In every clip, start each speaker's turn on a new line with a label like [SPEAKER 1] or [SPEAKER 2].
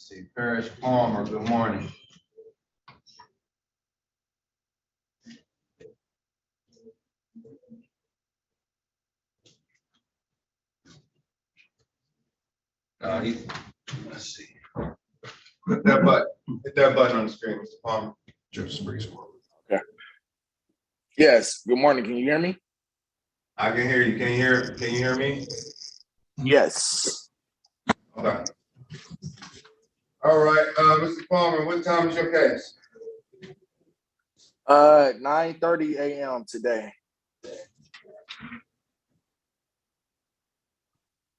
[SPEAKER 1] See, Parrish Palmer, good morning. Let's see. Hit that button on the screen, Mr. Palmer. Sabree's forward.
[SPEAKER 2] Okay. Yes. Good morning. Can you hear me?
[SPEAKER 1] I can hear you. Can you hear me?
[SPEAKER 2] Yes.
[SPEAKER 1] Okay. All right, Mr. Palmer, what time is your case?
[SPEAKER 2] 9:30 a.m. today.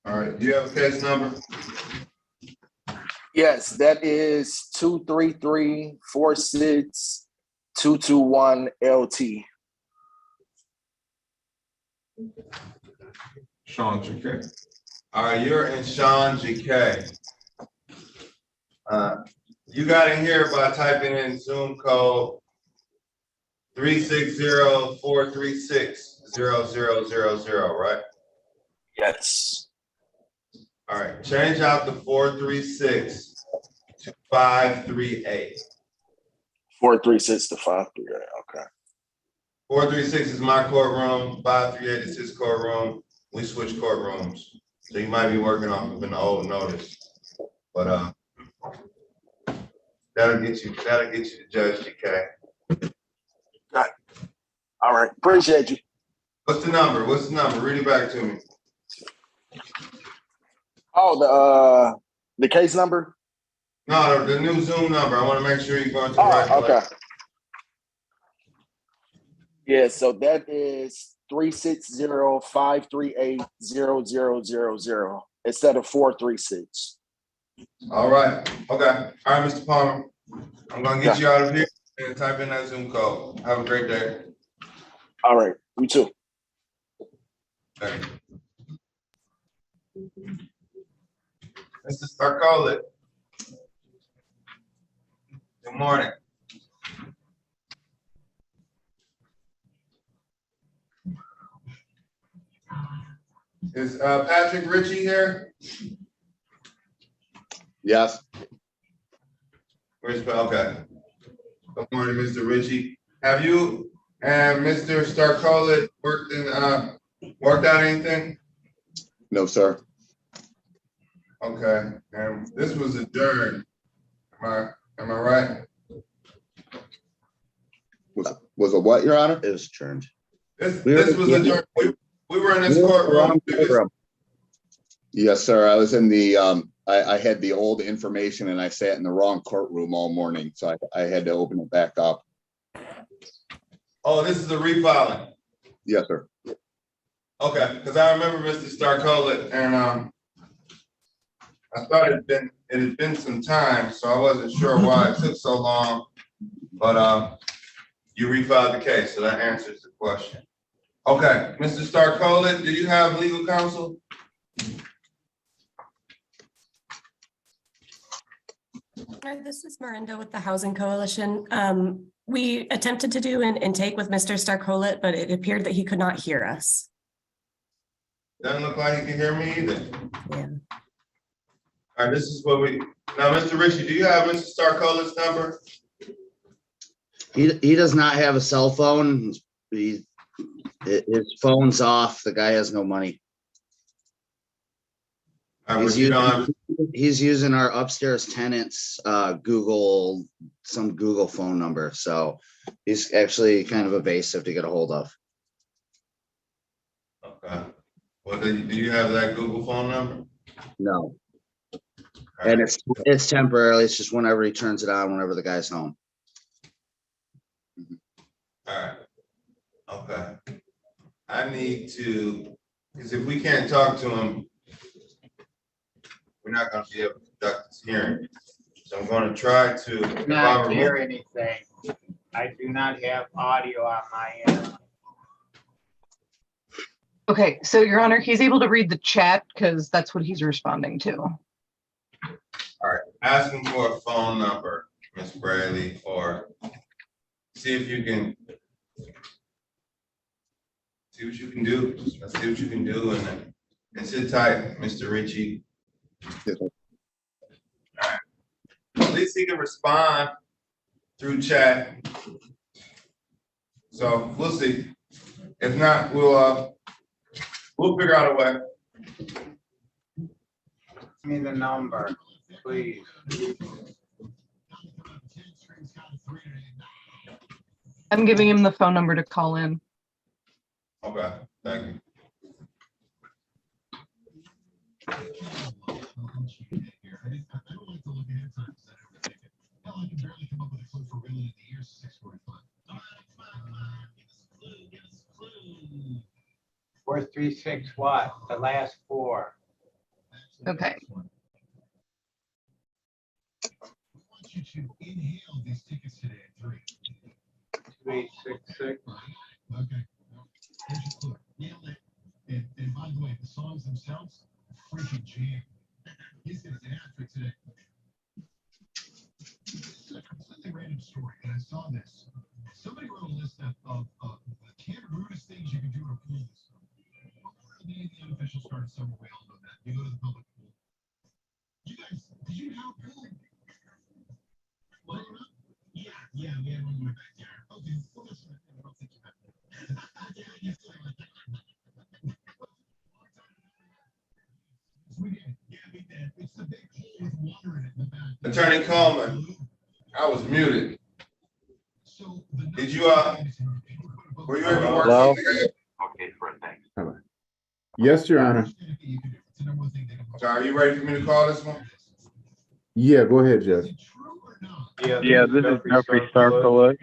[SPEAKER 1] All right. Do you have a case number?
[SPEAKER 2] Yes, that is 233-46-221 LT.
[SPEAKER 1] Sean GK. All right, you're in Sean GK. You got in here by typing in Zoom code 360-436-0000, right?
[SPEAKER 2] Yes.
[SPEAKER 1] All right, change out the 436 to 538.
[SPEAKER 2] 436 to 538. Okay.
[SPEAKER 1] 436 is my courtroom, 538 is his courtroom. We switch courtrooms. So you might be working off of an old notice. But that'll get you to Judge GK.
[SPEAKER 2] Got it. All right. Appreciate you.
[SPEAKER 1] What's the number? Read it back to me.
[SPEAKER 2] Oh, the case number?
[SPEAKER 1] No, the new Zoom number. I want to make sure you're going to the right
[SPEAKER 2] okay.
[SPEAKER 1] place.
[SPEAKER 2] Yeah, so that is 360-538-0000 instead of 436.
[SPEAKER 1] All right. Okay. All right, Mr. Palmer. I'm going to get you out of here and type in that Zoom code. Have a great day.
[SPEAKER 2] All right. You too.
[SPEAKER 1] Thank you. Mr. Starkolit. Good morning. Is Patrick Ritchie here?
[SPEAKER 3] Yes.
[SPEAKER 1] Okay. Good morning, Mr. Ritchie. Have you and Mr. Starkolit worked out anything?
[SPEAKER 3] No, sir.
[SPEAKER 1] Okay. And this was adjourned. Am I right?
[SPEAKER 3] Was a what, Your Honor?
[SPEAKER 4] It was adjourned.
[SPEAKER 1] This was adjourned. We were in this courtroom.
[SPEAKER 3] Yes, sir. I was in the I had the old information and I sat in the wrong courtroom all morning, so I had to open it back up.
[SPEAKER 1] Oh, this is a refiling.
[SPEAKER 3] Yes, sir.
[SPEAKER 1] Okay, because I remember Mr. Starkolit, and I thought it had been some time, so I wasn't sure why it took so long. But you refiled the case, so that answers the question. Okay, Mr. Starkolit, do you have legal counsel?
[SPEAKER 5] This is Miranda with the Housing Coalition. We attempted to do an intake with Mr. Starkolit, but it appeared that he could not hear us.
[SPEAKER 1] Doesn't look like he can hear me either.
[SPEAKER 5] Yeah.
[SPEAKER 1] All right, this is what now, Mr. Ritchie, do you have Mr. Starkolit's number?
[SPEAKER 4] He does not have a cell phone. His phone's off. The guy has no money. He's using our upstairs tenants Google phone number. So he's actually kind of evasive to get a hold of.
[SPEAKER 1] Okay. Well, do you have that Google phone number?
[SPEAKER 4] No.
[SPEAKER 1] All
[SPEAKER 4] And
[SPEAKER 1] right.
[SPEAKER 4] it's temporarily. It's just whenever he turns it on, whenever the guy's home.
[SPEAKER 1] All right. Okay. I need to, because if we can't talk to him, we're not going to be able to conduct this hearing. So I'm going to try to.
[SPEAKER 6] I do not hear anything. I do not have audio on my end.
[SPEAKER 7] Okay, so Your Honor, he's able to read the chat because that's what he's responding to.
[SPEAKER 1] All right. Ask him for a phone number, Ms. Bradley, or see if you can see what you can do. Let's see what you can do, and then sit tight, Mr. Ritchie.
[SPEAKER 3] Yes, sir.
[SPEAKER 1] All right. he can respond through chat. So we'll see. If not, we'll figure out a way.
[SPEAKER 6] Give me the number, please.
[SPEAKER 7] I'm giving him the phone number to call in.
[SPEAKER 1] Okay, thank you.
[SPEAKER 6] Four, three, six, what? The last four.
[SPEAKER 7] Okay.
[SPEAKER 6] Two, eight, six, six.
[SPEAKER 1] Attorney Coleman, I was muted. Did you, were you ever
[SPEAKER 2] Hello?
[SPEAKER 1] working?
[SPEAKER 2] Okay, for a thing.
[SPEAKER 8] Yes, Your Honor.
[SPEAKER 1] So are you ready for me to call this one?
[SPEAKER 8] Yeah, go ahead, Judge.
[SPEAKER 2] Yeah, this is Jeffrey Starkowitz.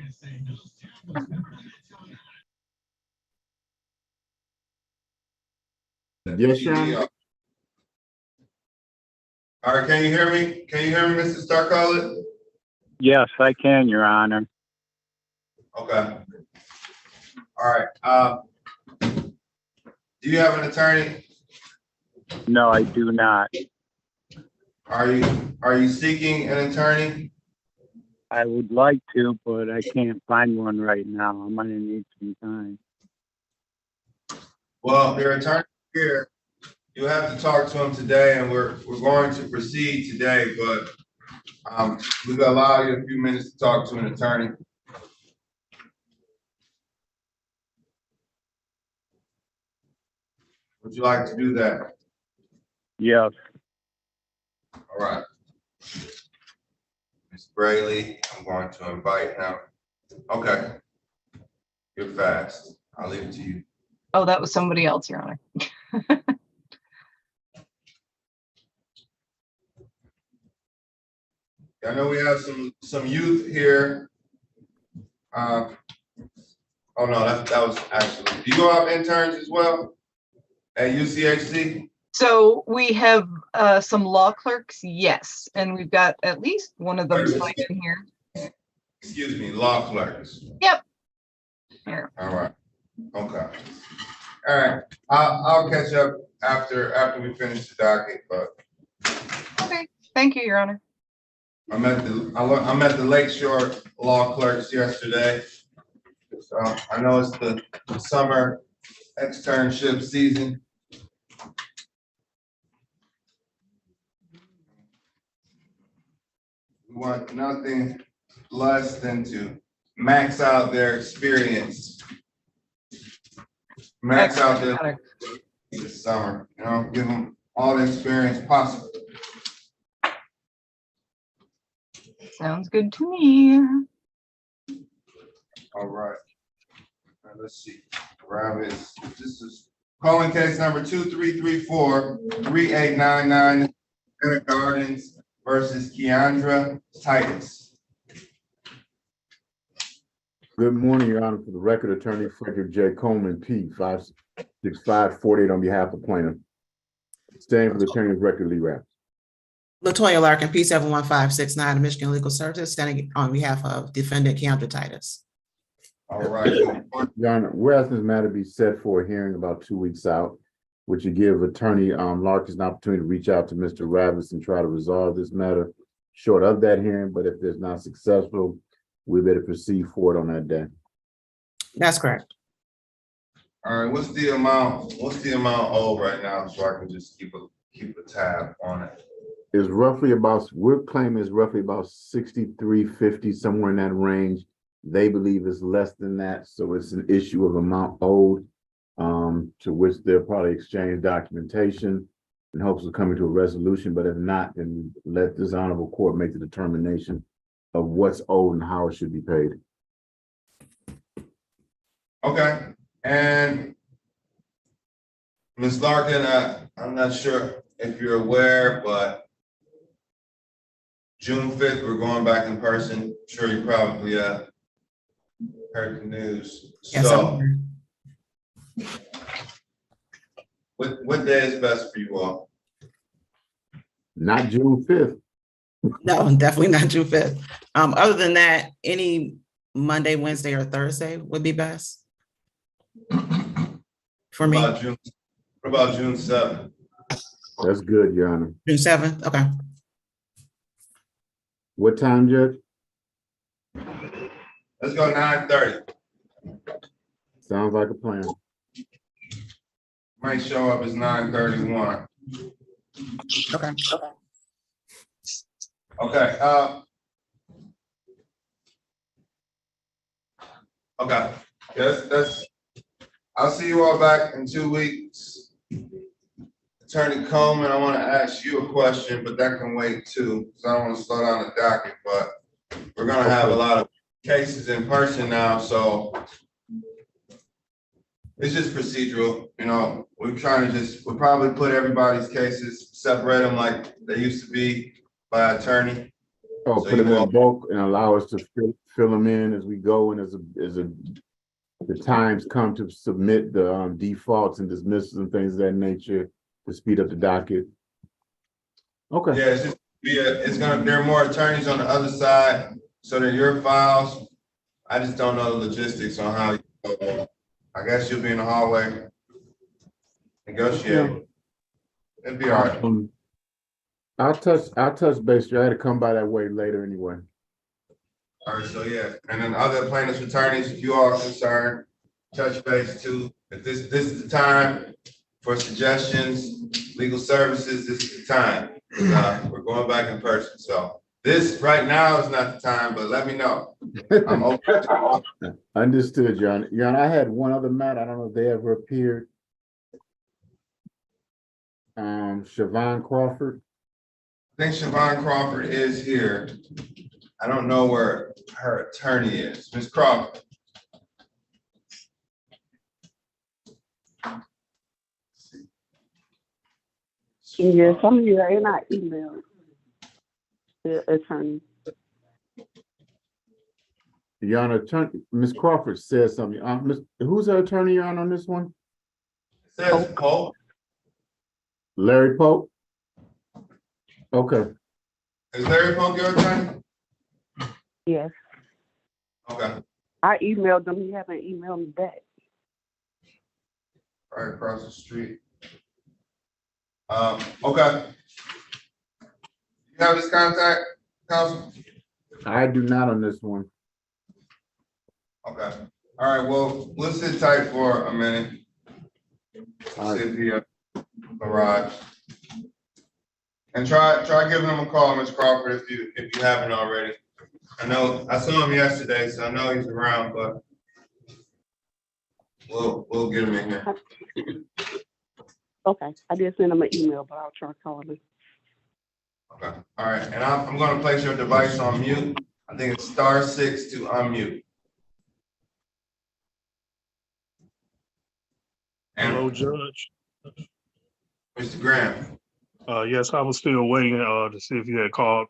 [SPEAKER 8] Yes, Your Honor.
[SPEAKER 1] All right, can you hear me? Can you hear me, Mr. Starkowitz?
[SPEAKER 2] Yes, I can, Your Honor.
[SPEAKER 1] Okay. All right, do you have an attorney?
[SPEAKER 2] No, I do not.
[SPEAKER 1] Are you seeking an attorney?
[SPEAKER 2] I would like to, but I can't find one right now. I'm gonna need some time.
[SPEAKER 1] Well, your attorney here, you have to talk to him today, and we're going to proceed today, but we're gonna allow you a few minutes to talk to an attorney. Would you like to do that?
[SPEAKER 2] Yes.
[SPEAKER 1] All right. Ms. Braley, I'm going to invite now. Okay. You're fast. I'll leave it to you.
[SPEAKER 7] Oh, that was somebody else, Your Honor.
[SPEAKER 1] I know we have some youth here. Oh no, that was actually, do you go have interns as well at UCHC?
[SPEAKER 7] So we have some law clerks, yes, and we've got at least one of them signed in here.
[SPEAKER 1] Excuse me, law clerks.
[SPEAKER 7] Yep. Here.
[SPEAKER 1] All right. Okay. All right. I'll catch up after we finish the docket, but
[SPEAKER 7] Okay. Thank you, Your Honor.
[SPEAKER 1] I met the Lakeshore law clerks yesterday. So I know it's the summer externship season. We want nothing less than to max out their experience. Max out
[SPEAKER 7] Excellent,
[SPEAKER 1] their
[SPEAKER 7] Your Honor.
[SPEAKER 1] this summer, you know, give them all the experience possible.
[SPEAKER 7] Sounds good to me.
[SPEAKER 1] All right. Let's see. Rabbits. This is calling case number 2334-3899 Bennett Gardens versus Keandra Titus.
[SPEAKER 8] Good morning, Your Honor. For the record, Attorney Frederick J. Coleman, P. 56548 on behalf of plaintiff. Staying for the attorney's record, Lee Rapp.
[SPEAKER 9] Latoya Larkin, P 71569, Michigan Legal Services, standing on behalf of defendant Keandra Titus.
[SPEAKER 1] All right.
[SPEAKER 8] Your Honor, we're asking this matter to be set for a hearing about 2 weeks out, which would give Attorney Larkin an opportunity to reach out to Mr. Ravis and try to resolve this matter short of that hearing, but if there's not successful, we better proceed forward on that day.
[SPEAKER 9] That's correct.
[SPEAKER 1] All right, what's the amount owed right now, so I can just keep a tab on it?
[SPEAKER 8] is roughly about, we're claiming is roughly about 6350, somewhere in that range. They believe it's less than that, so it's an issue of amount owed, to which they'll probably exchange documentation in hopes of coming to a resolution, but if not, then let this honorable court make the determination of what's owed and how it should be paid.
[SPEAKER 1] Okay, and Ms. Larkin, I'm not sure if you're aware, but June 5th, we're going back in person. I'm sure you probably heard the news.
[SPEAKER 9] Yes,
[SPEAKER 1] So,
[SPEAKER 9] I'm
[SPEAKER 1] what day is best for you all?
[SPEAKER 8] Not June 5th.
[SPEAKER 9] no, definitely not June 5th. Other than that, any Monday, Wednesday, or Thursday would be best for me.
[SPEAKER 1] What about June 7th?
[SPEAKER 8] That's good, Your Honor.
[SPEAKER 9] June 7th, okay.
[SPEAKER 8] What time, Judge?
[SPEAKER 1] Let's go 9:30.
[SPEAKER 8] Sounds like a plan.
[SPEAKER 1] Might show up as 9:31.
[SPEAKER 9] Okay.
[SPEAKER 1] Okay, okay, that's, I'll see you all back in 2 weeks. Attorney Coleman, I want to ask you a question, but that can wait too, because I don't want to slow down the docket, but we're gonna have a lot of cases in person now, so it's just procedural, you know, we're trying to we'll probably put everybody's cases, separate them like they used to be by attorney.
[SPEAKER 8] Oh,
[SPEAKER 1] So
[SPEAKER 8] put them
[SPEAKER 1] you
[SPEAKER 8] in
[SPEAKER 1] all-
[SPEAKER 8] bulk and allow us to fill them in as we go and as the times come to submit the defaults and dismissals and things of that nature to speed up the docket. Okay.
[SPEAKER 1] Yeah, it's just, there are more attorneys on the other side, so that your files, I just don't know the logistics on how, I guess you'll be in the hallway. Negotiate. It'd be all right.
[SPEAKER 8] I'll touch base. I had to come by that way later anyway.
[SPEAKER 1] All right, so yeah, and then other plaintiffs' attorneys, if you all are concerned, touch base too. If this is the time for suggestions, legal services, this is the time. We're going back in person, so this right now is not the time, but let me know. I'm open.
[SPEAKER 8] Understood, John. John, I had one other matter. I don't know if they ever appeared. Siobhan Crawford.
[SPEAKER 1] I think Siobhan Crawford is here. I don't know where her attorney is. Ms. Crawford.
[SPEAKER 10] Yes, I'm here and I emailed the attorney.
[SPEAKER 8] Your Honor, Ms. Crawford says something. Who's her attorney, Your Honor, on this one?
[SPEAKER 1] It says Pope.
[SPEAKER 8] Larry Pope? Okay.
[SPEAKER 1] Is Larry Pope your attorney?
[SPEAKER 10] Yes,
[SPEAKER 1] Okay,
[SPEAKER 10] I emailed him. He haven't emailed me back.
[SPEAKER 1] right across the street. Okay. You have his contact, counsel?
[SPEAKER 8] I do not on this one.
[SPEAKER 1] Okay, all right, well, we'll sit tight for a minute.
[SPEAKER 8] All
[SPEAKER 1] See
[SPEAKER 8] right.
[SPEAKER 1] if he arrives. And try giving him a call, Ms. Crawford, if you haven't already. I know, I saw him yesterday, so I know he's around, but we'll get him in here.
[SPEAKER 10] Okay, I did send him an email, but I'll try calling him.
[SPEAKER 1] Okay, all right, and I'm gonna place your device on mute. I think it's *6 to unmute.
[SPEAKER 11] Hello,
[SPEAKER 1] And
[SPEAKER 11] Judge.
[SPEAKER 1] Mr. Graham.
[SPEAKER 11] Yes, I was still waiting to see if you had called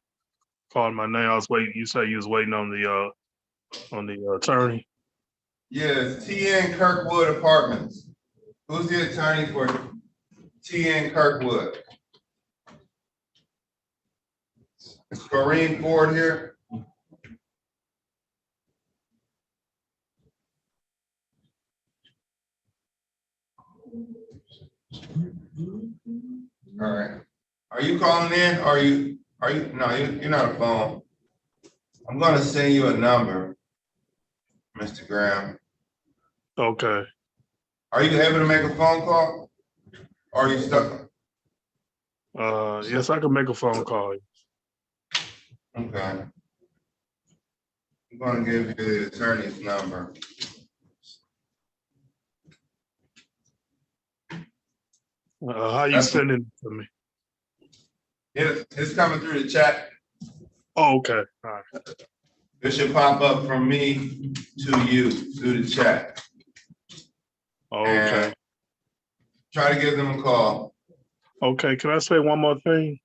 [SPEAKER 11] my name. I was waiting. You said you was waiting on the attorney.
[SPEAKER 1] Yes, TN Kirkwood Apartments. Who's the attorney for TN Kirkwood? Is Corrine Ford here? All right. Are you calling in? Or no, you're not a phone. I'm gonna send you a number, Mr. Graham.
[SPEAKER 11] Okay.
[SPEAKER 1] Are you able to make a phone call? Or are you stuck?
[SPEAKER 11] Yes, I can make a phone call.
[SPEAKER 1] Okay. I'm gonna give you the attorney's number.
[SPEAKER 11] How you sending it to me?
[SPEAKER 1] It's coming through the chat.
[SPEAKER 11] Oh, okay. All right.
[SPEAKER 1] It should pop up from me to you through the chat.
[SPEAKER 11] Okay.
[SPEAKER 1] And try to give them a call.
[SPEAKER 11] Okay. Can I say one more thing?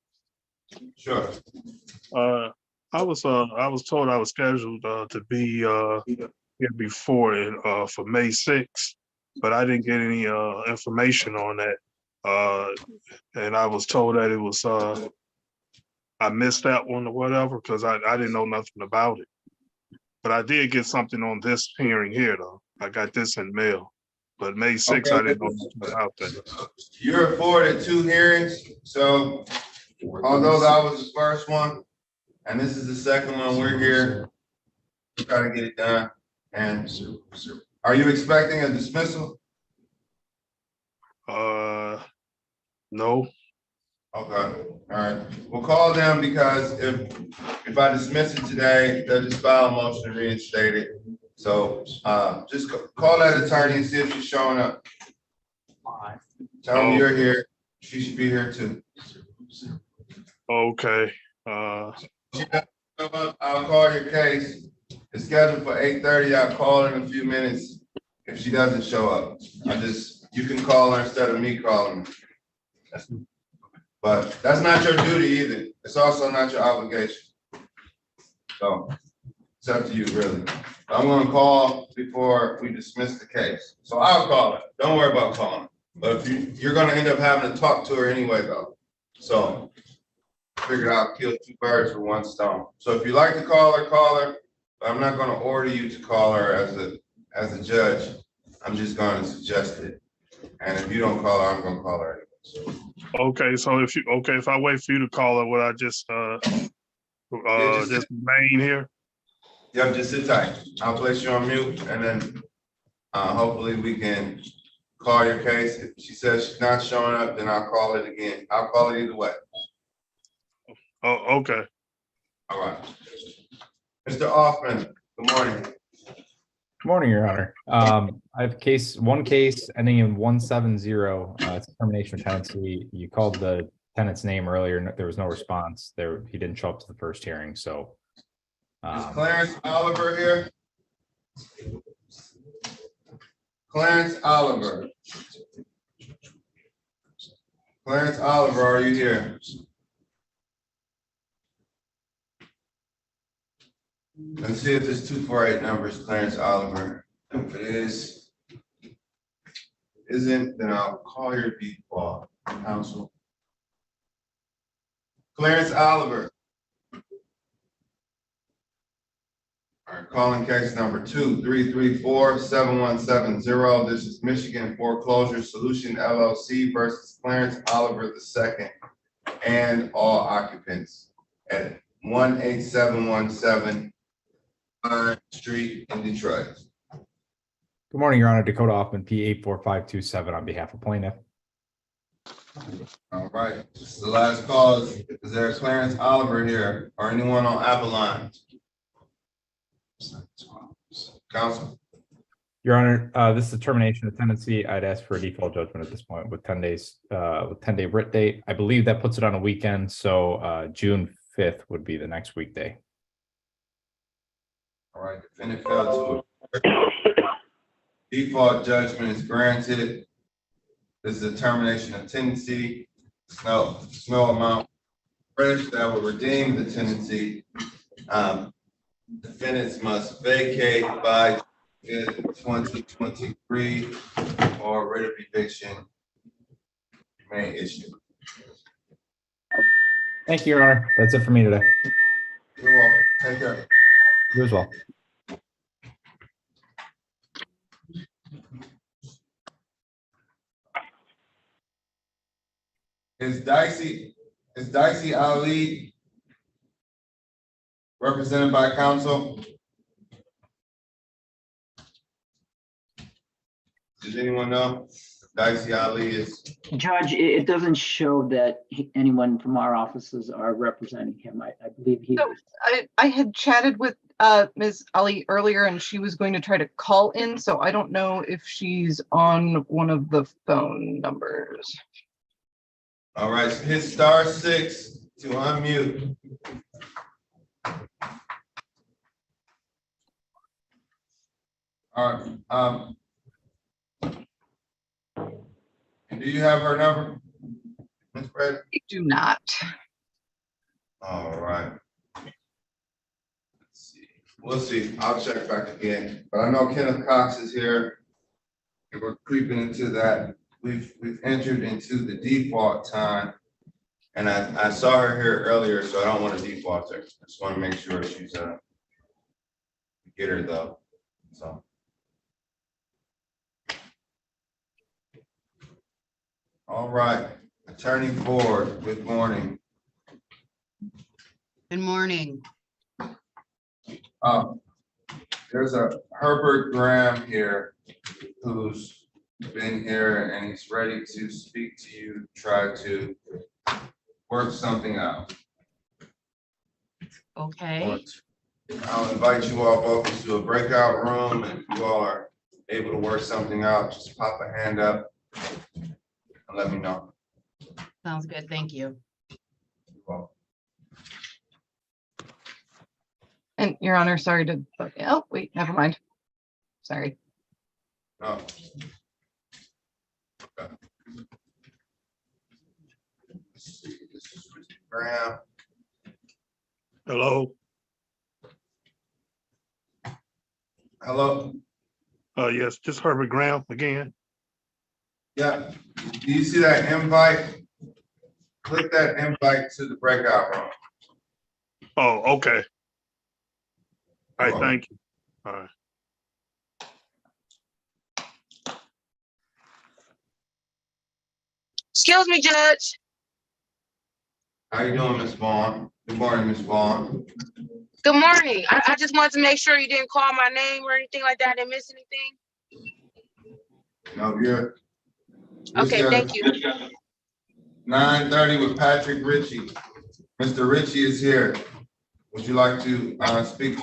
[SPEAKER 1] Sure.
[SPEAKER 11] I was told I was scheduled to be here before for May 6th, but I didn't get any information on that. And I was told that it was I missed that one or whatever because I didn't know nothing about it. But I did get something on this hearing here though. I got this in mail. But May 6th, I didn't know nothing about that.
[SPEAKER 1] You're afforded 2 hearings, so although that was the first one, and this is the second one, we're here to try to get it done. And are you expecting a dismissal?
[SPEAKER 11] No.
[SPEAKER 1] Okay, all right. We'll call them because if I dismiss it today, they'll just file a motion to reinstate it. So just call that attorney and see if she's showing up. Tell them you're here. She should be here too.
[SPEAKER 11] Okay.
[SPEAKER 1] She doesn't show up, I'll call your case. It's scheduled for 8:30. I'll call her in a few minutes if she doesn't show up. You can call her instead of me calling her. But that's not your duty either. It's also not your obligation. So it's up to you, really. I'm gonna call before we dismiss the case. So I'll call her. Don't worry about calling. But if you're gonna end up having to talk to her anyway, though. So figured I'll kill 2 birds with 1 stone. So if you like to call her, call her. But I'm not gonna order you to call her as a judge. I'm just gonna suggest it. And if you don't call her, I'm gonna call her anyway.
[SPEAKER 11] Okay, so if I wait for you to call her, would I just remain here?
[SPEAKER 1] Yep, just sit tight. I'll place you on mute and then hopefully we can call your case. If she says she's not showing up, then I'll call it again. I'll call it either way.
[SPEAKER 11] Oh, okay.
[SPEAKER 1] All right. Mr. Hoffman, good morning.
[SPEAKER 12] Good morning, Your Honor. I have one case ending in 170. It's a termination of tenancy. You called the tenant's name earlier. There was no response. He didn't show up to the first hearing. So,
[SPEAKER 1] Is Clarence Oliver here? Clarence Oliver. Clarence Oliver, are you here? Let's see if this 248 number is Clarence Oliver. If it isn't, then I'll call your default counsel. Clarence Oliver. All right, calling case number 2-334-7170. This is Michigan Foreclosure Solution LLC versus Clarence Oliver II and all occupants at 18717 Street in Detroit.
[SPEAKER 12] good morning, Your Honor. Dakota Hoffman, P84527 on behalf of plaintiff.
[SPEAKER 1] All right, this is the last call. Is there Clarence Oliver here or anyone on Avalon? Counsel.
[SPEAKER 12] Your Honor, this is a termination of tenancy. I'd ask for a default judgment at this point with 10 days, with 10-day writ date. I believe that puts it on a weekend, so June 5th would be the next weekday.
[SPEAKER 1] All right, defendant failed to default judgment is granted. This is a termination of tenancy. No amount credit that will redeem the tenancy. Defendants must vacate by 2023 or writ of eviction may issue.
[SPEAKER 12] Thank you, Your Honor. That's it for me today.
[SPEAKER 1] You're welcome. Take care.
[SPEAKER 12] You as well.
[SPEAKER 1] Is Dicey Ali represented by counsel? Does anyone know? If Dicey Ali is,
[SPEAKER 13] Judge, it doesn't show that anyone from our offices are representing him. I believe he
[SPEAKER 7] So
[SPEAKER 13] was.
[SPEAKER 7] I had chatted with Ms. Ali earlier and she was going to try to call in, so I don't know if she's on one of the phone numbers.
[SPEAKER 1] all right, so hit *6 to unmute. All right, and do you have her number, Ms. Brady?
[SPEAKER 7] I do not.
[SPEAKER 1] All right. Let's see. We'll see. I'll check back again. But I know Kenneth Cox is here. And we're creeping into that. We've entered into the default time. And I saw her here earlier, so I don't want to default her. I just want to make sure she's get her though. So. All right, Attorney Ford, good morning.
[SPEAKER 14] Good morning.
[SPEAKER 1] There's a Herbert Graham here who's been here and he's ready to speak to you, try to work something out.
[SPEAKER 14] Okay.
[SPEAKER 1] I'll invite you all both into a breakout room, and if you all are able to work something out, just pop a hand up and let me know.
[SPEAKER 14] Sounds good. Thank you.
[SPEAKER 1] You're welcome.
[SPEAKER 7] And Your Honor, sorry to, oh, wait, never mind. Sorry.
[SPEAKER 1] No. Okay. Let's see, this is Mr. Graham.
[SPEAKER 11] Hello.
[SPEAKER 1] Hello.
[SPEAKER 11] Yes, just Herbert Graham again.
[SPEAKER 1] Yeah. Do you see that invite? Click that invite to the breakout room.
[SPEAKER 11] Oh, okay. All right, thank you. All right.
[SPEAKER 15] Excuse me, Judge.
[SPEAKER 1] How you doing, Ms. Vaughn? Good morning, Ms. Vaughn.
[SPEAKER 15] Good morning. I just wanted to make sure you didn't call my name or anything like that. I didn't miss anything.
[SPEAKER 1] No, you're.
[SPEAKER 15] Okay, thank you.
[SPEAKER 1] 9:30 with Patrick Ritchie. Mr. Ritchie is here. Would you like to speak?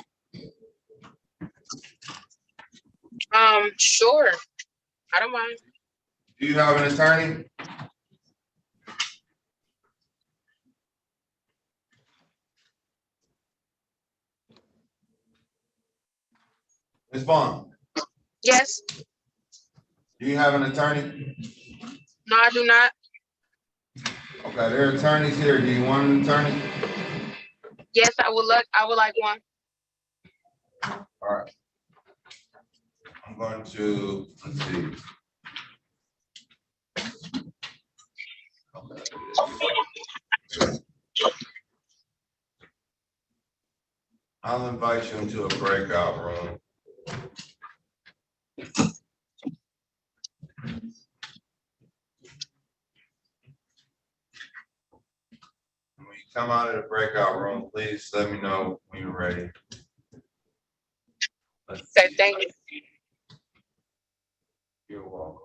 [SPEAKER 15] Sure. I don't mind.
[SPEAKER 1] Do you have an attorney? Ms. Vaughn,
[SPEAKER 15] Yes.
[SPEAKER 1] do you have an attorney?
[SPEAKER 15] No, I do not.
[SPEAKER 1] Okay, there are attorneys here. Do you want an attorney?
[SPEAKER 15] Yes, I would like one.
[SPEAKER 1] All right. I'm going to, let's see. I'll invite you into a breakout room. When you come out of the breakout room, please let me know when you're ready.
[SPEAKER 15] Okay, thank you.
[SPEAKER 1] You're welcome.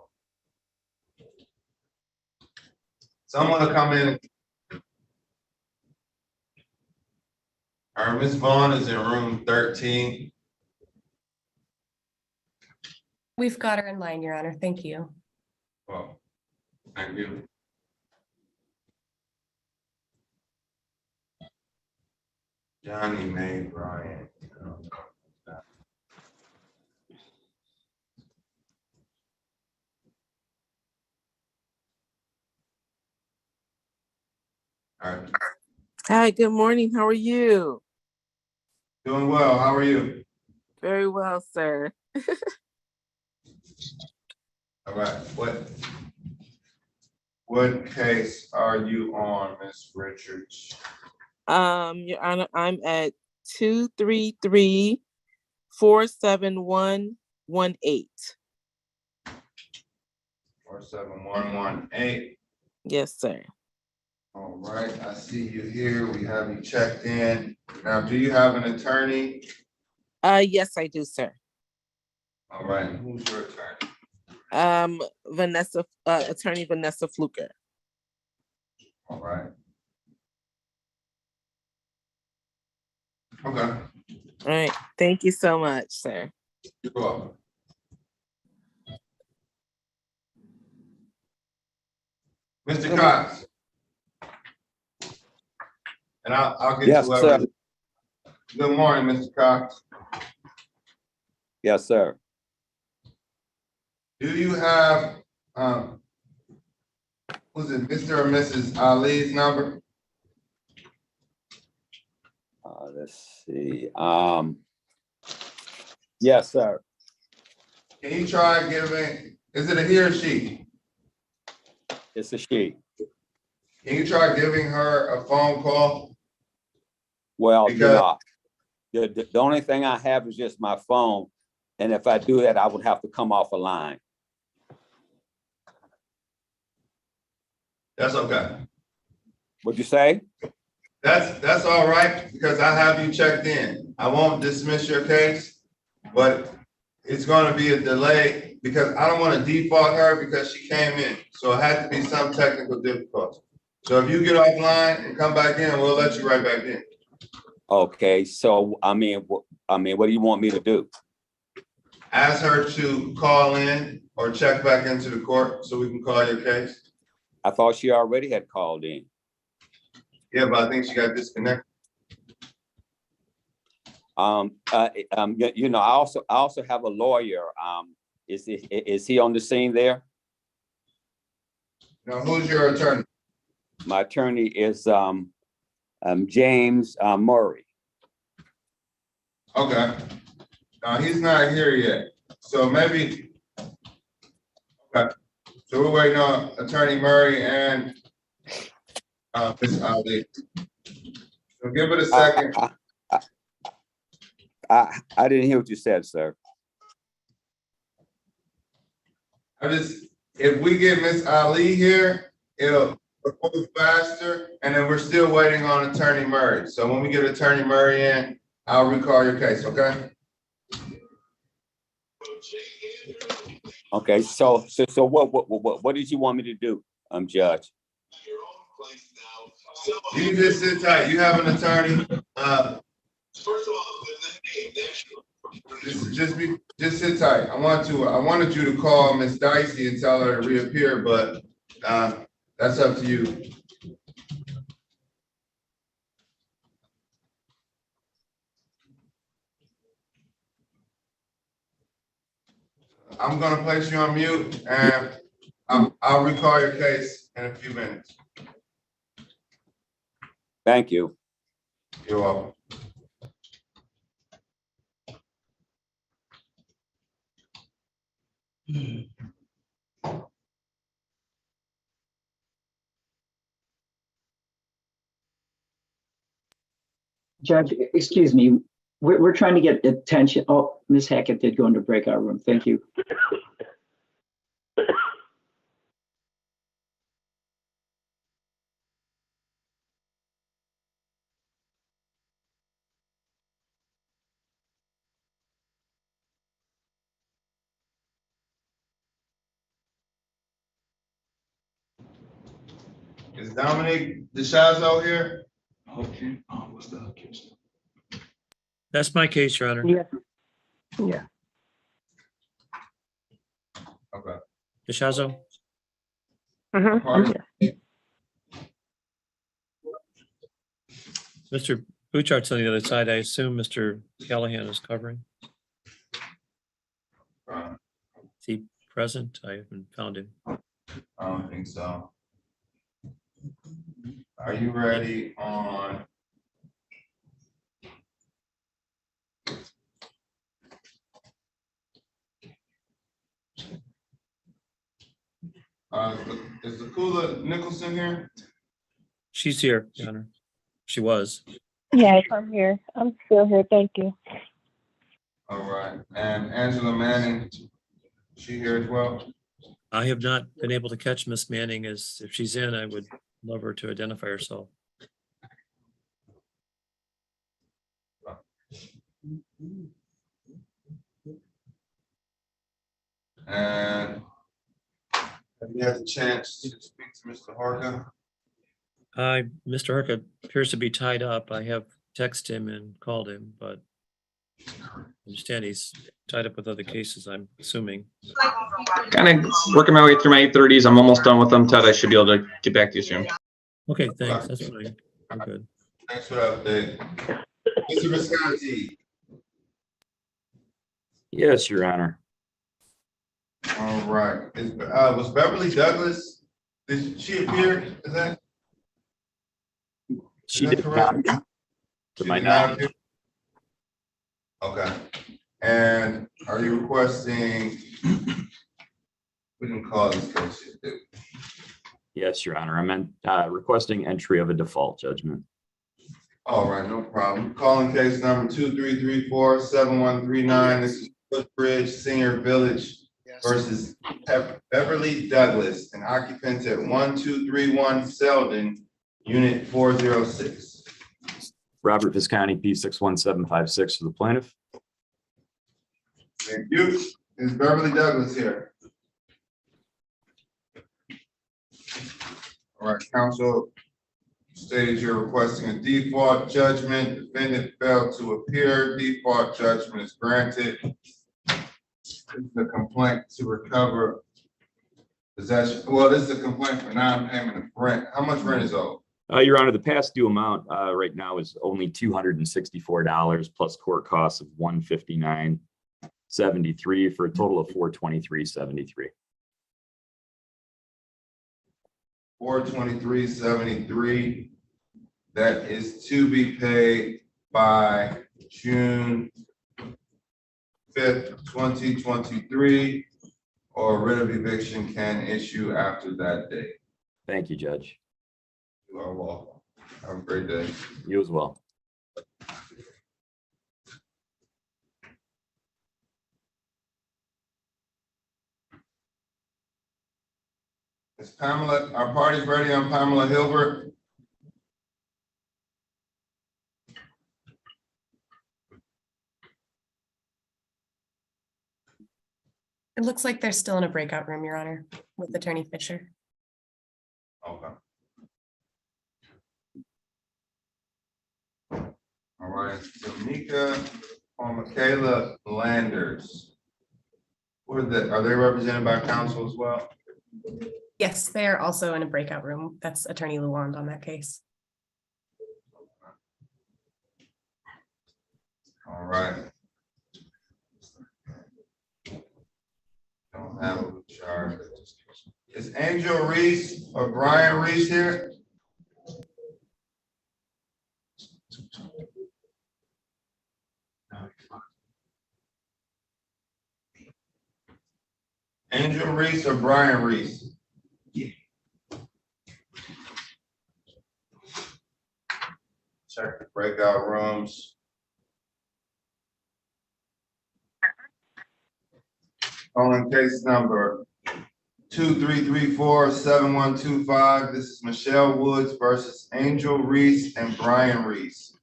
[SPEAKER 1] Someone will come in. Ms. Vaughn is in room 13.
[SPEAKER 5] We've got her in line, Your Honor. Thank you.
[SPEAKER 1] Well, thank you. Johnny May Bryant. All right.
[SPEAKER 16] Hi, good morning. How are you?
[SPEAKER 1] Doing well. How are you?
[SPEAKER 16] Very well, sir.
[SPEAKER 1] All right. What case are you on, Ms. Richards?
[SPEAKER 16] Your Honor, I'm at 233-47118.
[SPEAKER 1] 47118.
[SPEAKER 16] Yes, sir.
[SPEAKER 1] All right, I see you here. We have you checked in. Now, do you have an attorney?
[SPEAKER 16] Yes, I do, sir.
[SPEAKER 1] All right, who's your attorney?
[SPEAKER 16] Vanessa, Attorney Vanessa Fluker.
[SPEAKER 1] All right. Okay.
[SPEAKER 16] All right, thank you so much, sir.
[SPEAKER 1] You're welcome. Mr. Cox. And I'll get
[SPEAKER 17] Yes,
[SPEAKER 1] to whoever.
[SPEAKER 17] sir.
[SPEAKER 1] Good morning, Mr. Cox.
[SPEAKER 17] Yes, sir.
[SPEAKER 1] Do you have, was it Mr. or Mrs. Ali's number?
[SPEAKER 17] Let's see. Yes, sir.
[SPEAKER 1] Can you try giving, is it a he or she?
[SPEAKER 17] It's a she.
[SPEAKER 1] Can you try giving her a phone call?
[SPEAKER 17] Well,
[SPEAKER 1] Because-
[SPEAKER 17] the only thing I have is just my phone. And if I do that, I would have to come off a line.
[SPEAKER 1] That's okay.
[SPEAKER 17] What'd you say?
[SPEAKER 1] That's all right, because I have you checked in. I won't dismiss your case, but it's gonna be a delay because I don't wanna default her because she came in. So it had to be some technical difficulty. So if you get offline and come back in, we'll let you right back in.
[SPEAKER 17] Okay, so what do you want me to do?
[SPEAKER 1] Ask her to call in or check back into the court so we can call your case.
[SPEAKER 17] I thought she already had called in.
[SPEAKER 1] Yeah, but I think she got disconnected.
[SPEAKER 17] I also have a lawyer. Is he on the scene there?
[SPEAKER 1] Now, who's your attorney?
[SPEAKER 17] My attorney is James Murray.
[SPEAKER 1] Okay. He's not here yet. So maybe, okay. So we're waiting on Attorney Murray and Ms. Ali. So give it a second.
[SPEAKER 17] I didn't hear what you said, sir.
[SPEAKER 1] If we get Ms. Ali here, it'll move faster, and then we're still waiting on Attorney Murray. So when we get Attorney Murray in, I'll recall your case, okay?
[SPEAKER 17] Okay, so what did you want me to do, Judge?
[SPEAKER 1] You can just sit tight. You have an attorney. Just sit tight. I wanted you to call Miss Dicey and tell her to reappear, but that's up to you. I'm gonna place you on mute and I'll recall your case in a few minutes.
[SPEAKER 17] Thank you.
[SPEAKER 1] You're welcome.
[SPEAKER 13] Judge, excuse me, we're trying to get attention. Oh, Ms. Hackett did go into breakout room. Thank you.
[SPEAKER 1] Is Dominic DeShazo here?
[SPEAKER 18] Okay, what's the case? That's my case, Your Honor.
[SPEAKER 10] Yeah. Yeah.
[SPEAKER 1] Okay.
[SPEAKER 18] DeShazo?
[SPEAKER 10] I'm here.
[SPEAKER 18] Mr. Bouchart's on the other side. I assume Mr. Callahan is covering. Is he present? I haven't found him.
[SPEAKER 1] I don't think so. Are you ready on? Is Zakula Nicholson here?
[SPEAKER 18] She's here, Your Honor. She was.
[SPEAKER 10] Yes, I'm here. I'm still here. Thank you.
[SPEAKER 1] All right, and Angela Manning, she here as well?
[SPEAKER 18] I have not been able to catch Miss Manning. As if she's in, I would love her to identify herself.
[SPEAKER 1] And you had the chance to speak to Mr. Harka?
[SPEAKER 18] Mr. Harka appears to be tied up. I have texted him and called him, but I understand he's tied up with other cases, I'm assuming.
[SPEAKER 19] Kind of working my way through my 830s. I'm almost done with them, Ted. I should be able to get back to you soon.
[SPEAKER 18] Okay, thanks. That's fine. I'm good.
[SPEAKER 1] Thanks for the update. Mr. Visconti?
[SPEAKER 20] Yes, Your Honor.
[SPEAKER 1] All right. Was Beverly Douglas, did she appear? Is that?
[SPEAKER 20] She
[SPEAKER 1] is that
[SPEAKER 20] did
[SPEAKER 1] correct?
[SPEAKER 20] not, to
[SPEAKER 1] She
[SPEAKER 20] my
[SPEAKER 1] did not
[SPEAKER 20] knowledge.
[SPEAKER 1] appear? Okay. And are you requesting, we didn't call this case yet, did we?
[SPEAKER 20] Yes, Your Honor. I'm requesting entry of a default judgment.
[SPEAKER 1] All right, no problem. Calling case number 2334-7139. This is Footbridge Senior Village versus Beverly Douglas, an occupant at 1231 Selden, Unit 406.
[SPEAKER 20] Robert Visconti, P61756 for the plaintiff.
[SPEAKER 1] Thank you. Is Beverly Douglas here? All right, counsel stated you're requesting a default judgment. Defendant failed to appear. Default judgment is granted. The complaint to recover possession. Well, this is a complaint for non-payment of rent. How much rent is owed?
[SPEAKER 20] Your Honor, the past due amount right now is only $264 plus court costs of $159.73 for a total of $423.73.
[SPEAKER 1] $423.73. That is to be paid by June 5th, 2023, or writ of eviction can issue after that date.
[SPEAKER 20] Thank you, Judge.
[SPEAKER 1] You are welcome. Have a great day.
[SPEAKER 20] You as well.
[SPEAKER 1] Is Pamela, our party's ready on Pamela Hilbert?
[SPEAKER 5] It looks like they're still in a breakout room, Your Honor, with Attorney Fisher.
[SPEAKER 1] Okay. All right, Tamika or Michaela Landers. What are they represented by counsel as well?
[SPEAKER 5] Yes, they are also in a breakout room. That's Attorney Luand on that case.
[SPEAKER 1] All right. Don't have a charge. Is Angel Reese or Brian Reese here? Angel Reese or Brian Reese? Check the breakout rooms. Calling case number 2334-7125. This is Michelle Woods versus Angel Reese and Brian Reese.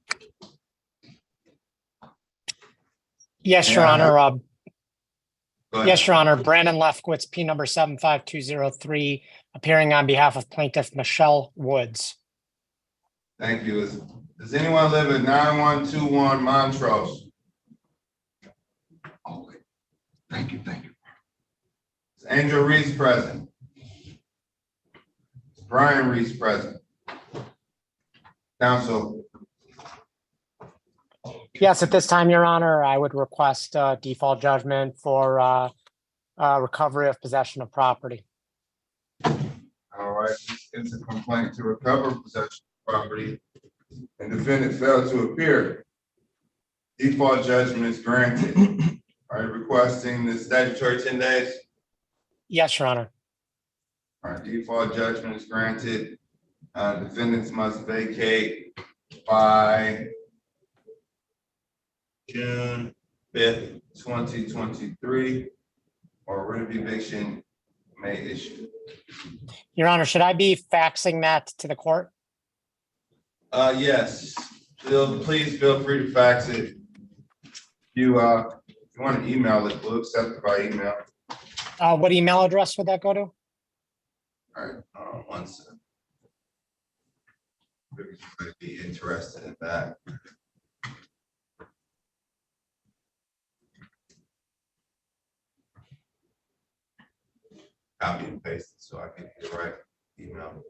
[SPEAKER 21] Yes, Your
[SPEAKER 1] Yeah.
[SPEAKER 21] Honor.
[SPEAKER 1] Go ahead.
[SPEAKER 21] Yes, Your Honor. Brandon Lefkowitz, P number 75203, appearing on behalf of plaintiff Michelle Woods.
[SPEAKER 1] Thank you. Does anyone live at 9121 Montrose? Okay. Thank you. Is Angel Reese present? Is Brian Reese present? Counsel.
[SPEAKER 21] Yes, at this time, Your Honor, I would request a default judgment for recovery of possession of property.
[SPEAKER 1] All right, it's a complaint to recover possession of property and defendant failed to appear. Default judgment is granted. Are you requesting the statutory 10 days?
[SPEAKER 21] Yes, Your Honor.
[SPEAKER 1] All right, default judgment is granted. Defendants must vacate by June 5th, 2023, or writ of eviction may issue.
[SPEAKER 21] Your Honor, should I be faxing that to the court?
[SPEAKER 1] Yes, please feel free to fax it. If you want to email it, we'll accept it by email.
[SPEAKER 21] What email address would that go to?
[SPEAKER 1] All right, one second. Maybe you might be interested in that. Copy and paste it so I can get the right email.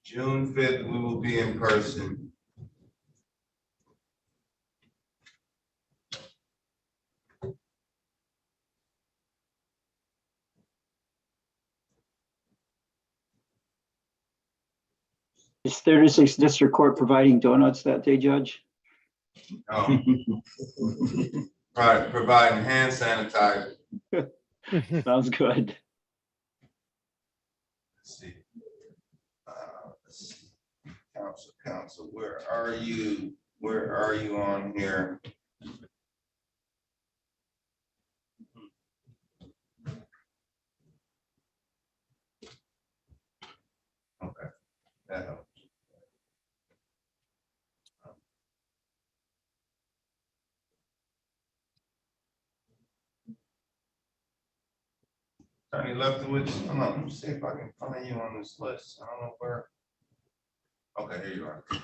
[SPEAKER 1] June 5th, we will be in person.
[SPEAKER 13] Is 36th District Court providing donuts that day, Judge?
[SPEAKER 1] Oh. Right, providing hand sanitizer.
[SPEAKER 13] Sounds good.
[SPEAKER 1] Let's see. Let's see. Council, where are you? Where are you on here? Okay, that helps. Attorney Leftwich, hold on, let me see if I can find you on this list. I don't know where. Okay, here you are. Did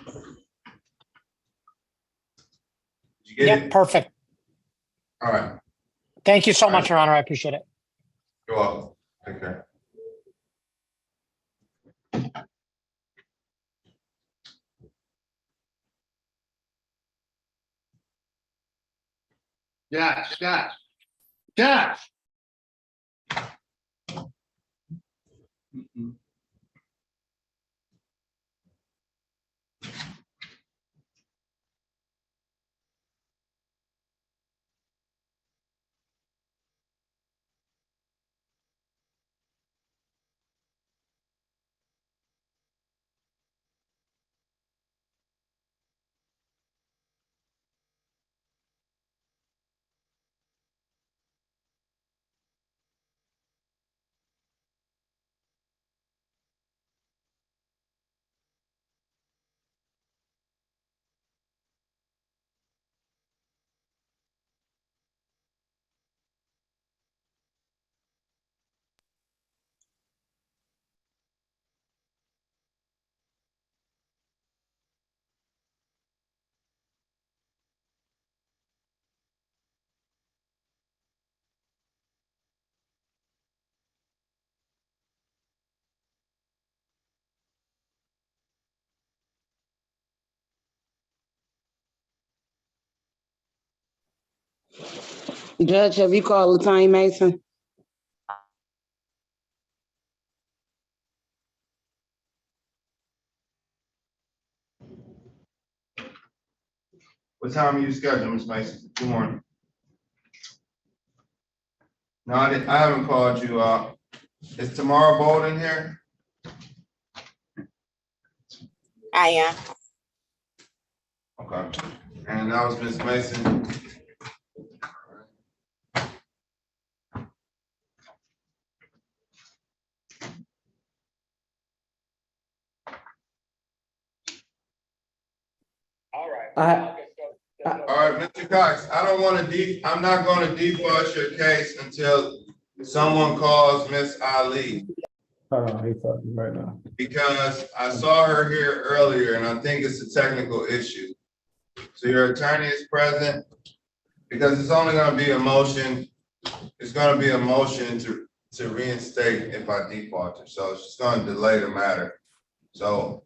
[SPEAKER 1] you get
[SPEAKER 21] Yep,
[SPEAKER 1] it?
[SPEAKER 21] perfect.
[SPEAKER 1] All right,
[SPEAKER 21] Thank you so
[SPEAKER 1] All
[SPEAKER 21] much,
[SPEAKER 1] right.
[SPEAKER 21] Your Honor. I appreciate it.
[SPEAKER 1] you're welcome. Take care.
[SPEAKER 6] Josh.
[SPEAKER 10] Judge, have you called Latanya Mason?
[SPEAKER 1] What time are you scheduled, Ms. Mason? Good morning. No, I haven't called you. Is tomorrow Bolden here?
[SPEAKER 16] I am.
[SPEAKER 1] Okay. And that was Ms. Mason. All right, Mr. Cox, I don't want to I'm not going to default your case until someone calls Miss Ali.
[SPEAKER 8] He's talking right now.
[SPEAKER 1] Because I saw her here earlier and I think it's a technical issue. So your attorney is present because it's only going to be a motion. It's going to be a motion to reinstate if I default her. So it's just going to delay the matter. So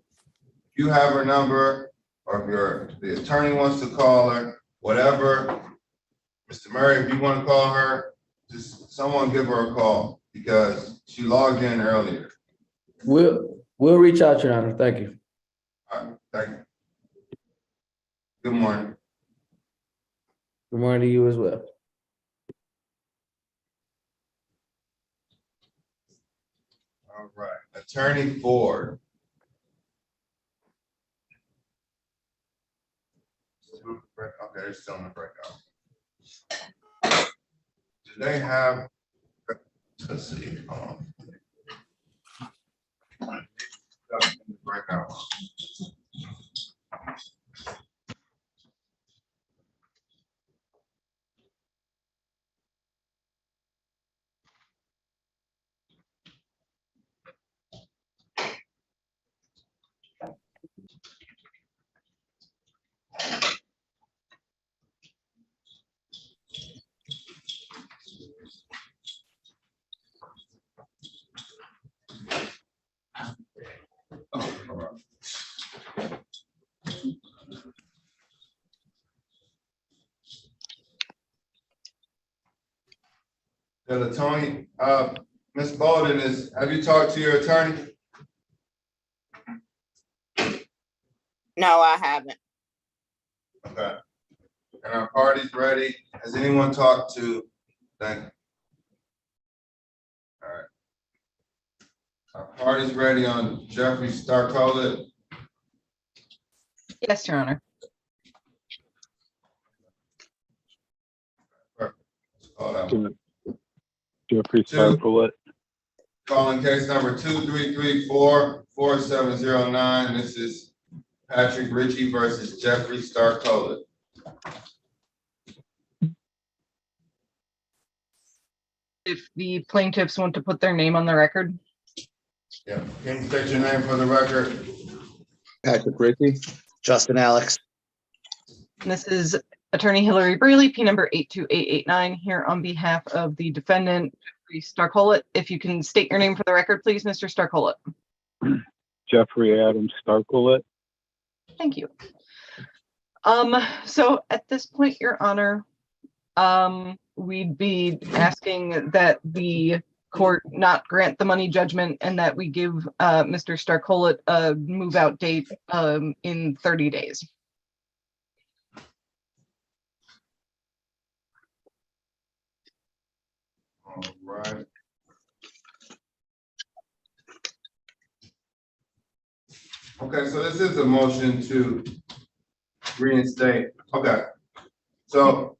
[SPEAKER 1] if you have her number or if the attorney wants to call her, whatever, Mr. Murray, if you want to call her, just someone give her a call because she logged in earlier.
[SPEAKER 4] We'll reach out, Your Honor. Thank you.
[SPEAKER 1] All right, thank you. Good morning.
[SPEAKER 4] Good morning to you as well.
[SPEAKER 1] All right, Attorney Ford. Okay, they're still in the breakout. Do they have, let's see, hold on. Breakout. The attorney, Ms. Bolden have you talked to your attorney?
[SPEAKER 16] No, I haven't.
[SPEAKER 1] Okay. And our party's ready. Has anyone talked to, thank you. All right. Our party's ready on Jeffrey Starcola.
[SPEAKER 7] Yes, Your Honor.
[SPEAKER 1] Hold on.
[SPEAKER 2] Jeffrey Starcola.
[SPEAKER 1] Calling case number 233-44709. This is Patrick Ritchie versus Jeffrey Starcola.
[SPEAKER 7] If the plaintiffs want to put their name on the record.
[SPEAKER 1] Yeah, can you state your name for the record?
[SPEAKER 3] Patrick Ritchie. Justin Alex.
[SPEAKER 7] This is Attorney Hillary Braley, P number 82889, here on behalf of the defendant, Jeffrey Starcola. If you can state your name for the record, please, Mr. Starcola.
[SPEAKER 2] Jeffrey Adam Starcola.
[SPEAKER 7] Thank you. So at this point, Your Honor, we'd be asking that the court not grant the money judgment and that we give Mr. Starcola a move out date in 30 days.
[SPEAKER 1] All right. Okay, so this is a motion to reinstate. Okay, so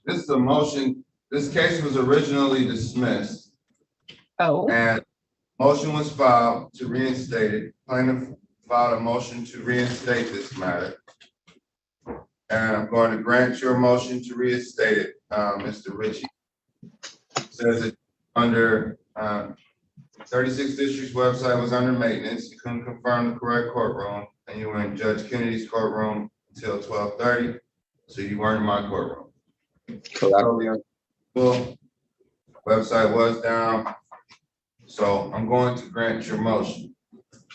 [SPEAKER 1] this is a motion. This case was originally dismissed.
[SPEAKER 7] Oh.
[SPEAKER 1] And motion was filed to reinstate it. Plaintiff filed a motion to reinstate this matter. And I'm going to grant your motion to reinstate it, Mr. Ritchie. It says it under 36 District's website was under maintenance. You couldn't confirm the correct courtroom, and you were in Judge Kennedy's courtroom until 12:30, so you weren't in my courtroom.
[SPEAKER 3] Correct.
[SPEAKER 1] Well, website was down, so I'm going to grant your motion.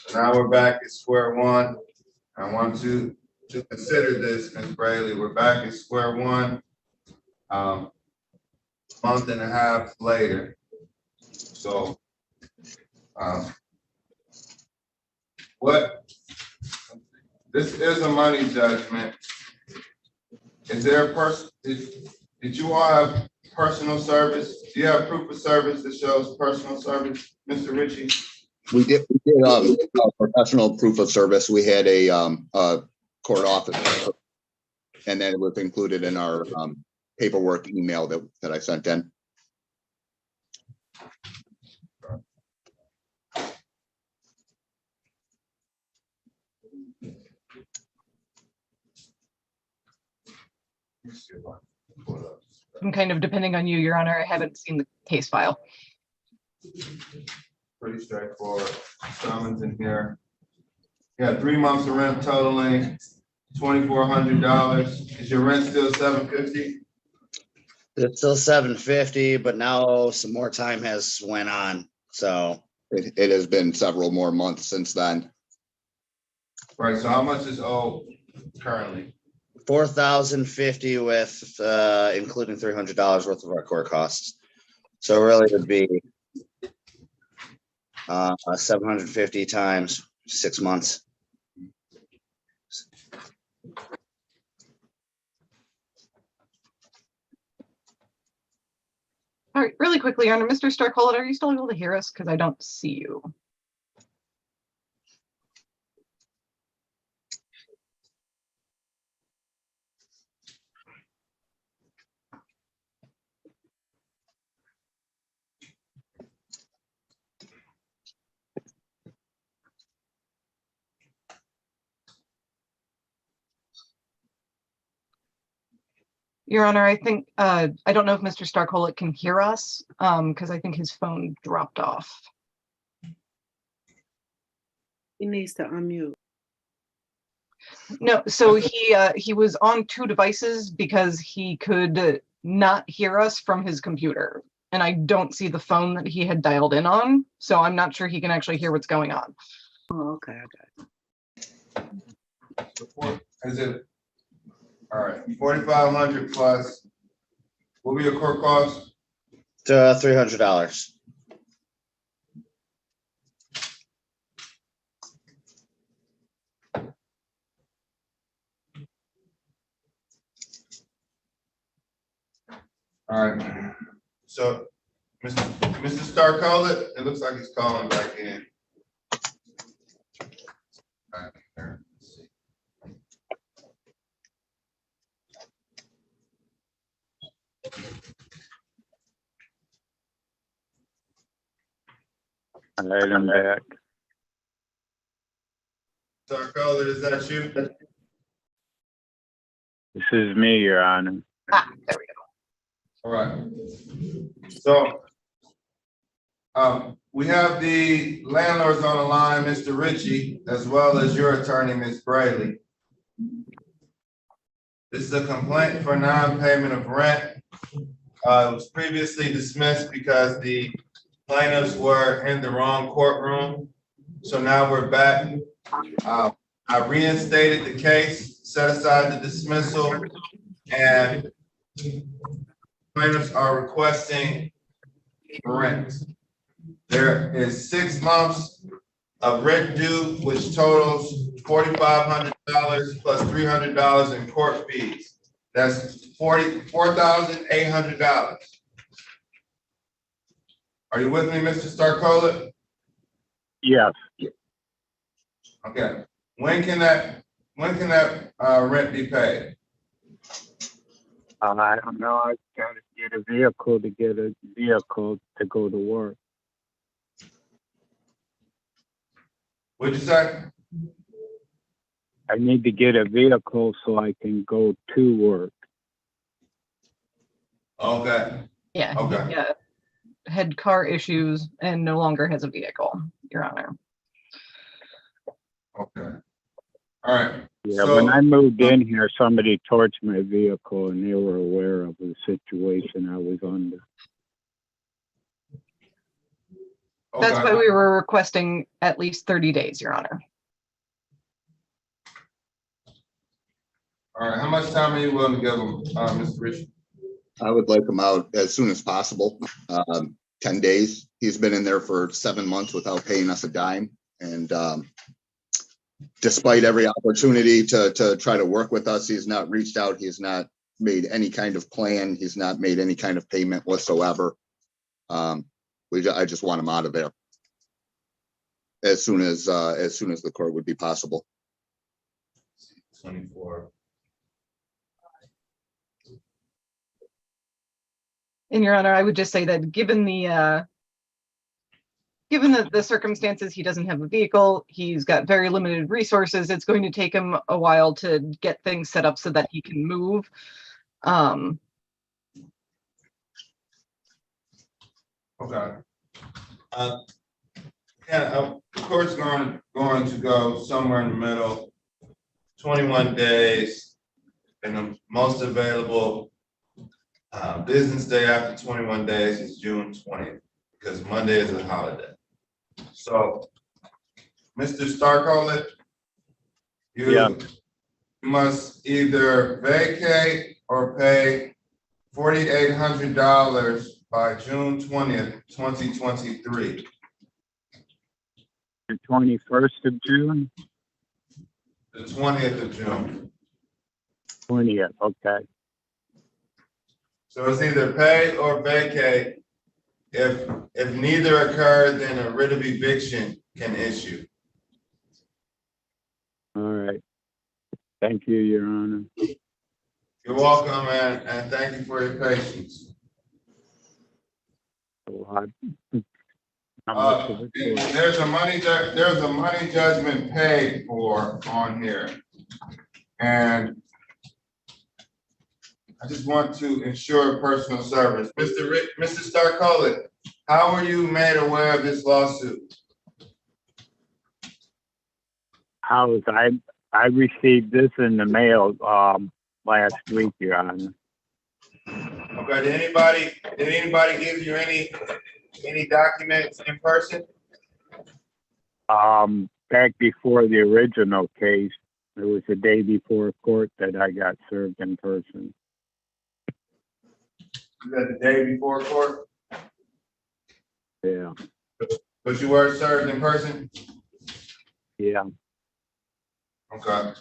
[SPEAKER 1] So now we're back at square one. I want to consider this, Ms. Braley. We're back at square one, month and a half later. So, this is a money judgment. Is there a did you all have personal service? Do you have proof of service that shows personal service, Mr. Ritchie?
[SPEAKER 3] We did professional proof of service. We had a court office, and then it was included in our paperwork email that I sent in.
[SPEAKER 7] I'm kind of depending on you, Your Honor. I haven't seen the case file.
[SPEAKER 1] Pretty straightforward. Summons in here. Yeah, 3 months of rent totaling $2,400. Is your rent still $750?
[SPEAKER 3] It's still $750, but now some more time has went on, so it has been several more months since then.
[SPEAKER 1] Right. So how much is owed currently?
[SPEAKER 3] $4,050 with including $300 worth of our court costs. So really it would be 750 times 6 months.
[SPEAKER 7] All right, really quickly, Your Honor, Mr. Starcola, are you still able to hear us? Because I don't see you. Your Honor, I think, I don't know if Mr. Starcola can hear us, because I think his phone dropped off.
[SPEAKER 10] He needs to unmute.
[SPEAKER 7] No, so he was on 2 devices because he could not hear us from his computer. And I don't see the phone that he had dialed in on, so I'm not sure he can actually hear what's going on.
[SPEAKER 10] Oh, okay,
[SPEAKER 1] Is it? All right, 4,500 plus What will your court cost?
[SPEAKER 3] $300.
[SPEAKER 1] All right. So, Mr. Starcola, it looks like he's calling back in. All right. Let's see.
[SPEAKER 2] I let him back.
[SPEAKER 1] Starcola, is that you?
[SPEAKER 2] This is me, Your Honor.
[SPEAKER 7] There we go.
[SPEAKER 1] All right. So, we have the landlords on the line, Mr. Ritchie, as well as your attorney, Ms. Braley. This is a complaint for non-payment of rent. It was previously dismissed because the plaintiffs were in the wrong courtroom. So now we're back. I reinstated the case, set aside the dismissal, and plaintiffs are requesting rent. There is 6 months of rent due, which totals $4,500 plus $300 in court fees. That's $44,800. Are you with me, Mr. Starcola?
[SPEAKER 2] Yes.
[SPEAKER 1] Okay. When can that rent be paid?
[SPEAKER 2] I don't know. I gotta get a vehicle to go to work.
[SPEAKER 1] What'd you say?
[SPEAKER 2] I need to get a vehicle so I can go to work.
[SPEAKER 1] Okay.
[SPEAKER 7] Yeah,
[SPEAKER 1] Okay.
[SPEAKER 7] yeah. Had car issues and no longer has a vehicle, Your Honor.
[SPEAKER 1] Okay. All right.
[SPEAKER 2] Yeah,
[SPEAKER 1] So-
[SPEAKER 2] when I moved in here, somebody torched my vehicle and they were aware of the situation I was under.
[SPEAKER 7] That's
[SPEAKER 1] Okay.
[SPEAKER 7] why we were requesting at least 30 days, Your Honor.
[SPEAKER 1] All right. How much time are you willing to give them, Mr. Rich?
[SPEAKER 3] I would like him out as soon as possible. 10 days. He's been in there for 7 months without paying us a dime. And despite every opportunity to try to work with us, he's not reached out. He's not made any kind of plan. He's not made any kind of payment whatsoever. I just want him out of there as soon as the court would be possible.
[SPEAKER 1] 24.
[SPEAKER 7] And Your Honor, I would just say that given the circumstances, he doesn't have a vehicle, he's got very limited resources, it's going to take him a while to get things set up so that he can move.
[SPEAKER 1] Okay. The court's going to go somewhere in the middle, 21 days, and the most available business day after 21 days is June 20th, because Monday is a holiday. So, Mr. Starcola, you must either vacate or pay $4,800 by June 20th, 2023.
[SPEAKER 2] The 21st of June?
[SPEAKER 1] The 20th of June.
[SPEAKER 2] 20th, okay.
[SPEAKER 1] So it's either pay or vacate. If neither occur, then a writ of eviction can issue.
[SPEAKER 2] All right. Thank you, Your Honor.
[SPEAKER 1] You're welcome, and thank you for your patience. There's a money judgment paid for on here, and I just want to ensure personal service. Mr. Starcola, how were you made aware of this lawsuit?
[SPEAKER 2] I received this in the mail last week, Your Honor.
[SPEAKER 1] Okay, did anybody give you any documents in person?
[SPEAKER 2] Back before the original case, it was the day before court that I got served in person.
[SPEAKER 1] Is that the day before court?
[SPEAKER 2] Yeah,
[SPEAKER 1] But you were served in person?
[SPEAKER 2] yeah.
[SPEAKER 1] Okay.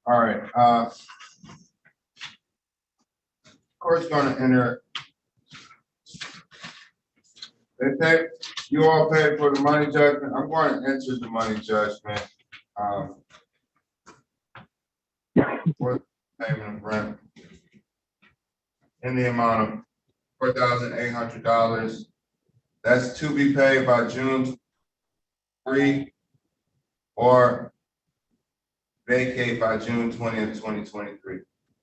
[SPEAKER 1] All right, court's gonna enter. They pay, you all paid for the money judgment. I'm going to enter the money judgment. For payment of rent in the amount of $4,800. That's to be paid by June 3 or vacate by June 20th, 2023.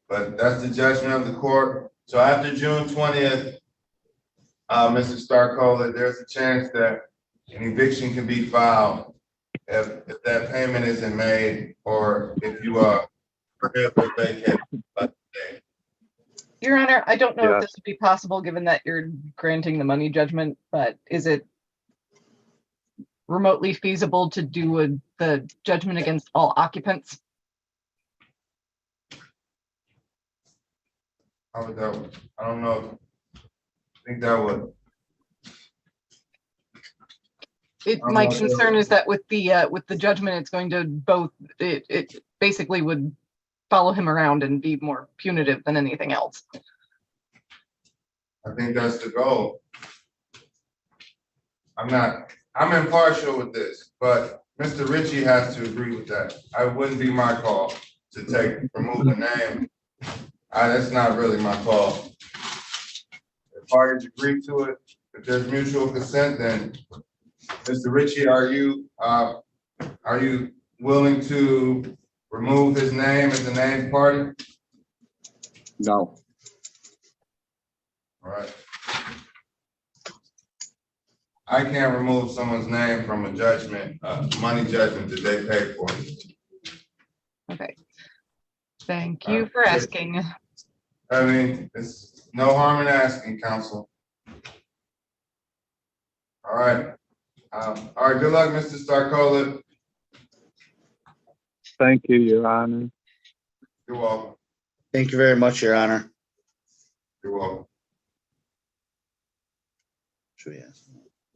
[SPEAKER 1] But that's the judgment of the court. So after June 20th, Mr. Starcola, there's a chance that an eviction can be filed if that payment isn't made, or if you are prohibited vacate.
[SPEAKER 7] Your Honor, I don't know
[SPEAKER 2] Yeah.
[SPEAKER 7] if this would be possible, given that you're granting the money judgment, but is it remotely feasible to do the judgment against all occupants?
[SPEAKER 1] How would that, I don't know. I think that would.
[SPEAKER 7] My concern is that with the judgment, it's going to both, it basically would follow him around and be more punitive than anything else.
[SPEAKER 1] I think that's the goal. I'm impartial with this, but Mr. Ritchie has to agree with that. I wouldn't be my call to remove the name. That's not really my call. If parties agree to it, if there's mutual consent, then Mr. Ritchie, are you willing to remove his name as a named party?
[SPEAKER 3] No.
[SPEAKER 1] All right. I can't remove someone's name from a judgment, money judgment that they paid for.
[SPEAKER 7] Okay. Thank you for asking.
[SPEAKER 1] I mean, it's no harm in asking, counsel. All right. All right, good luck, Mr. Starcola.
[SPEAKER 2] Thank you, Your Honor.
[SPEAKER 1] You're welcome.
[SPEAKER 9] Thank you very much, Your Honor.
[SPEAKER 1] You're welcome.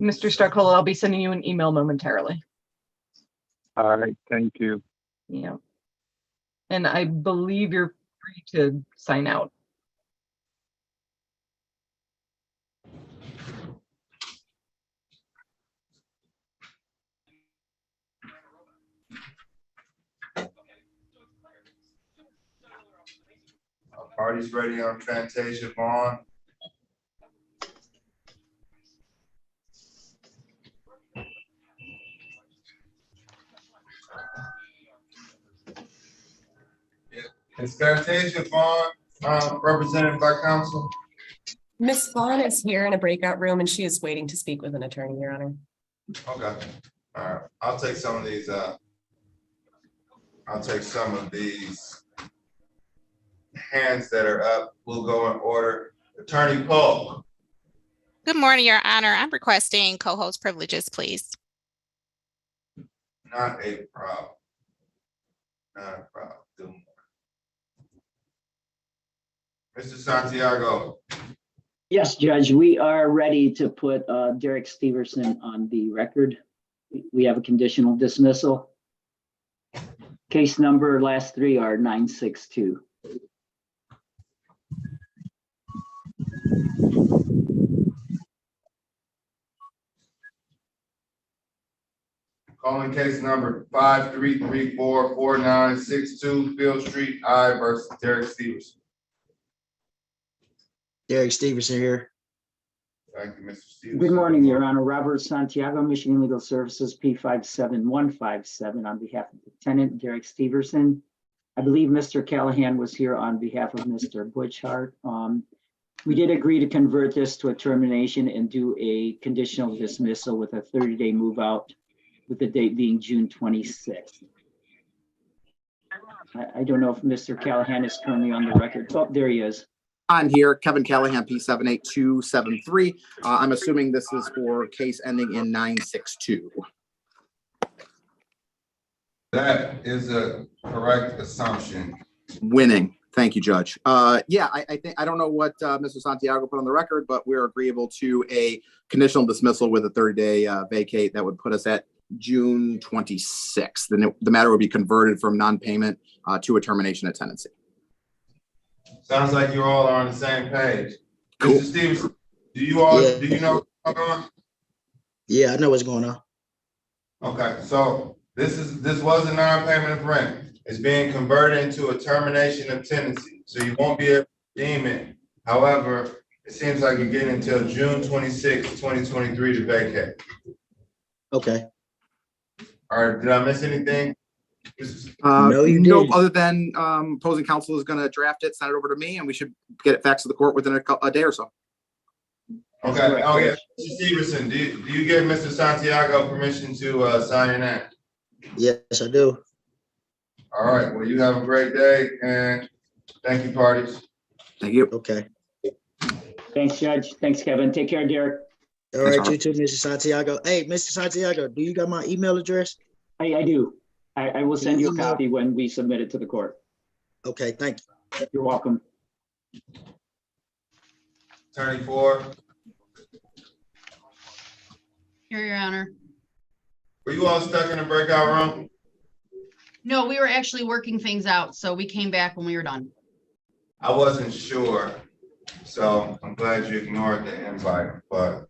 [SPEAKER 7] Mr. Starcola, I'll be sending you an email momentarily.
[SPEAKER 2] All right, thank you.
[SPEAKER 7] Yeah. And I believe you're free to sign out.
[SPEAKER 1] Party's ready on Fantasia Vaughn. Is Fantasia Vaughn represented by counsel?
[SPEAKER 5] Ms. Vaughn is here in a breakout room and she is waiting to speak with an attorney, Your Honor.
[SPEAKER 1] Okay. All right. I'll take some of these. Hands that are up. We'll go in order. Attorney Paul.
[SPEAKER 22] Good morning, Your Honor. I'm requesting co-host privileges, please.
[SPEAKER 1] Not a problem. Not a problem. Good morning. Mr. Santiago.
[SPEAKER 13] Yes, Judge, we are ready to put Derek Steverson on the record. We have a conditional dismissal. Case number, last three are 962.
[SPEAKER 1] Calling case number 53344962 Field Street I versus Derek Steverson.
[SPEAKER 9] Derek Steverson here.
[SPEAKER 1] Thank you, Mr. Steverson.
[SPEAKER 13] Good morning, Your Honor. Robert Santiago, Michigan Legal Services, P57157 on behalf of the tenant, Derek Steverson. I believe Mr. Callahan was here on behalf of Mr. Butchart. We did agree to convert this to a termination and do a conditional dismissal with a 30-day move out, with the date being June 26th. I don't know if Mr. Callahan is currently on the record. Oh, there he is.
[SPEAKER 9] I'm here, Kevin Callahan, P78273. I'm assuming this is for case ending in 962.
[SPEAKER 1] That is a correct assumption.
[SPEAKER 9] Winning. Thank you, Judge. Yeah, I think, I don't know what Mr. Santiago put on the record, but we're agreeable to a conditional dismissal with a 30-day vacate that would put us at June 26th. Then the matter would be converted from non-payment to a termination of tenancy.
[SPEAKER 1] Sounds like you all are on the same page.
[SPEAKER 9] Cool.
[SPEAKER 1] Mr. Stevenson, do you all,
[SPEAKER 12] Yeah.
[SPEAKER 1] do you know what's going on?
[SPEAKER 12] Yeah, I know what's going on.
[SPEAKER 1] Okay, so this was a non-payment of rent. It's being converted into a termination of tenancy, so you won't be able to redeem it. However, it seems like you're getting until June 26, 2023 to vacate.
[SPEAKER 12] Okay.
[SPEAKER 1] All right, did I miss anything?
[SPEAKER 12] No, you
[SPEAKER 9] Nope,
[SPEAKER 12] didn't.
[SPEAKER 9] other than opposing counsel is going to draft it, send it over to me, and we should get it faxed to the court within a day or so.
[SPEAKER 1] Okay, oh yeah, Mr. Stevenson, do you give Mr. Santiago permission to sign your name?
[SPEAKER 12] Yes, I do.
[SPEAKER 1] All right, well, you have a great day, and thank you, parties.
[SPEAKER 9] Thank you.
[SPEAKER 12] Okay.
[SPEAKER 13] Thanks, Judge. Thanks, Kevin. Take care, Derek.
[SPEAKER 12] All right, you too, Mr. Santiago. Hey, Mr. Santiago, do you got my email address?
[SPEAKER 13] I do. I will send you a
[SPEAKER 12] Email.
[SPEAKER 13] copy when we submit it to the court.
[SPEAKER 12] Okay, thank you.
[SPEAKER 13] You're welcome.
[SPEAKER 1] Attorney Ford,
[SPEAKER 14] Here, Your Honor.
[SPEAKER 1] were you all stuck in the breakout room?
[SPEAKER 14] No, we were actually working things out, so we came back when we were done.
[SPEAKER 1] I wasn't sure, so I'm glad you ignored the invite, but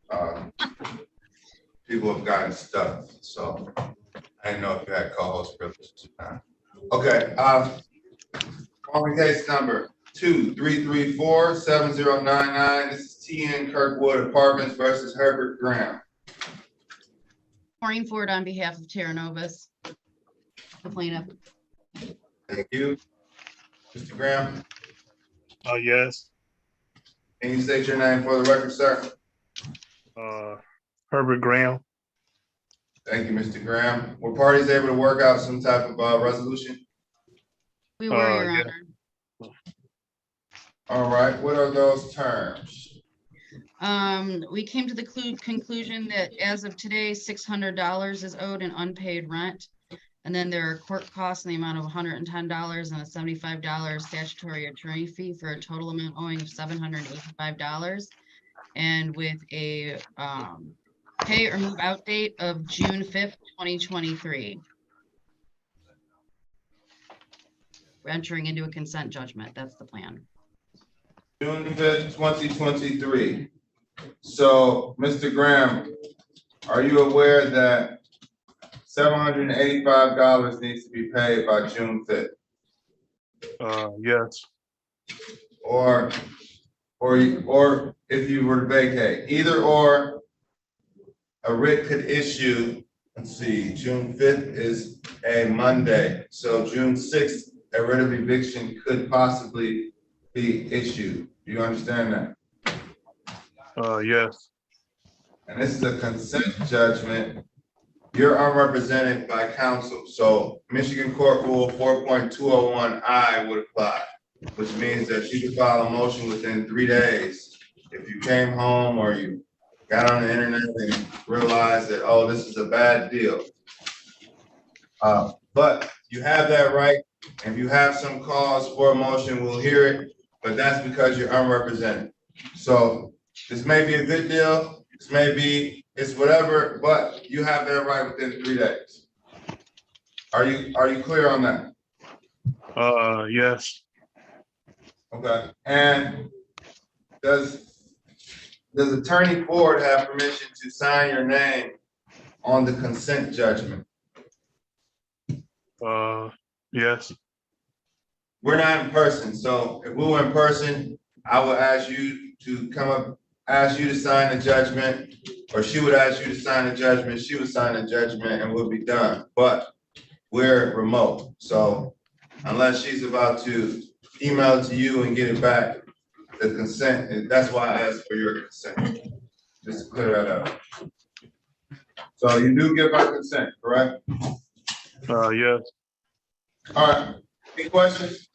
[SPEAKER 1] people have gotten stuck, so I didn't know if you had co-host privilege or not. Okay, calling case number 2334-7099. This is TN Kirkwood Apartments versus Herbert Graham.
[SPEAKER 14] Maureen Ford on behalf of Terra Novus, the plaintiff.
[SPEAKER 1] Thank you. Mr. Graham,
[SPEAKER 11] Yes.
[SPEAKER 1] can you state your name for the record, sir?
[SPEAKER 11] Herbert Graham.
[SPEAKER 1] Thank you, Mr. Graham. Were parties able to work out some type of resolution?
[SPEAKER 14] We were, Your
[SPEAKER 11] Yeah.
[SPEAKER 14] Honor.
[SPEAKER 1] All right, what are those terms?
[SPEAKER 14] We came to the conclusion that as of today, $600 is owed in unpaid rent. And then there are court costs in the amount of $110 and a $75 statutory attorney fee for a total amount owing of $785. And with a pay or move out date of June 5th, 2023. We're entering into a consent judgment. That's the plan.
[SPEAKER 1] June 5th, 2023. So, Mr. Graham, are you aware that $785 needs to be paid by June 5th?
[SPEAKER 11] Yes.
[SPEAKER 1] Or if you were to vacate, either or, a writ could issue, let's see, June 5th is a Monday. So June 6th, a writ of eviction could possibly be issued. Do you understand that?
[SPEAKER 11] Yes.
[SPEAKER 1] And this is a consent judgment. You're unrepresented by counsel. So Michigan Court Rule 4.201I would apply, which means that you can file a motion within 3 days. If you came home or you got on the internet and realized that, oh, this is a bad deal. But you have that right. If you have some cause for a motion, we'll hear it, but that's because you're unrepresented. So this may be a good deal, this may be, it's whatever, but you have that right within 3 days. Are you clear on that?
[SPEAKER 11] Yes.
[SPEAKER 1] Okay, and does Attorney Ford have permission to sign your name on the consent judgment?
[SPEAKER 11] Yes.
[SPEAKER 1] We're not in person, so if we were in person, I would ask you to come up, ask you to sign the judgment, or she would ask you to sign the judgment, she would sign the judgment, and we'll be done. But we're remote, so unless she's about to email it to you and get it back, the consent, and that's why I asked for your consent, just to clear that up. So you do give her consent, correct?
[SPEAKER 11] Yes.
[SPEAKER 1] All right, any questions?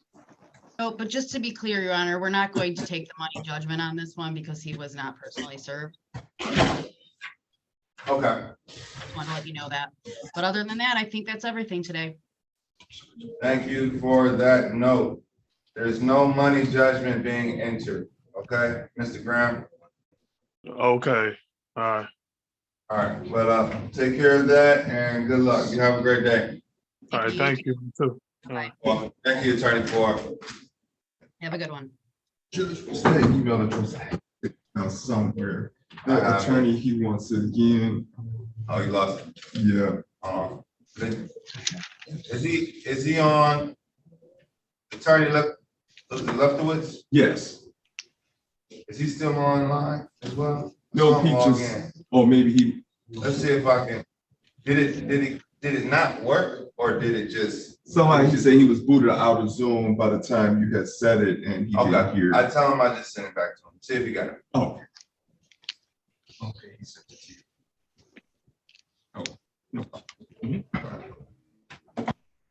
[SPEAKER 14] Oh, but just to be clear, Your Honor, we're not going to take the money judgment on this one because he was not personally served.
[SPEAKER 1] Okay.
[SPEAKER 14] Just want to let you know that. But other than that, I think that's everything today.
[SPEAKER 1] Thank you for that note. there's no money judgment being entered, okay, Mr. Graham?
[SPEAKER 11] Okay, all right.
[SPEAKER 1] All right, well, take care of that and good luck. You have a great day.
[SPEAKER 11] All right, thank you too.
[SPEAKER 14] Bye.
[SPEAKER 1] Well, thank you, Attorney Ford.
[SPEAKER 14] Have a good one.
[SPEAKER 15] Judge, what's that email address? Now somewhere. The attorney, he wants it again.
[SPEAKER 1] Oh, you lost it?
[SPEAKER 15] Yeah.
[SPEAKER 1] Is he on Attorney Leftowitz?
[SPEAKER 15] Yes.
[SPEAKER 1] Is he still online as well?
[SPEAKER 15] No, he
[SPEAKER 1] Log
[SPEAKER 15] just,
[SPEAKER 1] in.
[SPEAKER 15] or maybe he.
[SPEAKER 1] Let's see if I can, did it not work or did it just?
[SPEAKER 15] Somehow he said he was booted out of Zoom by the time you had said it and he didn't hear.
[SPEAKER 1] I tell him I just sent it back to him. See if he got it.
[SPEAKER 15] Oh. Okay, he sent it to you. Oh, no problem.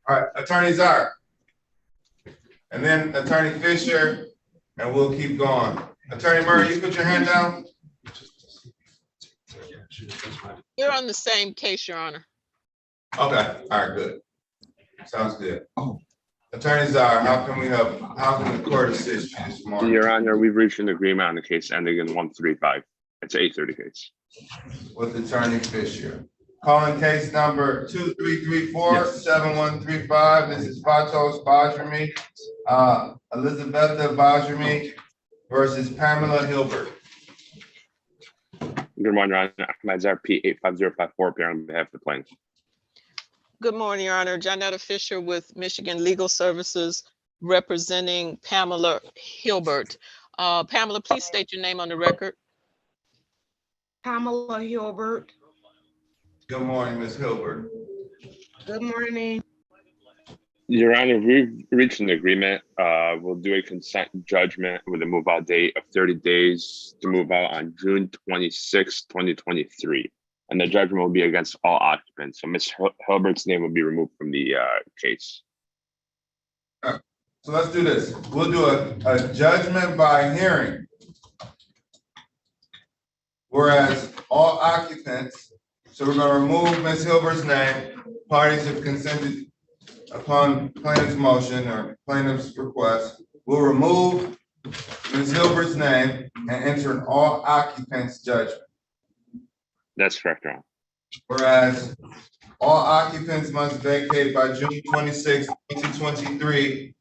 [SPEAKER 1] All right, Attorney Czar. And then Attorney Fisher, and we'll keep going. Attorney Murray, you put your hand down?
[SPEAKER 17] You're on the same case, Your Honor.
[SPEAKER 1] Okay, all right, good. Sounds good. Attorney Czar, how can we help? How can the court assist you this morning?
[SPEAKER 23] Your Honor, we've reached an agreement on the case ending in 135. It's an 8:30 case.
[SPEAKER 1] With Attorney Fisher. Calling case number 2334-7135. This is Fatos Bajrami, Elizabetha Bajrami versus Pamela Hilbert.
[SPEAKER 23] Good morning, Your Honor. Ahmed Zarp, 85054, appearing on behalf of the plaintiff.
[SPEAKER 17] Good morning, Your Honor. Janetta Fisher with Michigan Legal Services representing Pamela Hilbert. Pamela, please state your name on the record.
[SPEAKER 24] Pamela Hilbert.
[SPEAKER 1] Good morning, Ms. Hilbert.
[SPEAKER 24] Good morning.
[SPEAKER 23] Your Honor, we've reached an agreement. We'll do a consent judgment with a move out date of 30 days to move out on June 26, 2023. And the judgment will be against all occupants. So Ms. Hilbert's name will be removed from the case.
[SPEAKER 1] So let's do this. We'll do a judgment by hearing. Whereas all occupants, so we're gonna remove Ms. Hilbert's name. Parties have consented upon plaintiff's motion or plaintiff's request. We'll remove Ms. Hilbert's name and enter an all occupants judgment.
[SPEAKER 23] That's correct, Your Honor.
[SPEAKER 1] Whereas all occupants must vacate by June 26, 2023,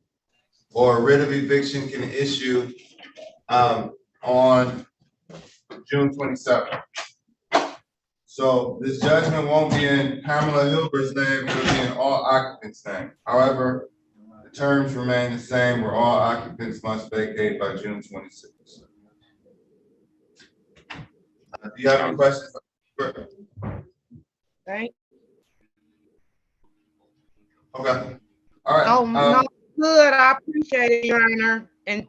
[SPEAKER 1] or a writ of eviction can issue on June 27th. So this judgment won't be in Pamela Hilbert's name, it'll be in all occupants' name. However, the terms remain the same where all occupants must vacate by June 26th. Do you have any questions?
[SPEAKER 24] Thank.
[SPEAKER 1] Okay. All right.
[SPEAKER 24] Oh, no, good. I appreciate it, Your Honor. And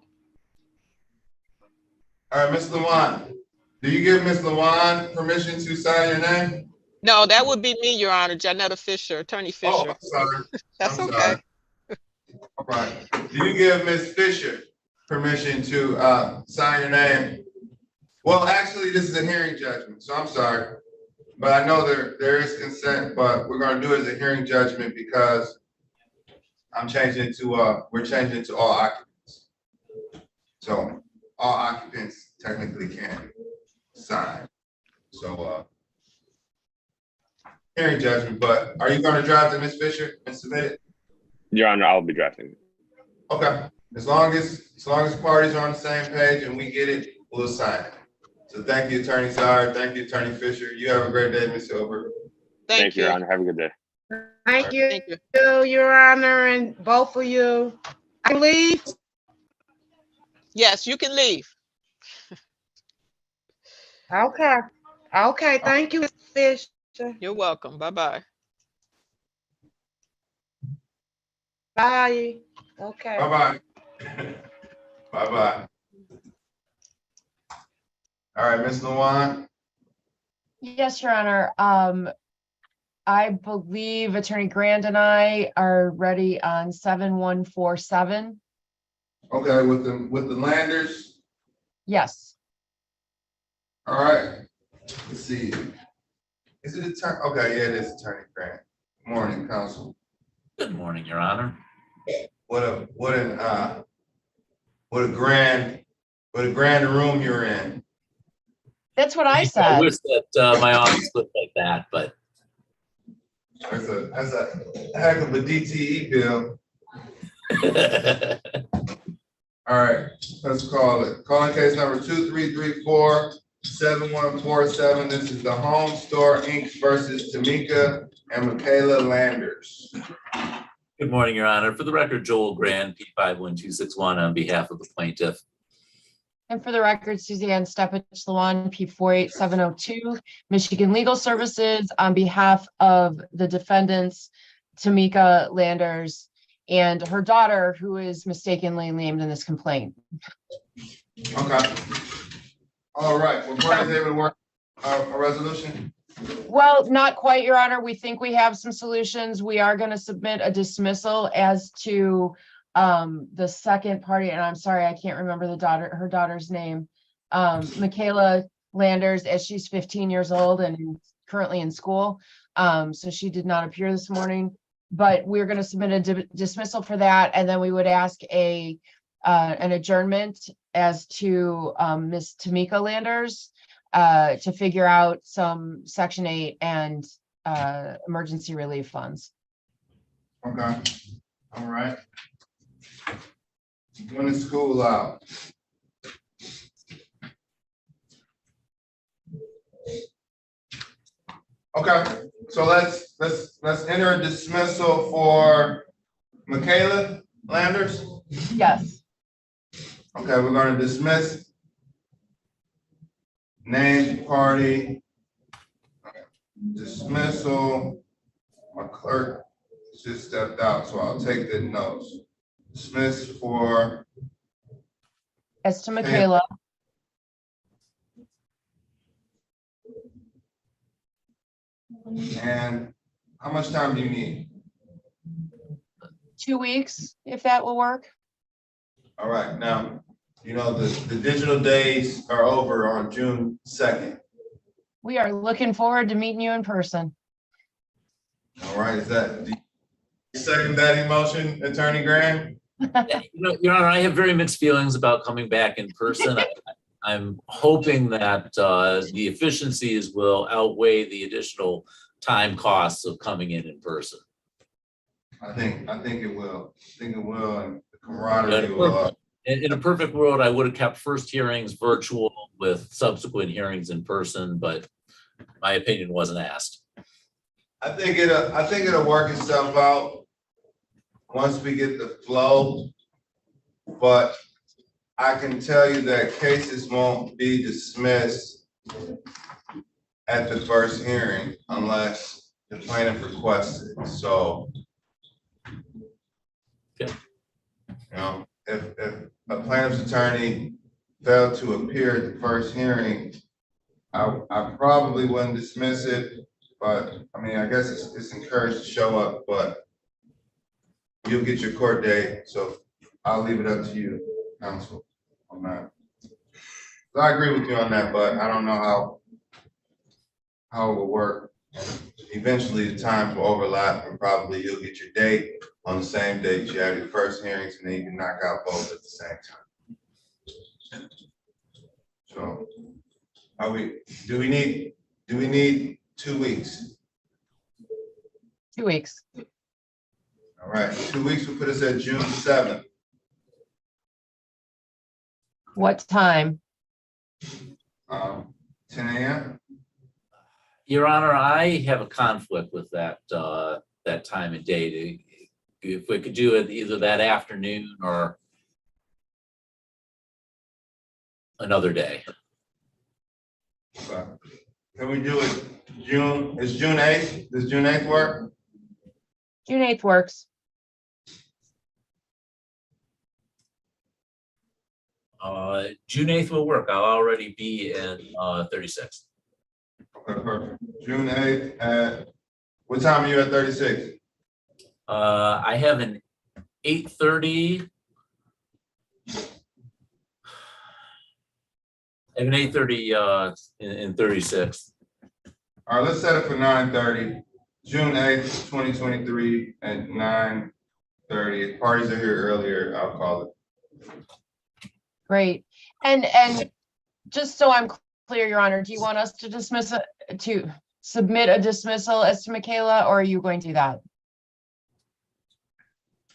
[SPEAKER 1] all right, Ms. Lewan, do you give Ms. Lewan permission to sign your name?
[SPEAKER 17] No, that would be me, Your Honor, Janetta Fisher, Attorney Fisher.
[SPEAKER 1] Oh, I'm sorry.
[SPEAKER 17] That's
[SPEAKER 1] I'm
[SPEAKER 17] okay.
[SPEAKER 1] sorry. All right. Do you give Ms. Fisher permission to sign your name? Well, actually, this is a hearing judgment, so I'm sorry. But I know there is consent, but we're gonna do it as a hearing judgment because I'm changing it to, we're changing it to all occupants. So all occupants technically can sign. So hearing judgment, but are you gonna draft it, Ms. Fisher, and submit it?
[SPEAKER 23] Your Honor, I'll be drafting it.
[SPEAKER 1] Okay, as long as parties are on the same page and we get it, we'll sign it. So thank you, Attorney Czar. Thank you, Attorney Fisher. You have a great day, Ms. Hilbert.
[SPEAKER 23] Thank you, Your Honor. Have a good day.
[SPEAKER 24] thank you, Your Honor, and both of you. I can leave.
[SPEAKER 17] Yes, you can leave.
[SPEAKER 24] Okay. Okay, thank you, Ms. Fisher.
[SPEAKER 17] You're welcome. Bye-bye.
[SPEAKER 24] Bye. Okay.
[SPEAKER 1] Bye-bye. Bye-bye. All right, Ms. Lewan.
[SPEAKER 25] Yes, Your Honor. I believe Attorney Grand and I are ready on 7147.
[SPEAKER 1] Okay, with the Landers.
[SPEAKER 25] Yes.
[SPEAKER 1] All right. Let's see. Is it attorney? Okay, yeah, it is Attorney Grant. Morning, counsel.
[SPEAKER 26] Good morning, Your Honor.
[SPEAKER 1] What an with a grand room you're in.
[SPEAKER 25] That's what I
[SPEAKER 6] I
[SPEAKER 25] said.
[SPEAKER 6] wish that my office looked like that, but
[SPEAKER 1] That's a heck of a DTE bill. All right, let's call it. Calling case number 2334-7147. This is the Home Store Inc. versus Tamika and Michaela Landers.
[SPEAKER 6] good morning, Your Honor. For the record, Joel Grand, P51261 on behalf of the plaintiff.
[SPEAKER 25] And for the record, Suzanne Stepich-Lawan, P48702, Michigan Legal Services, on behalf of the defendants, Tamika Landers, and her daughter, who is mistakenly named in this complaint.
[SPEAKER 1] Okay. All right, we're parties able to work a resolution?
[SPEAKER 25] Well, not quite, Your Honor. We think we have some solutions. We are going to submit a dismissal as to the second party, and I'm sorry, I can't remember her daughter's name. Michaela Landers, as she's 15 years old and currently in school. So she did not appear this morning, but we're going to submit a dismissal for that. And then we would ask an adjournment as to Miss Tamika Landers to figure out some Section 8 and emergency relief funds.
[SPEAKER 1] Okay, all right. When is school out? Okay, so let's enter a dismissal for Michaela Landers.
[SPEAKER 25] Yes.
[SPEAKER 1] Okay, we're going to dismiss. Named party. Dismissal. My clerk just stepped out, so I'll take the notes. Dismiss for.
[SPEAKER 25] As to Michaela.
[SPEAKER 1] And how much time do you need?
[SPEAKER 25] 2 weeks, if that will work.
[SPEAKER 1] All right, now, you know, the digital days are over on June 2nd.
[SPEAKER 25] We are looking forward to meeting you in person.
[SPEAKER 1] All right, do you second that emotion, Attorney Graham?
[SPEAKER 6] Your Honor, I have very mixed feelings about coming back in person. I'm hoping that the efficiencies will outweigh the additional time costs of coming in person.
[SPEAKER 1] I think it will. I think it will, and the camaraderie will.
[SPEAKER 6] In a perfect world, I would have kept first hearings virtual with subsequent hearings in person, but my opinion wasn't asked.
[SPEAKER 1] I think it'll work itself out once we get the flow. But I can tell you that cases won't be dismissed at the first hearing unless the plaintiff requests it. So,
[SPEAKER 6] okay.
[SPEAKER 1] You know, if a plaintiff's attorney failed to appear at the first hearing, I probably wouldn't dismiss it. But I mean, I guess it's encouraged to show up, but you'll get your court date. So I'll leave it up to you, counsel, on that. So I agree with you on that, but I don't know how it will work. Eventually the times will overlap and probably you'll get your date on the same date you have your first hearings, and then you can knock out both at the same time. So do we need 2 weeks?
[SPEAKER 25] 2 weeks.
[SPEAKER 1] All right, 2 weeks will put us at June 7th.
[SPEAKER 25] What time?
[SPEAKER 1] 10 a.m.
[SPEAKER 6] Your Honor, I have a conflict with that time and date. If we could do it either that afternoon or another day.
[SPEAKER 1] Okay. Can we do it June 8th? Does June 8th work?
[SPEAKER 25] June 8th works.
[SPEAKER 6] June 8th will work. I'll already be in 36.
[SPEAKER 1] Okay, perfect. June 8th at, what time are you at 36?
[SPEAKER 6] I have an 8:30. I have an 8:30 in 36.
[SPEAKER 1] All right, let's set it for 9:30. June 8th, 2023 at 9:30. If parties are here earlier, I'll call it.
[SPEAKER 25] Great. And just so I'm clear, Your Honor, do you want us to dismiss it, to submit a dismissal as to Michaela, or are you going to do that?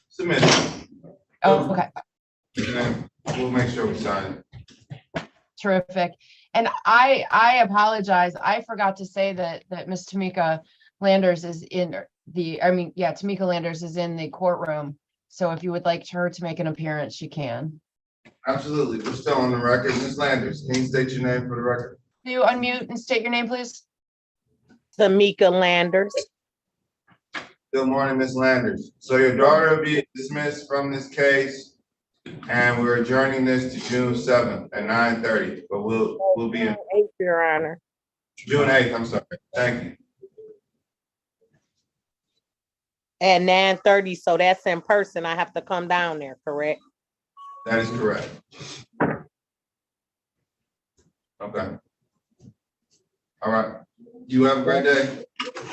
[SPEAKER 1] Submit.
[SPEAKER 25] Oh, okay.
[SPEAKER 1] And then we'll make sure we sign it.
[SPEAKER 25] Terrific. And I apologize. I forgot to say that Miss Tamika Landers is in Tamika Landers is in the courtroom. So if you would like her to make an appearance, she can.
[SPEAKER 1] Absolutely. We're still on the record. Ms. Landers, can you state your name for the record?
[SPEAKER 25] Do you unmute and state your name, please?
[SPEAKER 16] Tamika Landers.
[SPEAKER 1] Good morning, Ms. Landers. So your daughter will be dismissed from this case, and we're adjourning this to June 7th at 9:30, but we'll be in
[SPEAKER 16] June 8th, Your Honor.
[SPEAKER 1] June 8th, I'm sorry. Thank you.
[SPEAKER 16] At 9:30, so that's in person. I have to come down there, correct?
[SPEAKER 1] That is correct. Okay. All right. You have a great day.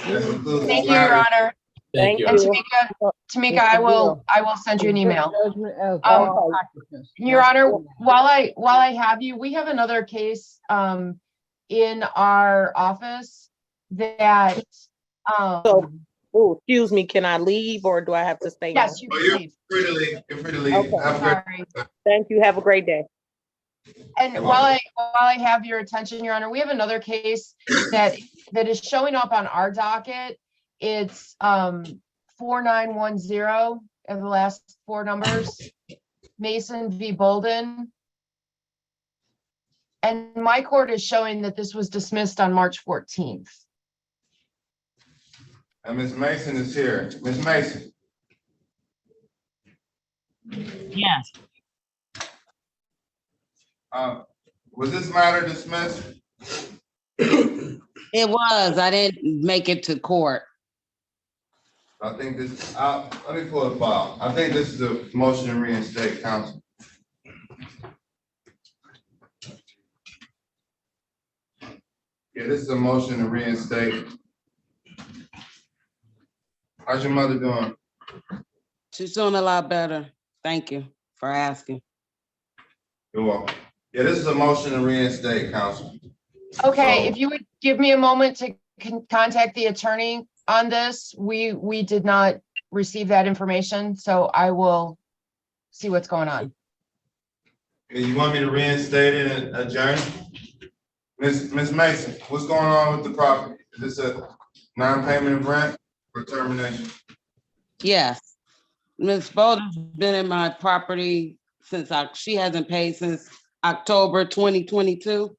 [SPEAKER 1] That concludes
[SPEAKER 25] Thank
[SPEAKER 1] this
[SPEAKER 25] you, Your
[SPEAKER 1] matter.
[SPEAKER 25] Honor.
[SPEAKER 6] Thank you.
[SPEAKER 25] And Tamika, I will send you an email. Your Honor, while I have you, we have another case in our office that
[SPEAKER 16] Excuse me, can I leave or do I have to stay?
[SPEAKER 25] yes, you
[SPEAKER 1] Oh,
[SPEAKER 25] can
[SPEAKER 1] you're
[SPEAKER 25] leave.
[SPEAKER 1] free to leave. You're free to leave.
[SPEAKER 16] Okay.
[SPEAKER 1] Have a great
[SPEAKER 25] Sorry.
[SPEAKER 16] Thank you. Have a great day.
[SPEAKER 25] And while I have your attention, Your Honor, we have another case that is showing up on our docket. It's 4910 and the last four numbers, Mason v. Bolden. And my court is showing that this was dismissed on March 14th.
[SPEAKER 1] And Ms. Mason is here. Ms. Mason.
[SPEAKER 8] Yes,
[SPEAKER 1] Was this matter dismissed?
[SPEAKER 8] it was. I didn't make it to court.
[SPEAKER 1] I think this, let me pull the file. I think this is a motion to reinstate counsel. Yeah, this is a motion to reinstate. How's your mother doing?
[SPEAKER 8] She's doing a lot better. Thank you for asking.
[SPEAKER 1] You're welcome. Yeah, this is a motion to reinstate counsel.
[SPEAKER 25] Okay, if you would give me a moment to contact the attorney on this, we did not receive that information, so I will see what's going on.
[SPEAKER 1] You want me to reinstate it and adjourn? Ms. Mason, what's going on with the property? Is this a non-payment of rent or termination?
[SPEAKER 8] Yes. Ms. Bolden's been in my property since she hasn't paid since October 2022.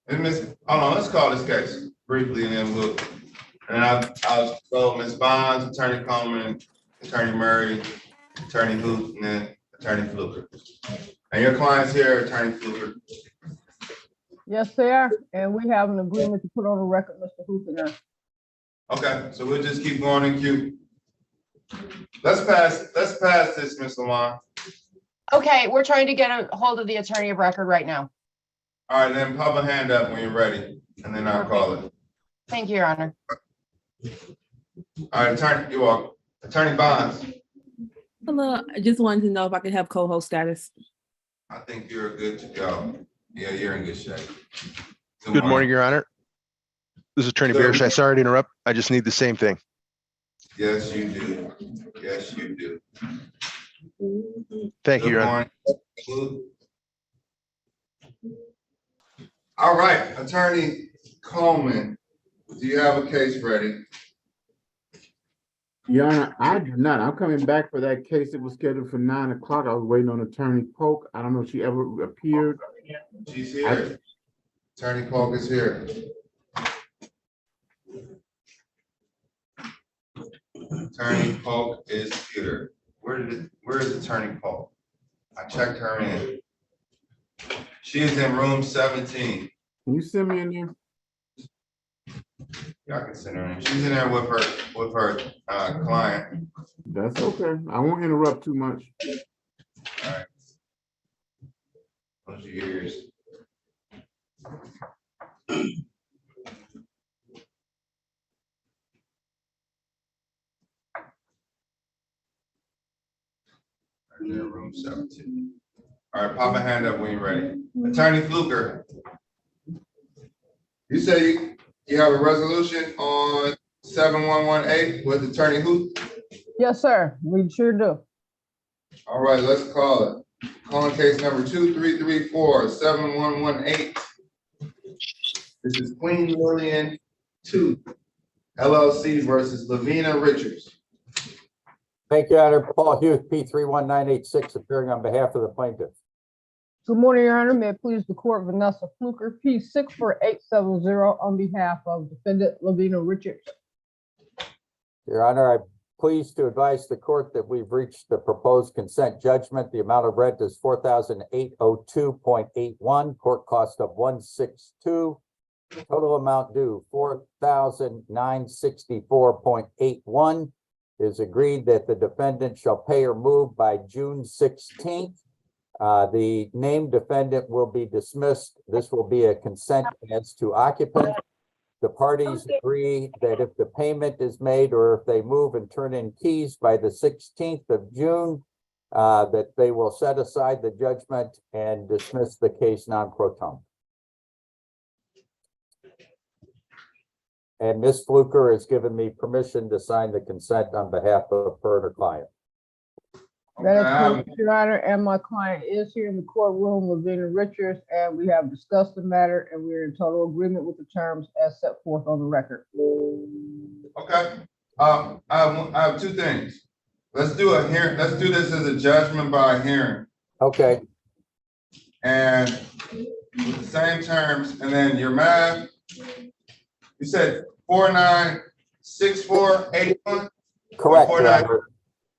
[SPEAKER 1] And hold on, let's call this case briefly and then I'll go Ms. Bonds, Attorney Coleman, Attorney Murray, Attorney Booth, and then Attorney Fluker. And your client's here, Attorney Fluker.
[SPEAKER 18] Yes, sir. And we have an agreement to put on the record, Mr. Hooper.
[SPEAKER 1] Okay, so we'll just keep going in queue. Let's pass this, Ms. Lamont.
[SPEAKER 25] Okay, we're trying to get a hold of the attorney of record right now.
[SPEAKER 1] All right, then pop a hand up when you're ready, and then I'll call it.
[SPEAKER 25] Thank you, Your Honor.
[SPEAKER 1] All right, Attorney, you're welcome. Attorney Bonds.
[SPEAKER 18] Hello, I just wanted to know if I could have co-host status.
[SPEAKER 1] I think you're good to go. Yeah, you're in good shape.
[SPEAKER 19] Good morning, Your Honor. This is Attorney Barish. Sorry to interrupt. I just need the same thing.
[SPEAKER 1] Yes, you do. Yes, you do.
[SPEAKER 19] Thank you, Your Honor.
[SPEAKER 1] All right, Attorney Coleman, do you have a case ready?
[SPEAKER 20] Your Honor, I do not. I'm coming back for that case that was scheduled for 9 o'clock. I was waiting on Attorney Polk. I don't know if she ever appeared.
[SPEAKER 1] She's here. Attorney Polk is here. Attorney Polk is here. Where is Attorney Polk? I checked her in. She is in room 17.
[SPEAKER 20] Can you send me in there?
[SPEAKER 1] Yeah, I can send her in. She's in there with her client.
[SPEAKER 20] That's okay. I won't interrupt too much.
[SPEAKER 1] All right. Close your ears. Right there, room 17. All right, pop a hand up when you're ready. Attorney Fluker. You say you have a resolution on 7118 with Attorney who?
[SPEAKER 18] Yes, sir. We sure do.
[SPEAKER 1] All right, let's call it. Calling case number 2334-7118. This is Queen Lillian 2 LLC versus Lavina Richards.
[SPEAKER 2] Thank you, Your Honor. Paul Hughes, P31986, appearing on behalf of the plaintiff.
[SPEAKER 18] Good morning, Your Honor. May it please the court, Vanessa Fluker, P64870, on behalf of defendant Lavina Richards.
[SPEAKER 2] Your Honor, I'm pleased to advise the court that we've reached the proposed consent judgment. The amount of rent is $4,802.81, court cost of $162. Total amount due $4,964.81. Is agreed that the defendant shall pay or move by June 16th. The named defendant will be dismissed. This will be a consent as to occupant. The parties agree that if the payment is made or if they move and turn in keys by the 16th of June, that they will set aside the judgment and dismiss the case non-proton. And Ms. Fluker has given me permission to sign the consent on behalf of her and her client.
[SPEAKER 18] That is correct, Your Honor, and my client is here in the courtroom, Lavina Richards, and we have discussed the matter and we're in total agreement with the terms as set forth on the record.
[SPEAKER 1] Okay. I have two things. Let's do a hearing. Let's do this as a judgment by hearing.
[SPEAKER 2] Okay.
[SPEAKER 1] And with the same terms, and then your math. You said 496481.
[SPEAKER 2] Correct, Your Honor.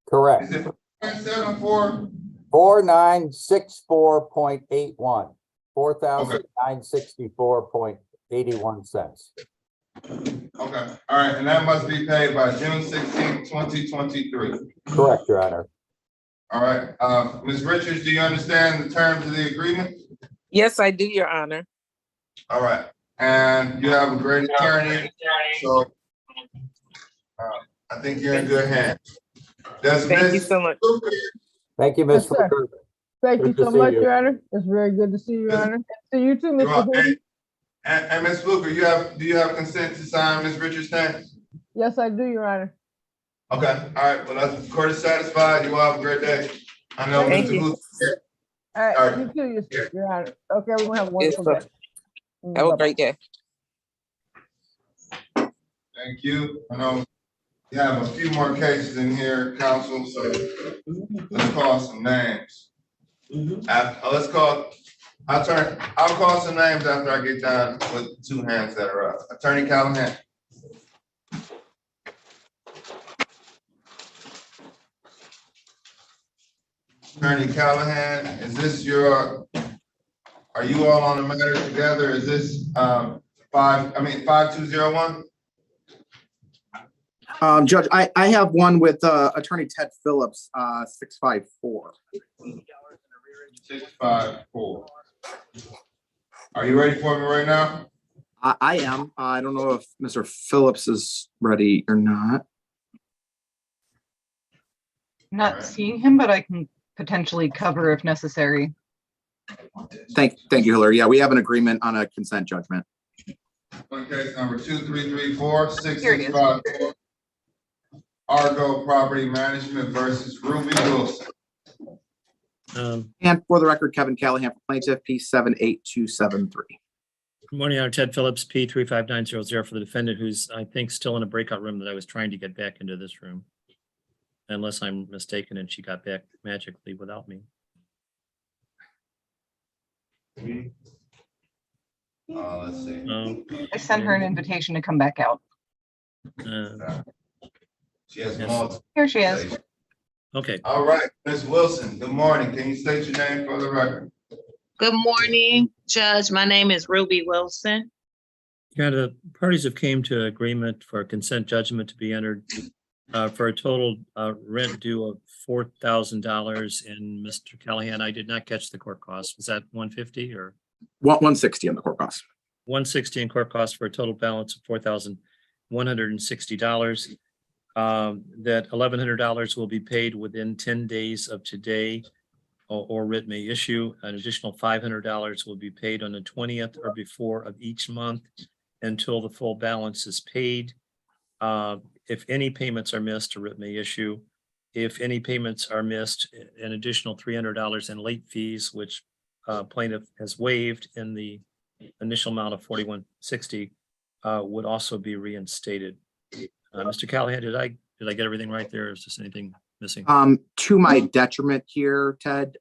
[SPEAKER 2] Correct.
[SPEAKER 1] Is it 474?
[SPEAKER 2] 4964.81. $4,964.81.
[SPEAKER 1] Okay. All right. And that must be paid by June 16, 2023.
[SPEAKER 2] Correct, Your Honor.
[SPEAKER 1] All right. Ms. Richards, do you understand the terms of the agreement?
[SPEAKER 3] Yes, I do, Your Honor.
[SPEAKER 1] All right. And you have a great attorney, so I think you're in good hands.
[SPEAKER 3] Thank you so much.
[SPEAKER 2] Thank you, Ms.
[SPEAKER 18] Yes, sir.
[SPEAKER 2] Fluker.
[SPEAKER 18] Thank you
[SPEAKER 2] Good to
[SPEAKER 18] so
[SPEAKER 2] see
[SPEAKER 18] much,
[SPEAKER 2] you.
[SPEAKER 18] Your Honor. It's very good to see you, Your Honor. See you too, Mr. Hood.
[SPEAKER 1] And Ms. Fluker, do you have consent to sign Ms. Richards' name?
[SPEAKER 18] Yes, I do, Your Honor.
[SPEAKER 1] Okay. All right. Well, the court is satisfied. You all have a great day. I know
[SPEAKER 18] Thank
[SPEAKER 1] Mr.
[SPEAKER 18] you.
[SPEAKER 1] Booth.
[SPEAKER 18] All right,
[SPEAKER 1] All right.
[SPEAKER 18] you too, Your Honor. Okay, we're gonna have a wonderful
[SPEAKER 3] Yes,
[SPEAKER 18] day.
[SPEAKER 3] Have a great day.
[SPEAKER 1] Thank you. I know you have a few more cases in here, counsel, so let's call some names. I'll call some names after I get done with two hands that are up. Attorney Callahan. Attorney Callahan, is this are you all on the matter together? Is this 5201?
[SPEAKER 9] Judge, I have one with Attorney Ted Phillips, 654.
[SPEAKER 1] 654. Are you ready for me right now?
[SPEAKER 9] I am. I don't know if Mr. Phillips is ready or not.
[SPEAKER 7] Not seeing him, but I can potentially cover if necessary.
[SPEAKER 9] Thank you, Hillary. Yeah, we have an agreement on a consent judgment.
[SPEAKER 1] On case number 2334-6654. Argo Property Management versus Ruby Wilson.
[SPEAKER 9] And for the record, Kevin Callahan for plaintiff, P78273.
[SPEAKER 4] Good morning, I'm Ted Phillips, P35900 for the defendant who's, I think, still in a breakout room that I was trying to get back into this room. Unless I'm mistaken and she got back magically without me.
[SPEAKER 1] Let's see.
[SPEAKER 7] I sent her an invitation to come back out.
[SPEAKER 1] She has
[SPEAKER 4] Yes.
[SPEAKER 1] multiple.
[SPEAKER 7] Here she is.
[SPEAKER 4] Okay.
[SPEAKER 1] All right, Ms. Wilson, good morning. Can you state your name for the record?
[SPEAKER 10] Good morning, Judge. My name is Ruby Wilson.
[SPEAKER 4] Yeah, the parties have came to agreement for a consent judgment to be entered for a total rent due of $4,000. And Mr. Callahan, I did not catch the court cost. Was that 150 or?
[SPEAKER 9] 160 on the court cost.
[SPEAKER 4] 160 in court costs for a total balance of $4,160. That $1,100 will be paid within 10 days of today. or writ may issue. An additional $500 will be paid on the 20th or before of each month until the full balance is paid. If any payments are missed, a writ may issue. If any payments are missed, an additional $300 in late fees, which plaintiff has waived in the initial amount of $41.60, would also be reinstated. Mr. Callahan, did I get everything right there? Is there anything missing?
[SPEAKER 9] To my detriment here, Ted,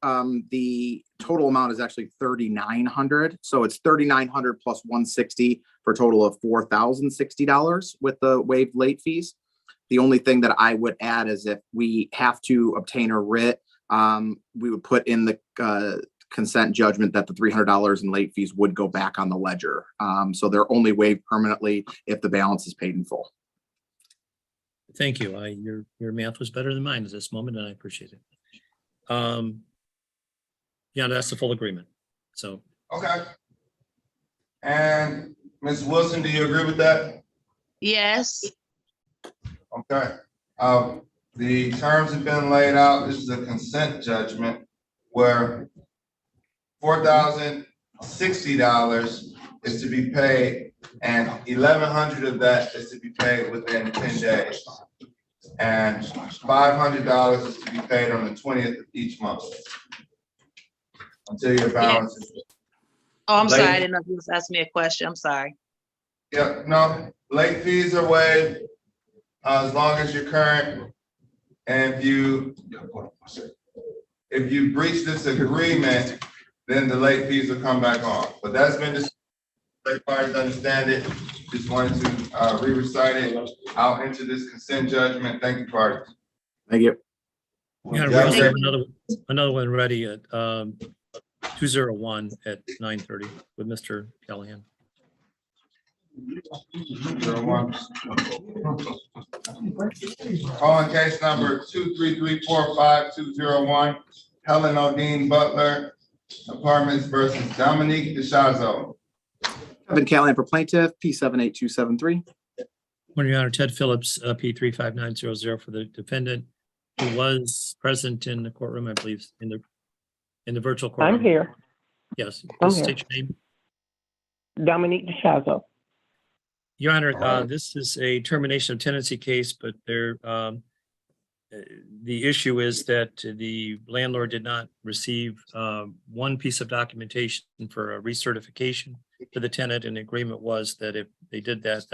[SPEAKER 9] the total amount is actually 3,900. So it's 3,900 plus 160 for a total of $4,060 with the waived late fees. The only thing that I would add is if we have to obtain a writ, we would put in the consent judgment that the $300 in late fees would go back on the ledger. So they're only waived permanently if the balance is paid in full.
[SPEAKER 4] Thank you. Your math was better than mine at this moment, and I appreciate it. Yeah, that's the full agreement. So.
[SPEAKER 1] Okay. And Ms. Wilson, do you agree with that?
[SPEAKER 10] Yes.
[SPEAKER 1] Okay. The terms have been laid out. This is a consent judgment where $4,060 is to be paid, and 1,100 of that is to be paid within 10 days. And $500 is to be paid on the 20th of each month until your balance is.
[SPEAKER 10] Oh, I'm sorry. I
[SPEAKER 1] Late-
[SPEAKER 10] didn't know if you was asking me a question. I'm sorry.
[SPEAKER 1] Yeah, no, late fees are waived as long as you're current. And if you breach this agreement, then the late fees will come back on. But that's been discussed. Parties understand it. Just wanted to re-recite it out into this consent judgment. Thank you, parties.
[SPEAKER 9] Thank you.
[SPEAKER 4] Yeah, we also have another one ready at 201 at 9:30 with Mr. Callahan.
[SPEAKER 1] 201. Calling case number 23345-201, Helen O'Dean Butler Apartments versus Dominique DeShazo.
[SPEAKER 9] Kevin Callahan for plaintiff, P78273.
[SPEAKER 4] When Your Honor, Ted Phillips, P35900 for the defendant, who was present in the courtroom, I believe, in the virtual courtroom.
[SPEAKER 5] I'm here.
[SPEAKER 4] Yes.
[SPEAKER 5] I'm
[SPEAKER 4] Please
[SPEAKER 5] here.
[SPEAKER 4] state your name.
[SPEAKER 5] Dominique DeShazo.
[SPEAKER 4] Your Honor, this is a termination of tenancy case, but the issue is that the landlord did not receive one piece of documentation for a recertification for the tenant, and the agreement was that if they did that,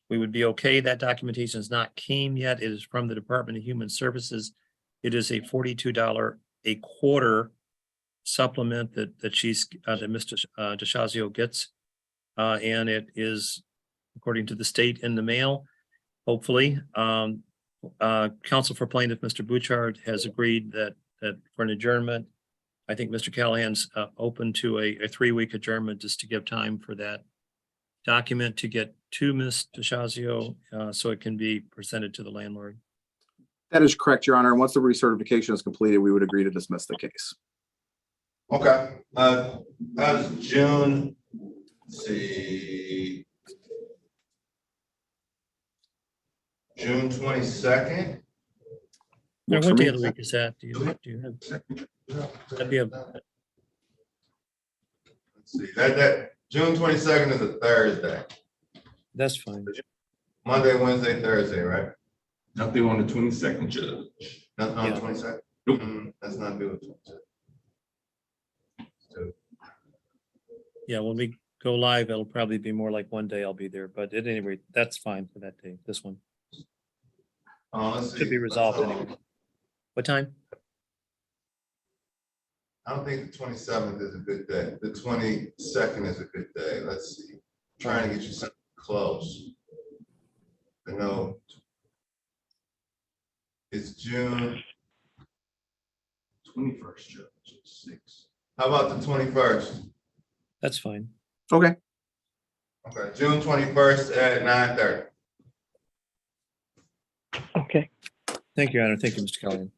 [SPEAKER 4] we would be okay. That documentation has not came yet. It is from the Department of Human Services. It is a $42 a quarter supplement that Mr. DeShazio gets. And it is, according to the state, in the mail, hopefully. Counsel for plaintiff, Mr. Bouchard, has agreed that for an adjournment, I think Mr. Callahan's open to a 3-week adjournment just to give time for that document to get to Ms. DeShazio so it can be presented to the landlord.
[SPEAKER 9] That is correct, Your Honor. And once the recertification is completed, we would agree to dismiss the case.
[SPEAKER 1] Okay. That's June. Let's see. June 22nd.
[SPEAKER 4] Now, what day of the week is that? Do you have? That'd be
[SPEAKER 1] Let's see. That June 22nd is a Thursday.
[SPEAKER 4] That's fine.
[SPEAKER 1] Monday, Wednesday, Thursday, right?
[SPEAKER 15] Nothing on the 22nd, Judge.
[SPEAKER 1] Nothing on the 22nd? Nope. That's not due.
[SPEAKER 4] Yeah, when we go live, it'll probably be more like one day I'll be there, but at any rate, that's fine for that day, this one.
[SPEAKER 1] Let's see.
[SPEAKER 4] Should be resolved anyway. What time?
[SPEAKER 1] I don't think the 27th is a good day. The 22nd is a good day. Let's see. Trying to get you something close. I know it's June
[SPEAKER 15] 21st, Judge, 6.
[SPEAKER 1] How about the 21st?
[SPEAKER 4] That's fine.
[SPEAKER 9] Okay.
[SPEAKER 1] Okay, June 21st at 9:30.
[SPEAKER 5] Okay.
[SPEAKER 4] Thank you, Your Honor. Thank you, Mr. Callahan.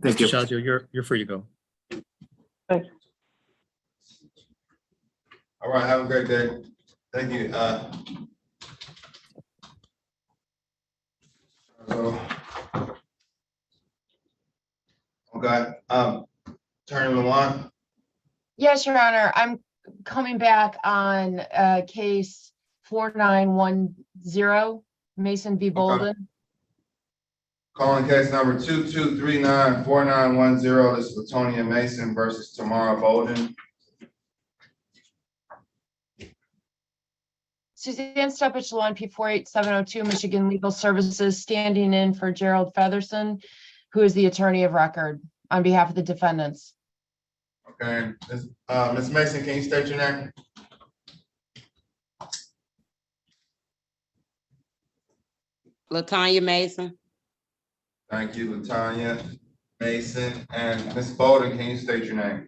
[SPEAKER 9] Thank
[SPEAKER 4] Mr.
[SPEAKER 9] you.
[SPEAKER 4] Shazio, you're free to go.
[SPEAKER 5] Thanks.
[SPEAKER 1] All right, have a great day. Thank you. Okay. Attorney Lewan?
[SPEAKER 25] Yes, Your Honor, I'm coming back on case 4910, Mason v. Bolden.
[SPEAKER 1] Calling case number 22394910. This is Latonia Mason versus Tamara Bolden.
[SPEAKER 25] Suzanne Stepich Lawn, P48702, Michigan Legal Services, standing in for Gerald Featherson, who is the attorney of record on behalf of the defendants.
[SPEAKER 1] Okay, Ms. Mason, can you state your name?
[SPEAKER 8] Latanya Mason.
[SPEAKER 1] Thank you, Latonya Mason. And Ms. Bolden, can you state your name?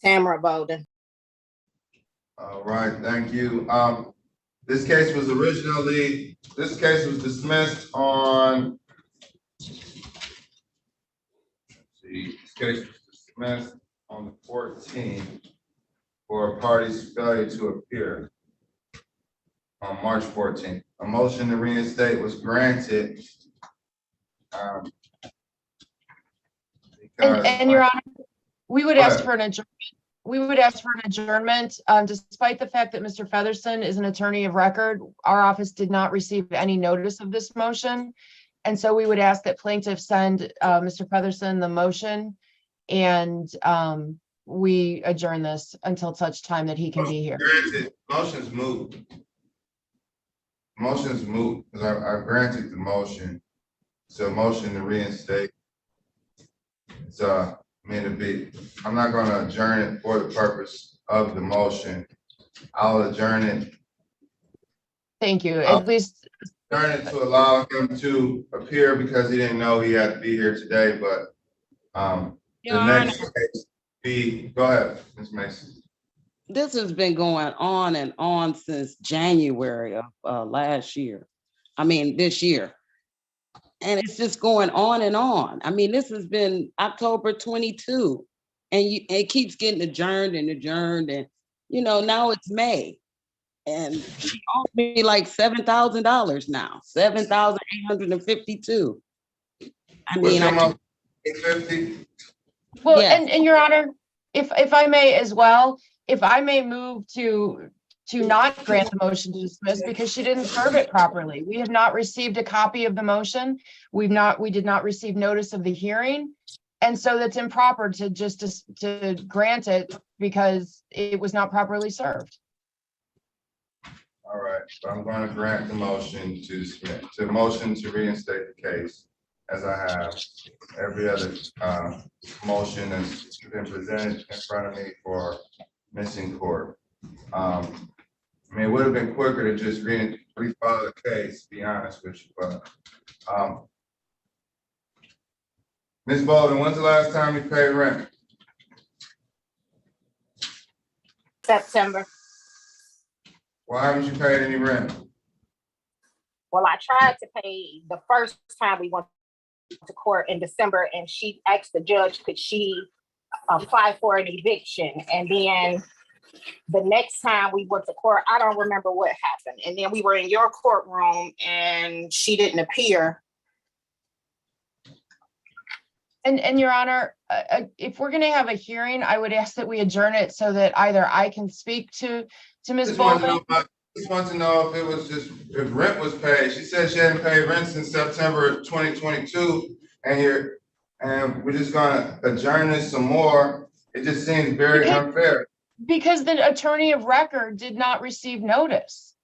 [SPEAKER 16] Tamara Bolden.
[SPEAKER 1] All right, thank you. This case was dismissed on, this case was dismissed on the 14th for a party's failure to appear on March 14th. A motion to reinstate was granted.
[SPEAKER 25] And Your Honor, we would ask for an adjournment. We would ask for an adjournment, despite the fact that Mr. Featherson is an attorney of record. Our office did not receive any notice of this motion. And so we would ask that plaintiff send Mr. Featherson the motion, and we adjourn this until such time that he can be here.
[SPEAKER 1] Granted, motion's moved. Motion's moved, because I granted the motion. So motion to reinstate. It's I'm not gonna adjourn it for the purpose of the motion. I'll adjourn it.
[SPEAKER 25] Thank you. At least
[SPEAKER 1] Adjourn it to allow him to appear because he didn't know he had to be here today, but
[SPEAKER 8] Your
[SPEAKER 1] the
[SPEAKER 8] Honor,
[SPEAKER 1] next case go ahead, Ms. Mason.
[SPEAKER 8] this has been going on and on since January of last year. I mean, this year. And it's just going on and on. I mean, this has been October 22, and it keeps getting adjourned and adjourned. And, now it's May. And she owes me like $7,000 now, $7,852. I mean,
[SPEAKER 1] $850?
[SPEAKER 25] well,
[SPEAKER 8] Yes.
[SPEAKER 25] and Your Honor, if I may as well, if I may move to not grant the motion to dismiss because she didn't serve it properly. We have not received a copy of the motion. We did not receive notice of the hearing. And so that's improper to to grant it because it was not properly served.
[SPEAKER 1] All right, so I'm going to grant the motion to dismiss, the motion to reinstate the case, as I have every other motion that's been presented in front of me for missing court. It would have been quicker to just refile the case, to be honest with you, but Ms. Bolden, when's the last time you paid rent?
[SPEAKER 11] September.
[SPEAKER 1] Why haven't you paid any rent?
[SPEAKER 11] Well, I tried to pay the first time we went to court in December, and she asked the judge, could she apply for an eviction? And then the next time we went to court, I don't remember what happened. And then we were in your courtroom and she didn't appear.
[SPEAKER 25] And Your Honor, if we're going to have a hearing, I would ask that we adjourn it so that either I can speak to Ms. Bolden.
[SPEAKER 1] Just want to know if rent was paid. She said she hadn't paid rent since September 2022, and we're just gonna adjourn this some more. It just seems very unfair.
[SPEAKER 25] Because the attorney of record did not receive notice.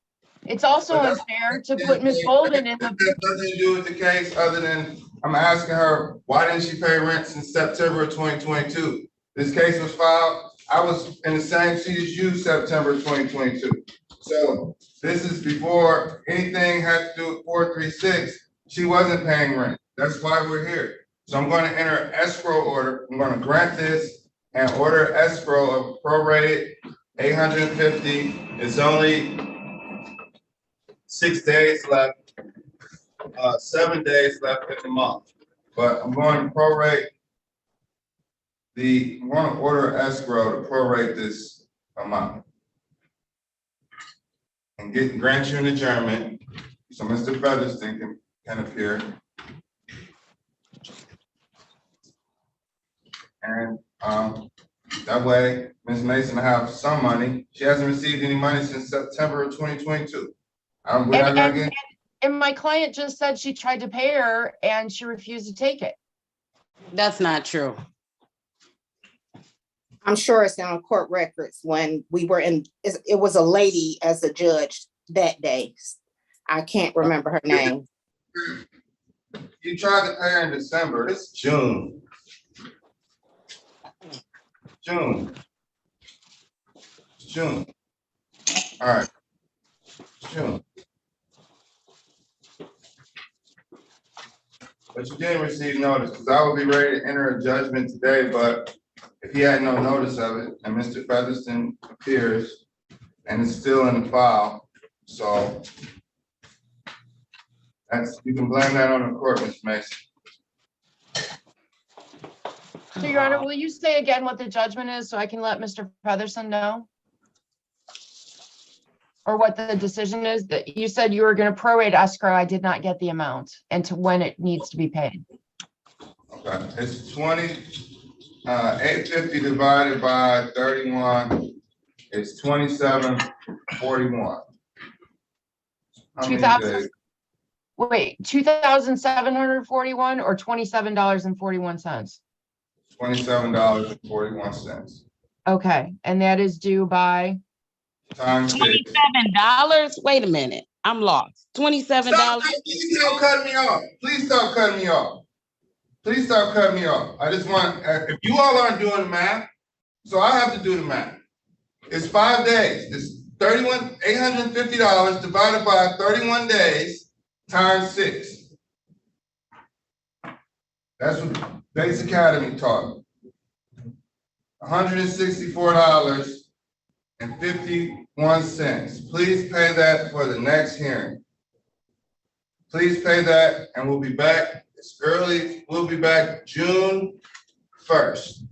[SPEAKER 25] It's also unfair to put Ms. Bolden in the.
[SPEAKER 1] That has nothing to do with the case other than I'm asking her, why didn't she pay rent since September of 2022? This case was filed. I was in the same seat as you, September 2022. So this is before anything had to do with 436. She wasn't paying rent. That's why we're here. So I'm going to enter an escrow order. I'm going to grant this and order escrow of prorated 850. It's only 6 days left, 7 days left in the month. But I'm going to prorate I'm going to order escrow to prorate this amount. And grant you an adjournment, so Mr. Featherston can appear. And, that way, Ms. Mason will have some money. She hasn't received any money since September of 2022. We're not gonna get.
[SPEAKER 25] And my client just said she tried to pay her and she refused to take it.
[SPEAKER 8] That's not true.
[SPEAKER 11] I'm sure it's on court records when we were in, it was a lady as a judge that day. I can't remember her name.
[SPEAKER 1] You tried to pay her in December. It's June. June. All right. June. But you didn't receive notice, because I will be ready to enter a judgment today, but if he had no notice of it, and Mr. Featherston appears, and it's still in the file, so you can blame that on the court, Ms. Mason.
[SPEAKER 25] So, Your Honor, will you say again what the judgment is so I can let Mr. Featherston know? Or what the decision is? That you said you were going to prorate escrow. I did not get the amount and to when it needs to be paid.
[SPEAKER 1] Okay, it's 850 divided by 31 is 2741.
[SPEAKER 25] 2,000. Wait, 2,741 or $27.41?
[SPEAKER 1] $27.41.
[SPEAKER 25] Okay, and that is due by
[SPEAKER 1] times
[SPEAKER 8] $27? Wait a minute, I'm lost. $27?
[SPEAKER 1] Please don't cut me off. Please stop cutting me off. Please stop cutting me off. I just want, if you all aren't doing the math, so I have to do the math. It's 5 days. It's $850 divided by 31 days times 6. That's what Bates Academy taught me. $164.51. Please pay that for the next hearing. Please pay that, and we'll be back as early. We'll be back June 1st.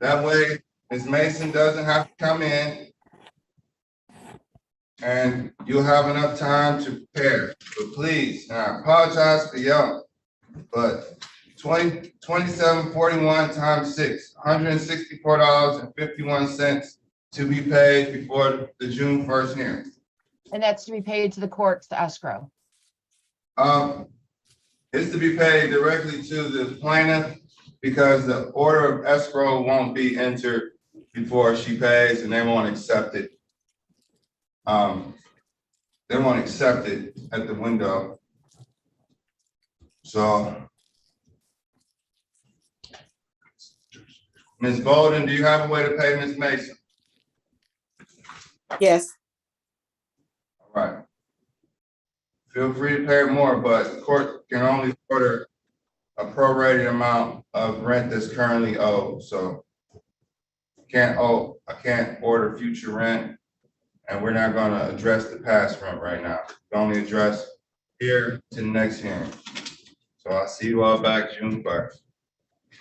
[SPEAKER 1] That way, Ms. Mason doesn't have to come in, and you'll have enough time to prepare. But please, and I apologize for yelling, but 2741 times 6, $164.51 to be paid before the June 1st hearing.
[SPEAKER 25] and that's to be paid to the courts, the escrow.
[SPEAKER 1] It's to be paid directly to the plaintiff because the order of escrow won't be entered before she pays, and they won't accept it. They won't accept it at the window. So, Ms. Bolden, do you have a way to pay Ms. Mason?
[SPEAKER 11] Yes.
[SPEAKER 1] All right. Feel free to pay more, but the court can only order a prorated amount of rent that's currently owed. So I can't order future rent, and we're not gonna address the past rent right now. We only address here to the next hearing. So I'll see you all back June 1st.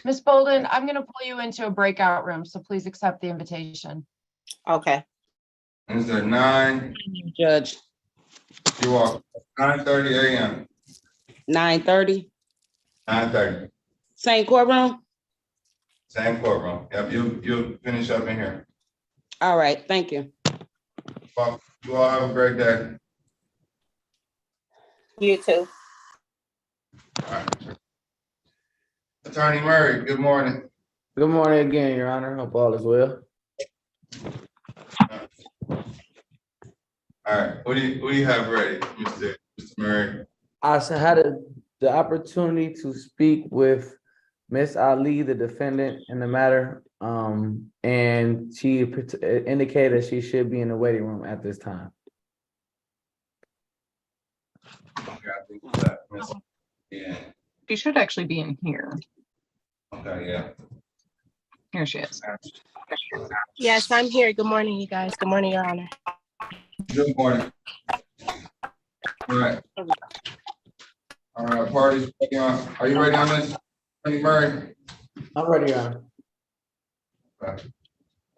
[SPEAKER 25] Ms. Bolden, I'm going to pull you into a breakout room, so please accept the invitation.
[SPEAKER 11] Okay.
[SPEAKER 1] Is there 9?
[SPEAKER 8] Judge.
[SPEAKER 1] You are 9:30 a.m.
[SPEAKER 8] 9:30?
[SPEAKER 1] 9:30.
[SPEAKER 8] Same courtroom?
[SPEAKER 1] Same courtroom. Yep, you'll finish up in here.
[SPEAKER 8] All right, thank you.
[SPEAKER 1] Well, you all have a great day.
[SPEAKER 11] You too.
[SPEAKER 1] All right. Attorney Murray, good morning.
[SPEAKER 12] Good morning again, Your Honor. Hope all is well.
[SPEAKER 1] All right, what do you have ready, Mr. Murray?
[SPEAKER 12] I had the opportunity to speak with Miss Ali, the defendant in the matter, and she indicated she should be in the waiting room at this time.
[SPEAKER 1] Okay, I think that Miss. Yeah.
[SPEAKER 7] She should actually be in here.
[SPEAKER 1] Okay, yeah.
[SPEAKER 7] Here she is.
[SPEAKER 13] Yes, I'm here. Good morning, you guys. Good morning, Your Honor.
[SPEAKER 1] Good morning. All right. All right, parties ready on. Are you ready on this, Attorney Murray?
[SPEAKER 12] I'm ready, Your Honor.
[SPEAKER 1] Okay.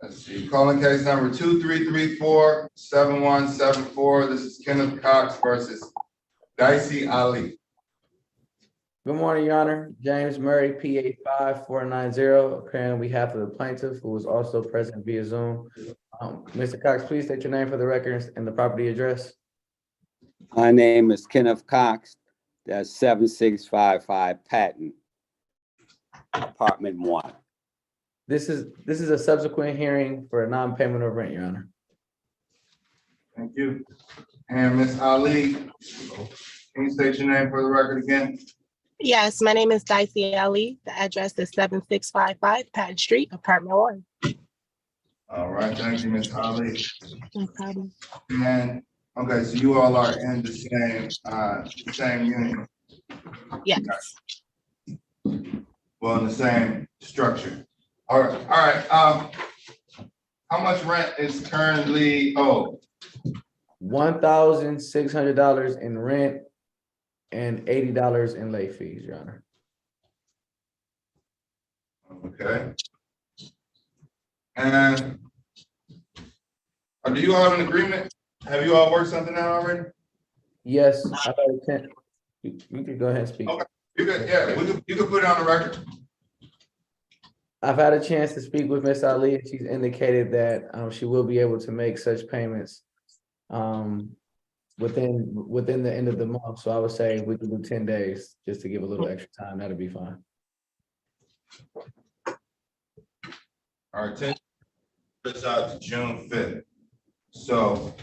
[SPEAKER 1] Let's see. Calling case number 2334-7174. This is Kenneth Cox versus Dicey Ali.
[SPEAKER 12] Good morning, Your Honor. James Murray, PA 5490, appearing on behalf of the plaintiff, who is also present via Zoom. Mr. Cox, please state your name for the records and the property address.
[SPEAKER 14] My name is Kenneth Cox. That's 7655 Patton, Apartment 1.
[SPEAKER 12] This is a subsequent hearing for a non-payment of rent, Your Honor.
[SPEAKER 1] Thank you. And Ms. Ali, can you state your name for the record again?
[SPEAKER 13] Yes, my name is Dicey Ali. The address is 7655 Patton Street, apartment 1.
[SPEAKER 1] All right, thank you, Ms. Ali.
[SPEAKER 13] No problem.
[SPEAKER 1] And, okay, so you all are in the same unit?
[SPEAKER 13] Yes.
[SPEAKER 1] Well, in the same structure. All right, how much rent is currently owed?
[SPEAKER 12] $1,600 in rent and $80 in late fees, Your Honor.
[SPEAKER 1] Okay. And do you all have an agreement? Have you all worked something out already?
[SPEAKER 12] Yes, I've had a chance. You can go ahead and speak.
[SPEAKER 1] Okay, you could, yeah, you could put it on the record.
[SPEAKER 12] I've had a chance to speak with Ms. Ali, and she's indicated that she will be able to make such payments within the end of the month. So I would say we could do 10 days just to give a little extra time. That'll be fine.
[SPEAKER 1] All right, 10 this out to June 5th. So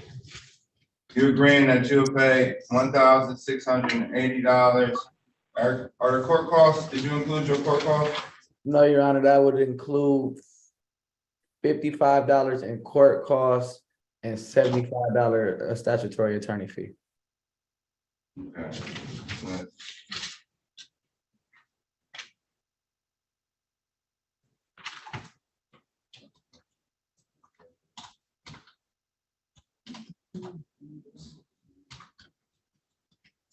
[SPEAKER 1] you're agreeing that you'll pay $1,680. Are the court costs? Did you include your court costs?
[SPEAKER 12] No, Your Honor, that would include $55 in court costs and $75 statutory attorney fee.
[SPEAKER 1] Okay.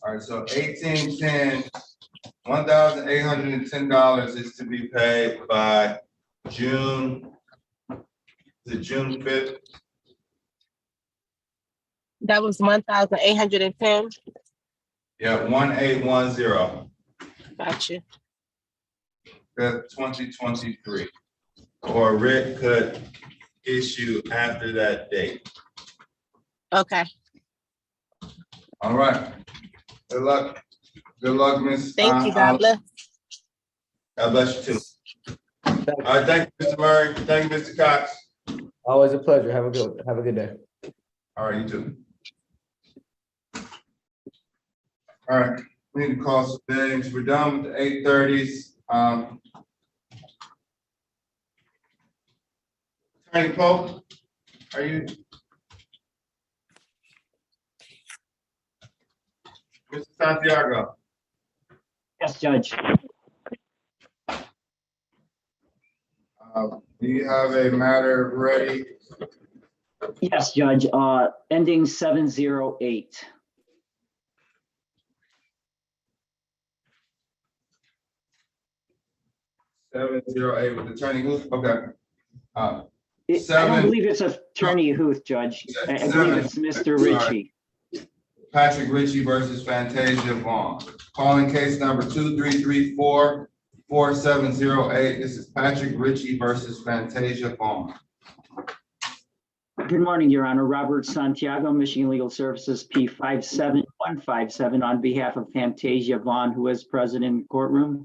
[SPEAKER 1] All right, so $1,810 is to be paid by June 5th.
[SPEAKER 13] That was 1,810.
[SPEAKER 1] Yeah, 1810.
[SPEAKER 13] Gotcha.
[SPEAKER 1] That's 2023. Or writ could issue after that date.
[SPEAKER 13] Okay.
[SPEAKER 1] All right. Good luck. Good luck, Miss.
[SPEAKER 13] Thank you. God bless.
[SPEAKER 1] God bless you too. All right, thank you, Mr. Murray. Thank you, Mr. Cox.
[SPEAKER 12] Always a pleasure. Have a good day.
[SPEAKER 1] All right, you too. All right, we need to call some names. We're done with the 8:30s. Attorney Pope, are you? Mr. Santiago.
[SPEAKER 17] Yes, Judge.
[SPEAKER 1] Do you have a matter ready?
[SPEAKER 17] Yes, Judge. Ending 708.
[SPEAKER 1] (708) with Attorney Huth. Okay.
[SPEAKER 17] I don't believe it's Attorney Huth, Judge. I believe it's Mr. Ritchie.
[SPEAKER 1] Patrick Ritchie versus Fantasia Vaughn. Calling case number 2334-4708. This is Patrick Ritchie versus Fantasia Vaughn.
[SPEAKER 17] Good morning, Your Honor. Robert Santiago, Michigan Legal Services, P57157, on behalf of Fantasia Vaughn, who is present in the courtroom.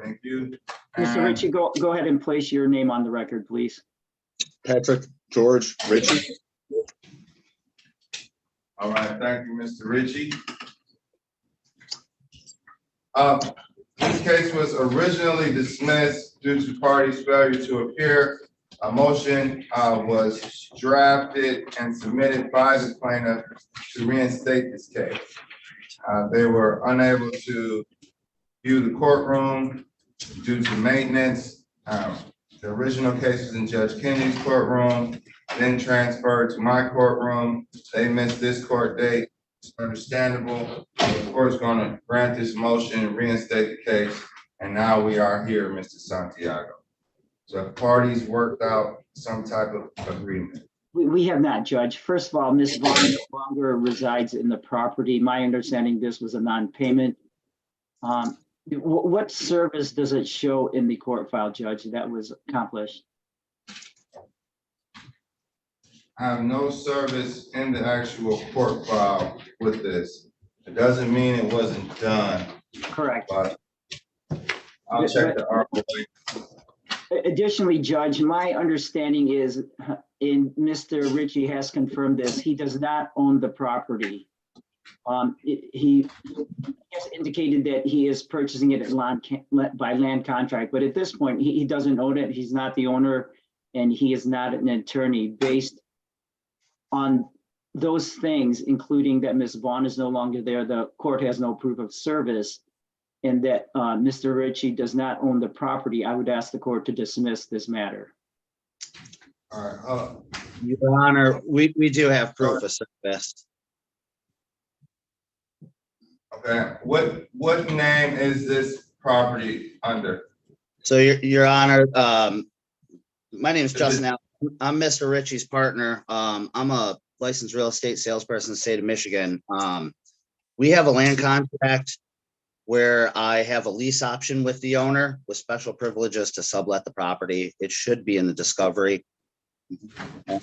[SPEAKER 1] Thank you.
[SPEAKER 17] Mr. Ritchie, go ahead and place your name on the record, please.
[SPEAKER 21] Patrick George Ritchie.
[SPEAKER 1] All right, thank you, Mr. Ritchie. This case was originally dismissed due to parties' failure to appear. A motion was drafted and submitted by the plaintiff to reinstate this case. They were unable to view the courtroom due to maintenance. The original case was in Judge Kennedy's courtroom, then transferred to my courtroom. They missed this court date. It's understandable. The court is going to grant this motion, reinstate the case, and now we are here, Mr. Santiago. So the parties worked out some type of agreement.
[SPEAKER 17] We have not, Judge. First of all, Ms. Vaughn no longer resides in the property. My understanding, this was a non-payment. What service does it show in the court file, Judge, that was accomplished?
[SPEAKER 1] I have no service in the actual court file with this. It doesn't mean it wasn't done,
[SPEAKER 17] Correct.
[SPEAKER 1] but I'll check the article.
[SPEAKER 17] Additionally, Judge, my understanding is, and Mr. Ritchie has confirmed this, he does not own the property. He has indicated that he is purchasing it by land contract, but at this point, he doesn't own it. He's not the owner, and he is not an attorney. Based on those things, including that Ms. Vaughn is no longer there, the court has no proof of service, and that Mr. Ritchie does not own the property, I would ask the court to dismiss this matter.
[SPEAKER 1] All right.
[SPEAKER 6] Your Honor, we do have proof of service.
[SPEAKER 1] Okay. What name is this property under?
[SPEAKER 6] So Your Honor, my name is Justin Allen. I'm Mr. Ritchie's partner. I'm a licensed real estate salesperson in the state of Michigan. We have a land contract where I have a lease option with the owner with special privileges to sublet the property. It should be in the discovery.
[SPEAKER 1] What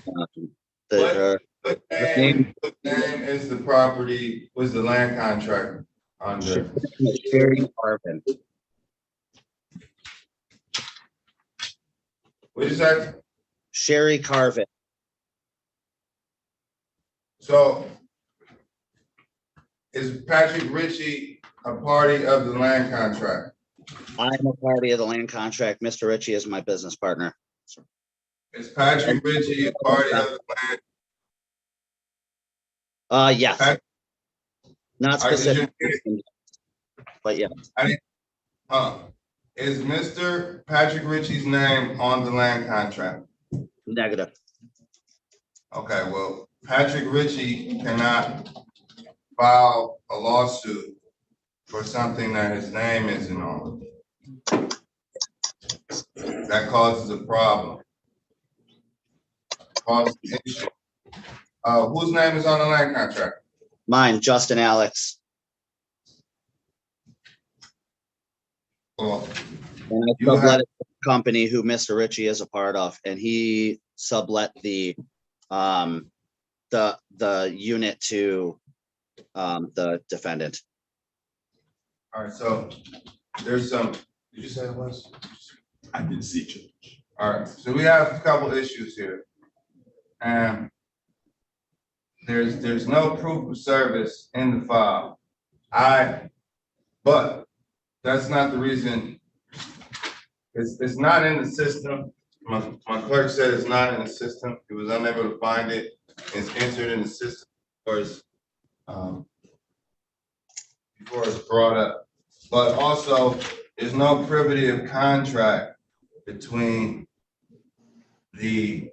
[SPEAKER 1] name is the property, was the land contract under?
[SPEAKER 6] Sherry Carvin.
[SPEAKER 1] What is that?
[SPEAKER 6] Sherry Carvin.
[SPEAKER 1] So is Patrick Ritchie a party of the land contract?
[SPEAKER 6] I'm a party of the land contract. Mr. Ritchie is my business partner.
[SPEAKER 1] Is Patrick Ritchie a party of the land?
[SPEAKER 6] Yes. Not specific, but yeah.
[SPEAKER 1] Is Mr. Patrick Ritchie's name on the land contract?
[SPEAKER 6] Negative.
[SPEAKER 1] Okay, well, Patrick Ritchie cannot file a lawsuit for something that his name isn't on. That causes a problem. Causes an issue. Whose name is on the land contract?
[SPEAKER 6] Mine, Justin Alex.
[SPEAKER 1] Well,
[SPEAKER 6] and I sublet it to the company who Mr. Ritchie is a part of, and he sublet the unit to the defendant.
[SPEAKER 1] All right, so there's some, did you say it was?
[SPEAKER 21] I didn't see you.
[SPEAKER 1] All right, so we have a couple issues here. And there's no proof of service in the file. But that's not the reason. It's not in the system. My clerk said it's not in the system. He was unable to find it. It's entered in the system before it's brought up. But also, there's no privity of contract between you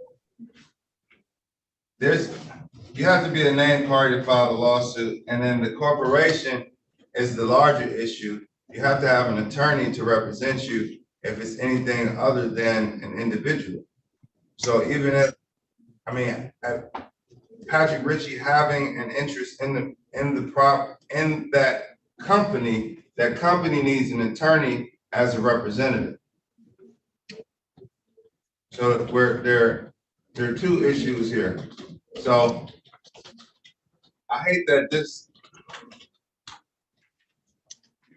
[SPEAKER 1] have to be a named party to file a lawsuit, and then the corporation is the larger issue. You have to have an attorney to represent you if it's anything other than an individual. So even if, Patrick Ritchie having an interest in that company needs an attorney as a representative. So there are two issues here. So I hate that you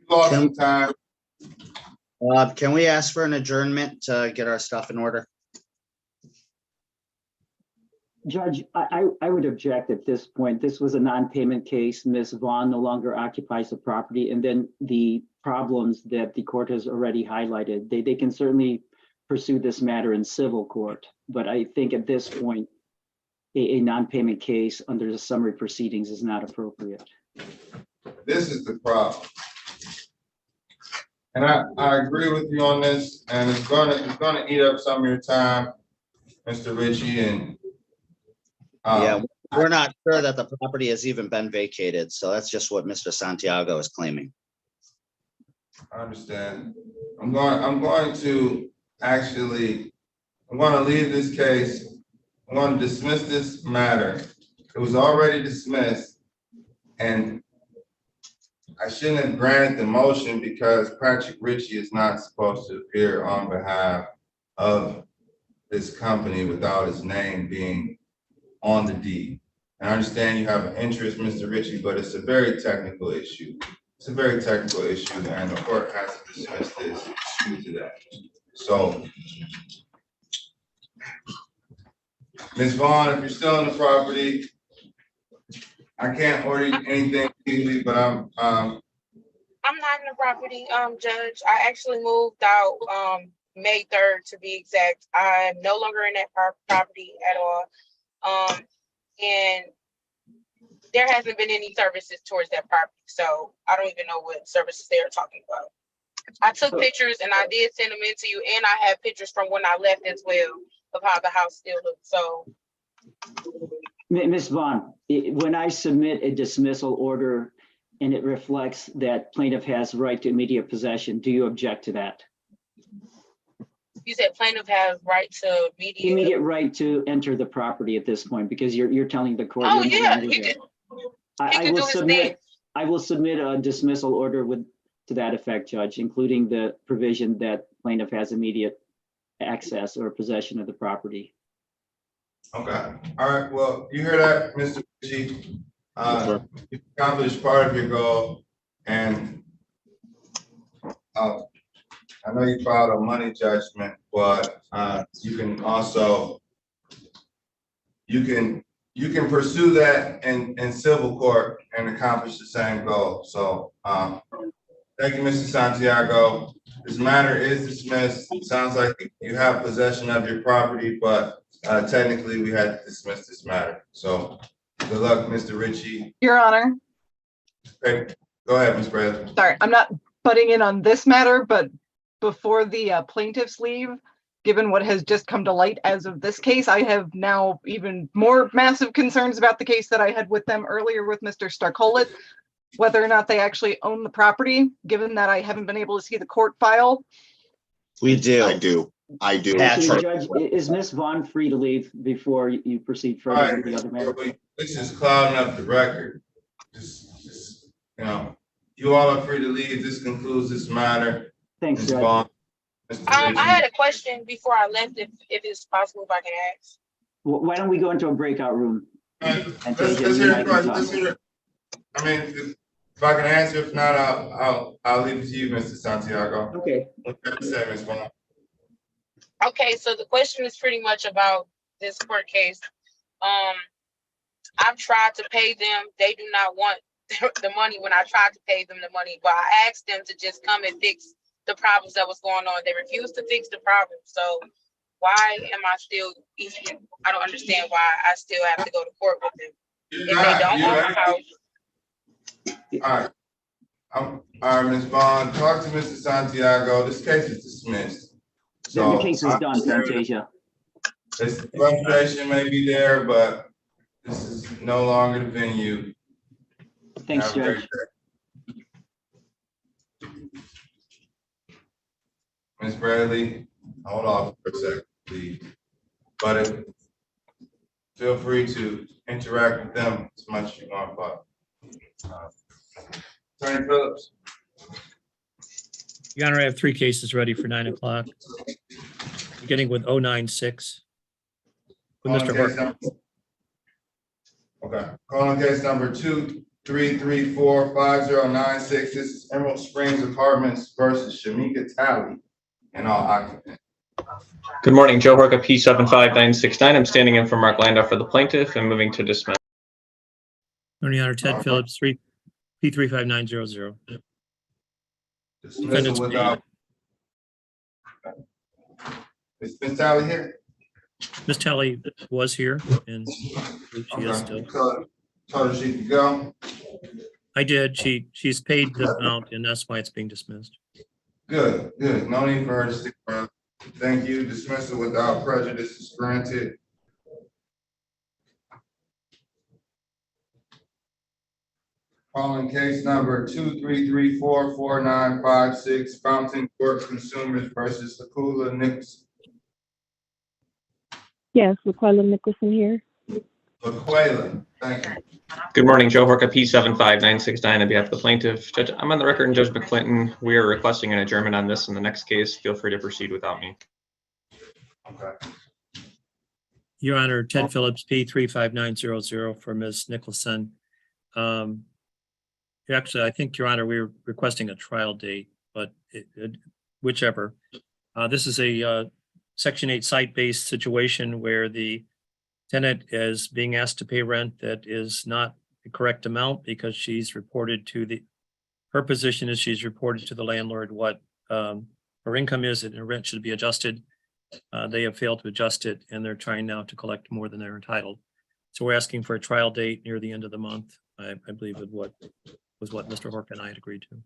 [SPEAKER 1] lost some time.
[SPEAKER 6] Can we ask for an adjournment to get our stuff in order?
[SPEAKER 17] Judge, I would object at this point. This was a non-payment case. Ms. Vaughn no longer occupies the property, and then the problems that the court has already highlighted. They can certainly pursue this matter in civil court, but I think at this point, a non-payment case under the summary proceedings is not appropriate.
[SPEAKER 1] This is the problem. And I agree with you on this, and it's gonna eat up some of your time, Mr. Ritchie, and
[SPEAKER 6] yeah, we're not sure that the property has even been vacated, so that's just what Mr. Santiago is claiming.
[SPEAKER 1] I understand. I'm going to leave this case. I'm going to dismiss this matter. It was already dismissed, and I shouldn't have granted the motion because Patrick Ritchie is not supposed to appear on behalf of this company without his name being on the deed. And I understand you have an interest, Mr. Ritchie, but it's a very technical issue. It's a very technical issue, and the court has to dismiss this due to that. So, Ms. Vaughn, if you're still on the property, I can't order you anything legally, but I'm
[SPEAKER 11] not in the property, Judge. I actually moved out, May 3rd to be exact. I'm no longer in that property at all. And there hasn't been any services towards that property, so I don't even know what services they are talking about. I took pictures and I did send them in to you, and I have pictures from when I left as well of how the house still looks, so.
[SPEAKER 17] Ms. Vaughn, when I submit a dismissal order and it reflects that plaintiff has right to immediate possession, do you object to that?
[SPEAKER 11] You said plaintiff has right to
[SPEAKER 17] Immediate right to enter the property at this point, because you're telling the court.
[SPEAKER 11] Oh,
[SPEAKER 17] you're no
[SPEAKER 11] yeah,
[SPEAKER 17] longer
[SPEAKER 11] he
[SPEAKER 17] there.
[SPEAKER 11] can,
[SPEAKER 17] I will submit. I will submit a dismissal order to that effect, Judge, including the provision that plaintiff has immediate access or possession of the property.
[SPEAKER 1] okay. All right. Well, you hear that, Mr. Ritchie? You accomplished part of your goal, and I know you filed a money judgment, but you can also you can pursue that in civil court and accomplish the same goal. So thank you, Mr. Santiago. This matter is dismissed. It sounds like you have possession of your property, but technically we had to dismiss this matter. So good luck, Mr. Ritchie.
[SPEAKER 7] Your Honor.
[SPEAKER 1] Okay, go ahead, Ms. Bradley.
[SPEAKER 7] Sorry, I'm not butting in on this matter, but before the plaintiffs leave, given what has just come to light as of this case, I have now even more massive concerns about the case that I had with them earlier with Mr. Starkolit, whether or not they actually own the property, given that I haven't been able to see the court file.
[SPEAKER 6] We do.
[SPEAKER 9] I do.
[SPEAKER 17] Actually, Judge, is Ms. Vaughn free to leave before you proceed further
[SPEAKER 1] All
[SPEAKER 17] with the other matter?
[SPEAKER 1] right, this is clouding up the record. Just, you know, you all are free to leave. This concludes this matter.
[SPEAKER 17] Thanks,
[SPEAKER 1] Ms.
[SPEAKER 17] Judge.
[SPEAKER 1] Vaughn,
[SPEAKER 11] I had a question before I left, if it's possible, if I can ask.
[SPEAKER 17] Why don't we go into a breakout room?
[SPEAKER 1] Let's hear it first. Let's hear it. I mean, if I can answer, if not, I'll leave it to you, Mr. Santiago.
[SPEAKER 17] Okay.
[SPEAKER 1] What do you say, Ms. Vaughn?
[SPEAKER 11] Okay, so the question is pretty much about this court case. I've tried to pay them. They do not want the money when I tried to pay them the money, but I asked them to just come and fix the problems that was going on. They refused to fix the problem. So why am I still, I don't understand why I still have to go to court with them. If they don't own my house.
[SPEAKER 1] All right, Ms. Vaughn, talk to Mr. Santiago. This case is dismissed. So
[SPEAKER 17] the case is done, Fantasia.
[SPEAKER 1] This frustration may be there, but this is no longer the venue.
[SPEAKER 17] Thanks, Judge.
[SPEAKER 1] Ms. Bradley, hold off for a second, please. But feel free to interact with them as much as you want, but Attorney Phillips.
[SPEAKER 4] Your Honor, I have 3 cases ready for 9 o'clock, beginning with 096. With Mr. Horton.
[SPEAKER 1] Okay, calling case number 23345096. This is Emerald Springs Apartments versus Shamika Talley and all occupants.
[SPEAKER 19] Good morning, Joe Horka, P75969. I'm standing in for Mark Landau for the plaintiff and moving to dismiss.
[SPEAKER 4] Your Honor, Ted Phillips, P35900.
[SPEAKER 1] Dismissal without. Is Ms. Talley here?
[SPEAKER 4] Ms. Talley was here and she is still.
[SPEAKER 1] Told her she could go.
[SPEAKER 4] I did. She's paid the amount and that's why it's being dismissed.
[SPEAKER 1] Good. No need for her to stick around. Thank you. Dismissal without prejudice is granted. Calling case number 233445956, Fountain Court Consumers versus Sakula Nicks.
[SPEAKER 2] Yes, Laquella Nicholson here.
[SPEAKER 1] Laquela, thank you.
[SPEAKER 19] Good morning, Joe Horka, P75969 on behalf of the plaintiff. Judge, I'm on the record, and Judge McClinton, we are requesting an adjournment on this in the next case. Feel free to proceed without me.
[SPEAKER 1] Okay.
[SPEAKER 4] Your Honor, Ted Phillips, P35900 for Ms. Nicholson. Actually, I think, Your Honor, we were requesting a trial date, but whichever. This is a Section 8 site-based situation where the tenant is being asked to pay rent that is not the correct amount because she's reported to her position is she's reported to the landlord what her income is and her rent should be adjusted. They have failed to adjust it and they're trying now to collect more than they're entitled. So we're asking for a trial date near the end of the month. I believe it was what Mr. Horka and I had agreed to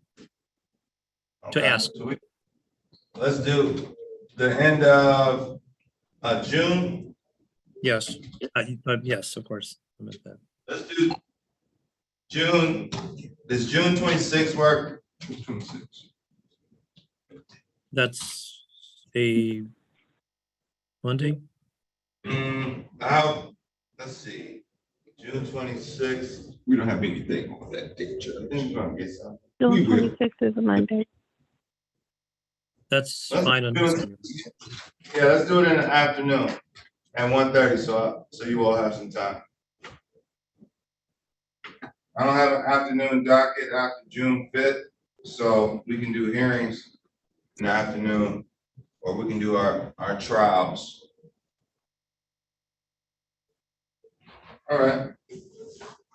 [SPEAKER 1] Okay.
[SPEAKER 4] ask.
[SPEAKER 1] So let's do the end of June.
[SPEAKER 4] Yes, yes, of course. I meant that.
[SPEAKER 1] Let's do June. Does June 26th work?
[SPEAKER 21] 26.
[SPEAKER 4] That's a Monday.
[SPEAKER 1] Let's see. June 26th.
[SPEAKER 21] We don't have anything on that date, Judge.
[SPEAKER 1] I think we're gonna get some.
[SPEAKER 2] June 26th is a Monday.
[SPEAKER 4] That's fine on this one.
[SPEAKER 1] Yeah, let's do it in the afternoon at 1:30, so you all have some time. I don't have an afternoon docket after June 5th, so we can do hearings in the afternoon, or we can do our trials. All right.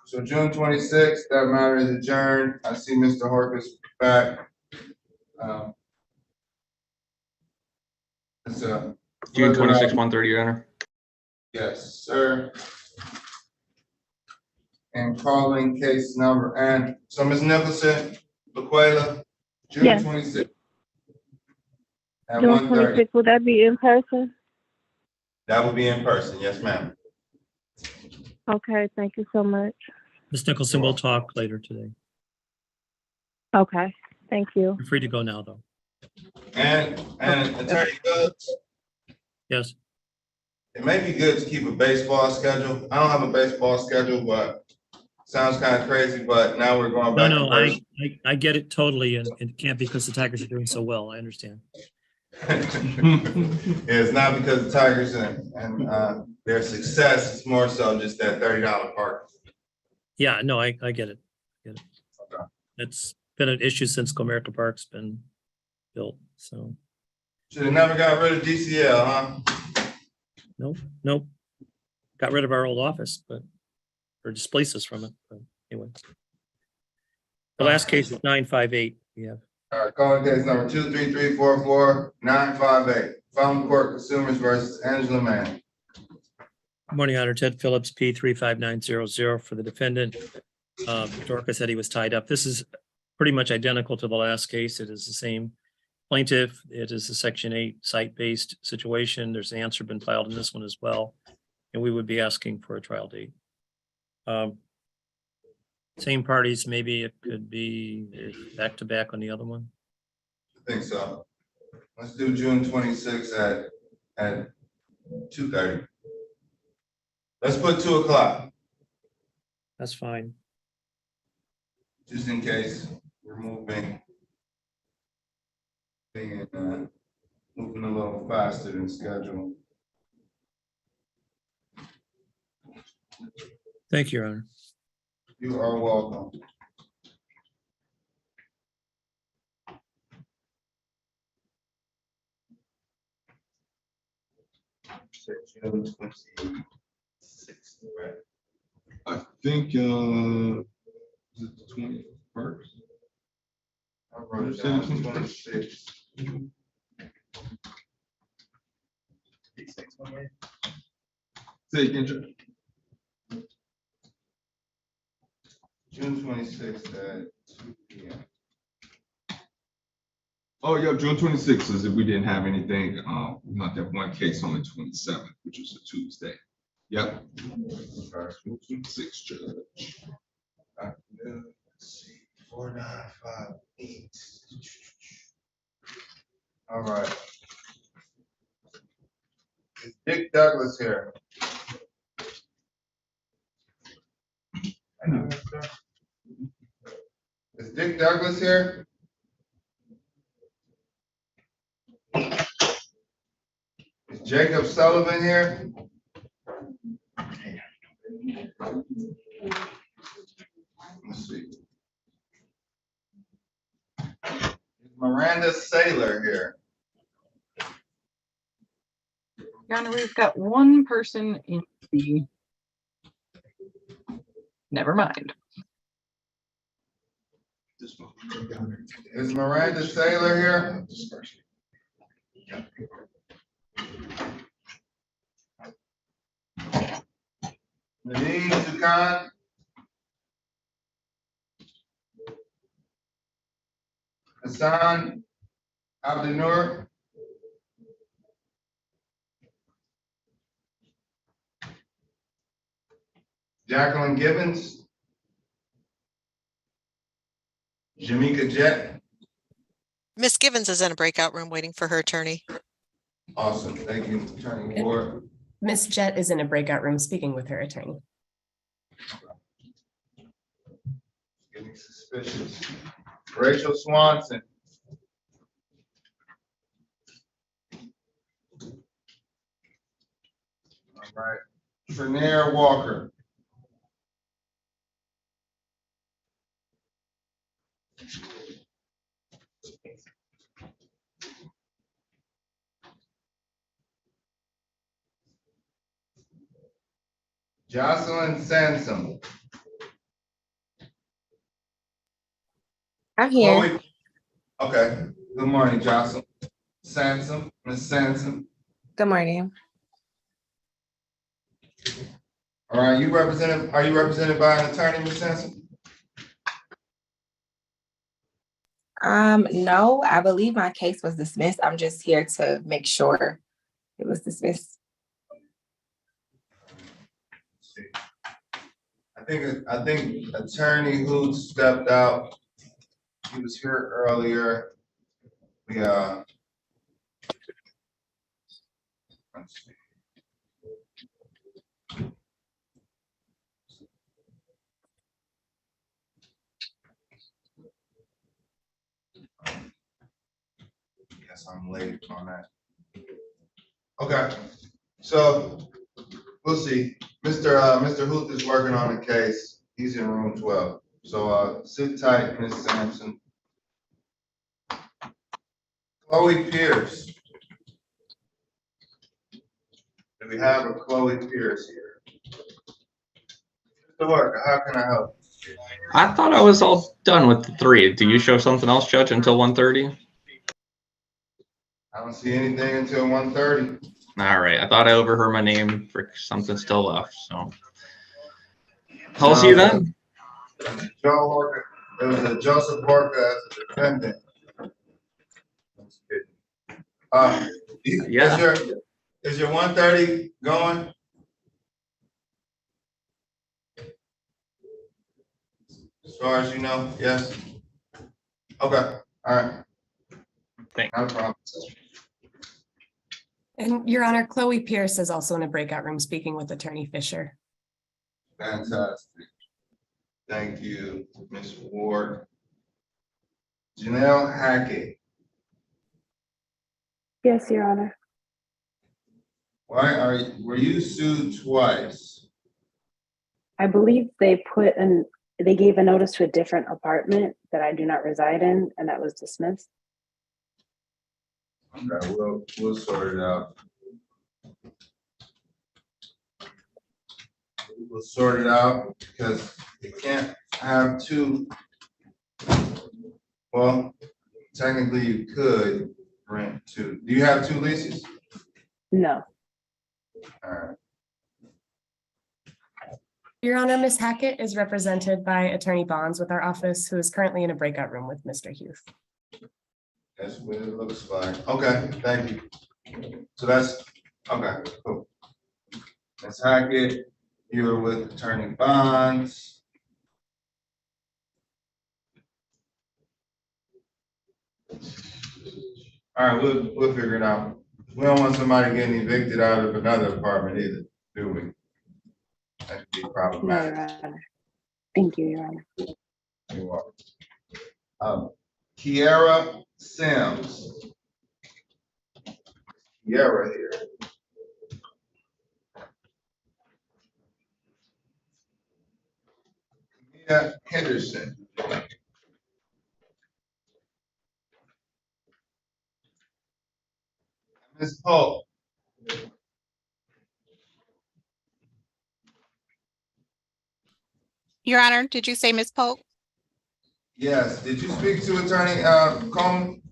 [SPEAKER 1] So June 26th, that matter is adjourned. I see Mr. Horkus back. It's
[SPEAKER 19] June 26, 1:30, Your Honor.
[SPEAKER 1] Yes, sir. And calling case number, and so Ms. Nicholson, Laquela, June
[SPEAKER 2] Yes.
[SPEAKER 1] 26th. At
[SPEAKER 2] June
[SPEAKER 1] 1:30.
[SPEAKER 2] 26th, will that be in person?
[SPEAKER 1] That will be in person, yes, ma'am.
[SPEAKER 2] Okay, thank you so much.
[SPEAKER 4] Ms. Nicholson, we'll talk later today.
[SPEAKER 2] Okay, thank you.
[SPEAKER 4] You're free to go now, though.
[SPEAKER 1] And Attorney Goods,
[SPEAKER 4] Yes.
[SPEAKER 1] it may be good to keep a baseball schedule. I don't have a baseball schedule, but sounds kind of crazy, but now we're going back.
[SPEAKER 4] No,
[SPEAKER 1] to
[SPEAKER 4] I get it totally, and it can't be because the Tigers are doing so well. I understand.
[SPEAKER 1] It's not because the Tigers and their success, it's more so just that $30 park.
[SPEAKER 4] Yeah, no, I get it.
[SPEAKER 1] Okay.
[SPEAKER 4] It's been an issue since Comerica Park's been built, so.
[SPEAKER 1] Should have never got rid of DCL, huh?
[SPEAKER 4] Nope. Got rid of our old office, or displaced us from it, but anyway. The last case is 958. We have.
[SPEAKER 1] All right, calling case number 23344-958, Fountain Court Consumers versus Angela Manning.
[SPEAKER 4] Good morning, Honor. Ted Phillips, P35900 for the defendant. Dorcas said he was tied up. This is pretty much identical to the last case. It is the same plaintiff. It is a Section 8 site-based situation. There's an answer been filed in this one as well, and we would be asking for a trial date. Same parties, maybe it could be back to back on the other one.
[SPEAKER 1] I think so. Let's do June 26th at 2:30. Let's put 2 o'clock,
[SPEAKER 4] That's fine.
[SPEAKER 1] just in case we're moving and moving a little faster than scheduled.
[SPEAKER 4] Thank you, Your Honor.
[SPEAKER 1] You are welcome. June 26th, right?
[SPEAKER 21] I think, is it the 21st?
[SPEAKER 1] I wrote it down, 26.
[SPEAKER 21] Say again, Judge.
[SPEAKER 1] June 26th at 2 p.m.
[SPEAKER 21] Oh, yeah, June 26th is if we didn't have anything, we might have one case on the 27th, which was a Tuesday. Yep. June 26th, Judge.
[SPEAKER 1] Let's see, 4958. All right. Is Dick Douglas here? Is Dick Douglas here? Is Jacob Sullivan here? Let's see. Is Miranda Saylor here?
[SPEAKER 7] Your Honor, we've got one person in the. Never mind.
[SPEAKER 1] Is Miranda Saylor here? Nadine Dukan? Hassan Abdunur? Jacqueline Gibbons? Jamaica Jet?
[SPEAKER 18] Miss Givens is in a breakout room waiting for her attorney.
[SPEAKER 1] Awesome, thank you, Attorney Ward.
[SPEAKER 20] Miss Jett is in a breakout room speaking with her attorney.
[SPEAKER 1] Getting suspicious. Rachel Swanson. All right. Trinaire Walker. Jocelyn Sansom.
[SPEAKER 22] I'm here.
[SPEAKER 1] Chloe. Okay. Good morning, Jocelyn Sansom. Miss Sansom.
[SPEAKER 22] Good morning.
[SPEAKER 1] All right. Are you represented by an attorney, Miss Sansom?
[SPEAKER 22] No, I believe my case was dismissed. I'm just here to make sure it was dismissed.
[SPEAKER 1] I think Attorney Hoot stepped out. He was here earlier. We let's see. Yes, I'm late on that. Okay, so we'll see. Mr. Huth is working on the case. He's in room 12. So sit tight, Ms. Sampson. Chloe Pierce. Do we have a Chloe Pierce here? Mr. Worker, how can I help?
[SPEAKER 19] I thought I was all done with the 3. Do you show something else, Judge, until 1:30?
[SPEAKER 1] I don't see anything until 1:30.
[SPEAKER 19] All right. I thought I overheard my name for something still left. So I'll see you then.
[SPEAKER 1] Joe Worker. It was a Joseph Worker as a defendant.
[SPEAKER 19] Yeah.
[SPEAKER 1] Is your 1:30 going? As far as you know, yes. Okay, all right.
[SPEAKER 19] Thanks.
[SPEAKER 1] No problem.
[SPEAKER 20] And Your Honor, Chloe Pierce is also in a breakout room speaking with Attorney Fisher.
[SPEAKER 1] Fantastic. Thank you, Ms. Ward. Janelle Hackett.
[SPEAKER 2] Yes, Your Honor.
[SPEAKER 1] Were you sued twice?
[SPEAKER 23] I believe they gave a notice to a different apartment that I do not reside in, and that was dismissed.
[SPEAKER 1] Okay, we'll sort it out. We'll sort it out because you can't have two. Well, technically you could rent two. Do you have 2 leases?
[SPEAKER 23] No.
[SPEAKER 1] All right.
[SPEAKER 20] Your Honor, Ms. Hackett is represented by Attorney Bonds with our office, who is currently in a breakout room with Mr. Hughes.
[SPEAKER 1] That's what it looks like. Okay, thank you. So that's, okay, cool. Ms. Hackett, you're with Attorney Bonds. All right, we'll figure it out. We don't want somebody getting evicted out of another apartment either, do we? That could be
[SPEAKER 23] No,
[SPEAKER 1] problematic.
[SPEAKER 23] Your Honor. Thank you, Your Honor.
[SPEAKER 1] You're welcome. Kiara Sims. Kiara here. Mia Henderson. Ms. Polk.
[SPEAKER 3] Your Honor, did you say Ms. Polk?
[SPEAKER 1] Yes, did you speak to Attorney Coleman?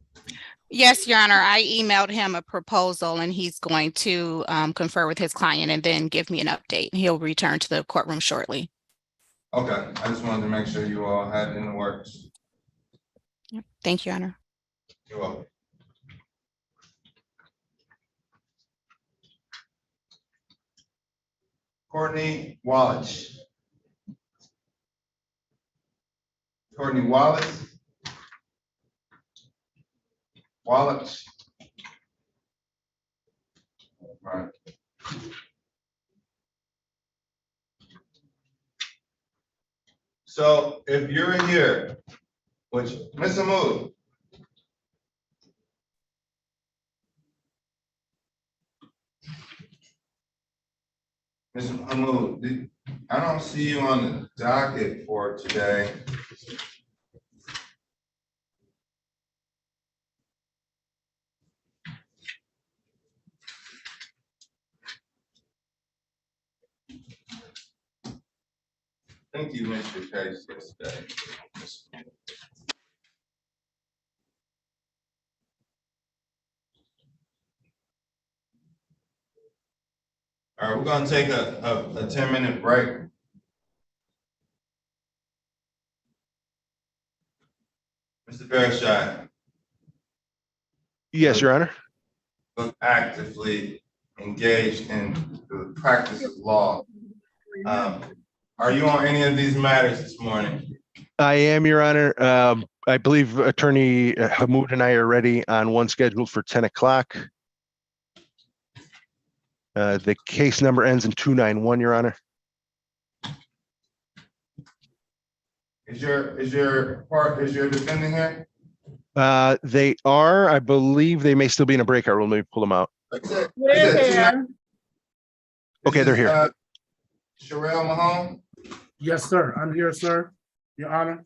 [SPEAKER 3] Yes, Your Honor, I emailed him a proposal and he's going to confer with his client and then give me an update. He'll return to the courtroom shortly.
[SPEAKER 1] Okay, I just wanted to make sure you all had it in the works.
[SPEAKER 3] Yep. Thank you, Your Honor.
[SPEAKER 1] You're welcome. Courtney Wallace. Courtney Wallace. Wallace. Right. So if you're here, which Ms. Amoud. Ms. Amoud, I don't see you on the docket for today. I think you missed your case yesterday. All right, we're gonna take a 10-minute break. Mr. Vershine.
[SPEAKER 5] Yes, Your Honor.
[SPEAKER 1] Look actively engaged in the practice of law. Are you on any of these matters this morning?
[SPEAKER 5] I am, Your Honor. I believe Attorney Hamoud and I are ready on one scheduled for 10 o'clock. The case number ends in 291, Your Honor.
[SPEAKER 1] Is your defendant here?
[SPEAKER 5] They are, I believe they may still be in a breakout room. Let me pull them out. Okay, they're here.
[SPEAKER 1] Sherelle Mahone?
[SPEAKER 10] Yes, sir. I'm here, sir. Your Honor.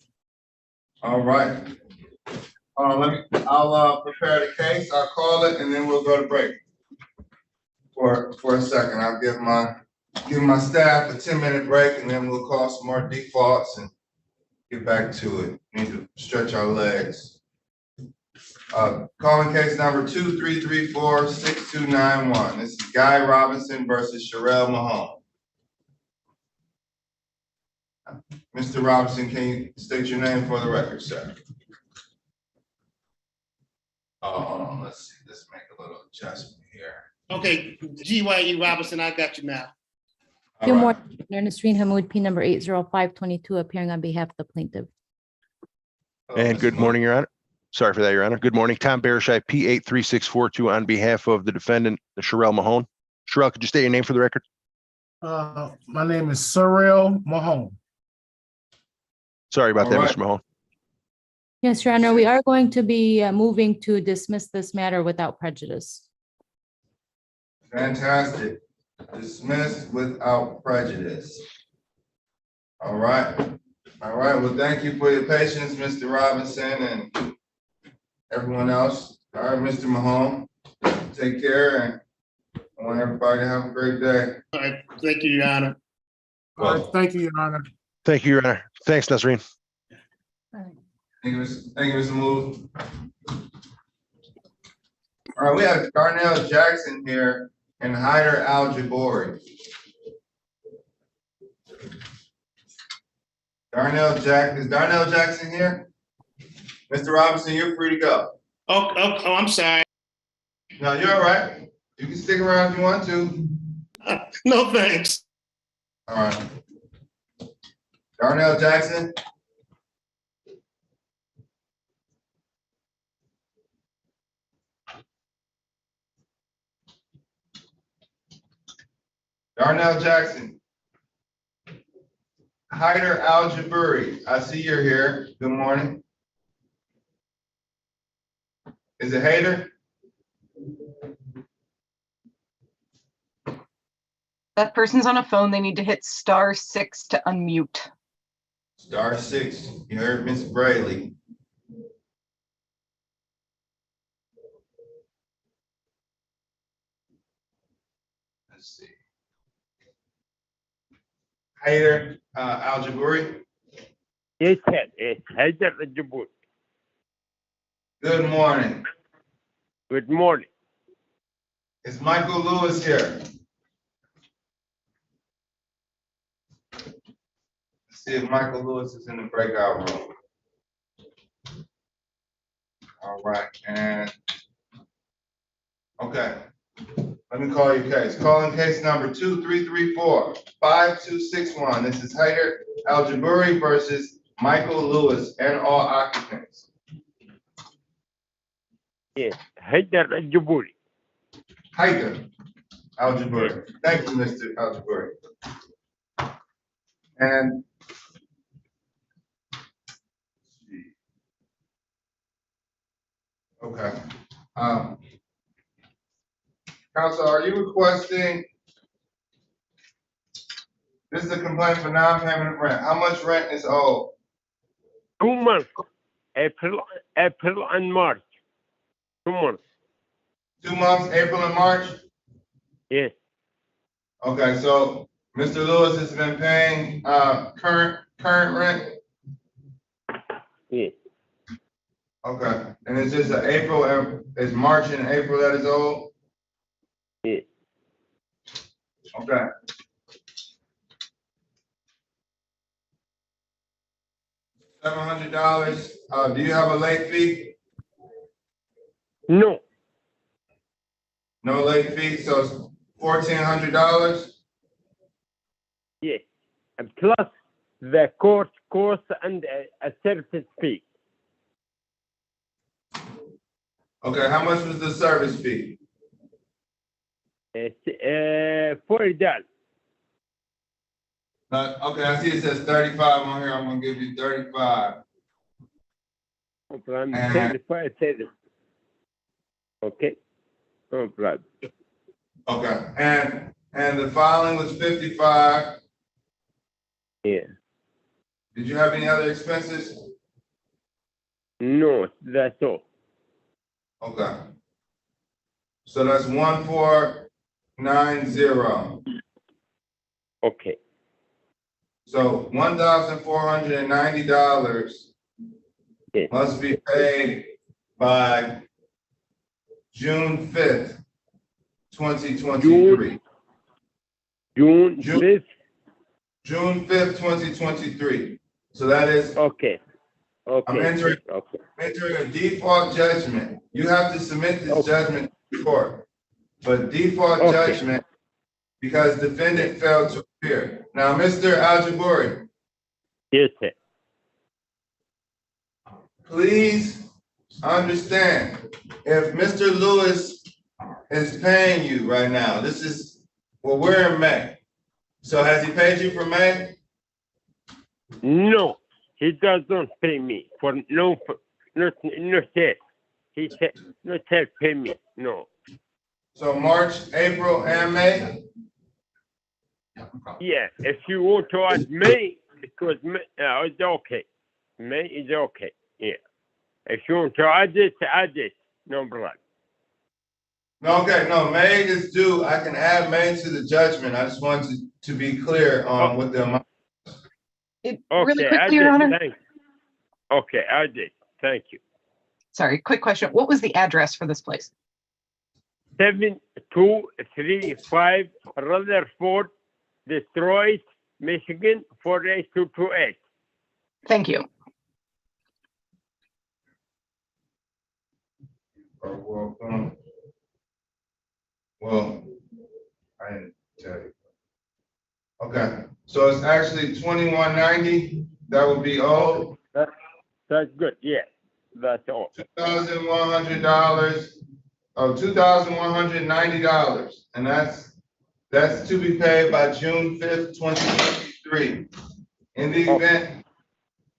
[SPEAKER 1] All right. I'll prepare the case. I'll call it and then we'll go to break for a second. I'll give my staff a 10-minute break and then we'll call some more defaults and get back to it. Need to stretch our legs. Calling case number 2334-6291. This is Guy Robinson versus Sherelle Mahone. Mr. Robinson, can you state your name for the record, sir? Hold on, let's see. Let's make a little adjustment here.
[SPEAKER 10] Okay, GYE Robinson, I got you now.
[SPEAKER 15] Good morning, Nasreen Hamoud, P number 80522, appearing on behalf of the plaintiff.
[SPEAKER 5] And good morning, Your Honor. Sorry for that, Your Honor. Good morning, Tom Bearshai, P83642, on behalf of the defendant, Sherelle Mahone. Sherelle, could you state your name for the record?
[SPEAKER 10] My name is Sherelle Mahone.
[SPEAKER 5] Sorry about that, Mr. Mahone.
[SPEAKER 15] Yes, Your Honor, we are going to be moving to dismiss this matter without prejudice.
[SPEAKER 1] Fantastic. Dismissed without prejudice. All right. All right. Well, thank you for your patience, Mr. Robinson and everyone else. All right, Mr. Mahone, take care and I want everybody to have a great day.
[SPEAKER 10] All right. Thank you, Your Honor. All right. Thank you, Your Honor.
[SPEAKER 5] Thank you, Your Honor. Thanks, Nasreen.
[SPEAKER 1] Thank you, Mr. Move. All right, we have Darnell Jackson here and Hyder Al-Jabori. Is Darnell Jackson here? Mr. Robinson, you're free to go.
[SPEAKER 10] Oh, I'm sorry.
[SPEAKER 1] No, you're all right. You can stick around if you want to.
[SPEAKER 10] No, thanks.
[SPEAKER 1] All right. Darnell Jackson. Darnell Jackson. Hyder Al-Jaburi, I see you're here. Good morning. Is it Hyder?
[SPEAKER 7] That person's on a phone. They need to hit *6 to unmute.
[SPEAKER 1] *6. You heard Miss Braley. Let's see. Hyder Al-Jaburi.
[SPEAKER 8] Yes, sir. It's Hyder Al-Jaburi.
[SPEAKER 1] Good morning.
[SPEAKER 8] Good morning.
[SPEAKER 1] Is Michael Lewis here? Let's see if Michael Lewis is in the breakout room. All right, and okay. Let me call your case. Calling case number 2334-5261. This is Hyder Al-Jaburi versus Michael Lewis and all occupants.
[SPEAKER 8] Yes, Hyder Al-Jaburi.
[SPEAKER 1] Hyder Al-Jaburi. Thank you, Mr. Al-Jaburi. And okay. Counsel, are you requesting, this is a complaint for non-payment of rent. How much rent is owed?
[SPEAKER 8] 2 months. April and March. 2 months.
[SPEAKER 1] 2 months, April and March?
[SPEAKER 8] Yes.
[SPEAKER 1] Okay, so Mr. Lewis has been paying current rent?
[SPEAKER 8] Yes.
[SPEAKER 1] Okay, and it's just an April and it's March and April that is owed?
[SPEAKER 8] Yes.
[SPEAKER 1] Okay. $700. Do you have a late fee?
[SPEAKER 8] No.
[SPEAKER 1] No late fee, so it's $1,400?
[SPEAKER 8] Yes. And plus the court cost and a service fee.
[SPEAKER 1] Okay, how much was the service fee?
[SPEAKER 8] It's $40.
[SPEAKER 1] Okay, I see it says 35 on here. I'm gonna give you 35.
[SPEAKER 8] No problem.
[SPEAKER 1] And-
[SPEAKER 8] 35, 30. Okay. No problem.
[SPEAKER 1] Okay, and the filing was 55.
[SPEAKER 8] Yeah.
[SPEAKER 1] Did you have any other expenses?
[SPEAKER 8] No, that's all.
[SPEAKER 1] Okay. So that's 1490.
[SPEAKER 8] Okay.
[SPEAKER 1] So $1,490 must be paid by June 5th, 2023.
[SPEAKER 8] June 5th?
[SPEAKER 1] June 5th, 2023. So that is.
[SPEAKER 8] Okay. Okay.
[SPEAKER 1] I'm entering a default judgment. You have to submit this judgment to court. But default judgment because defendant failed to appear. Now, Mr. Al-Jaburi.
[SPEAKER 8] Yes, sir.
[SPEAKER 1] Please understand, if Mr. Lewis is paying you right now, we're in May. So has he paid you for May?
[SPEAKER 8] No, he doesn't pay me for no test. He said no test pay me. No.
[SPEAKER 1] So March, April, and May?
[SPEAKER 8] Yeah, if you want to add May, because May, it's okay. May is okay. Yeah. If you want to add it, no problem.
[SPEAKER 1] No, okay, no, May is due. I can add May to the judgment. I just wanted to be clear on what the amount.
[SPEAKER 7] Really quickly, Your Honor.
[SPEAKER 8] Okay, I did. Thank you.
[SPEAKER 7] Sorry, quick question. What was the address for this place?
[SPEAKER 8] 7235 Rutherford, Detroit, Michigan 48228.
[SPEAKER 7] Thank you.
[SPEAKER 1] Well, I didn't tell you. Okay, so it's actually 2190. That would be owed.
[SPEAKER 8] That's good. Yeah, that's all.
[SPEAKER 1] $2,100. Oh, $2,190, and that's That's to be paid by June 5th, 2023. In the event,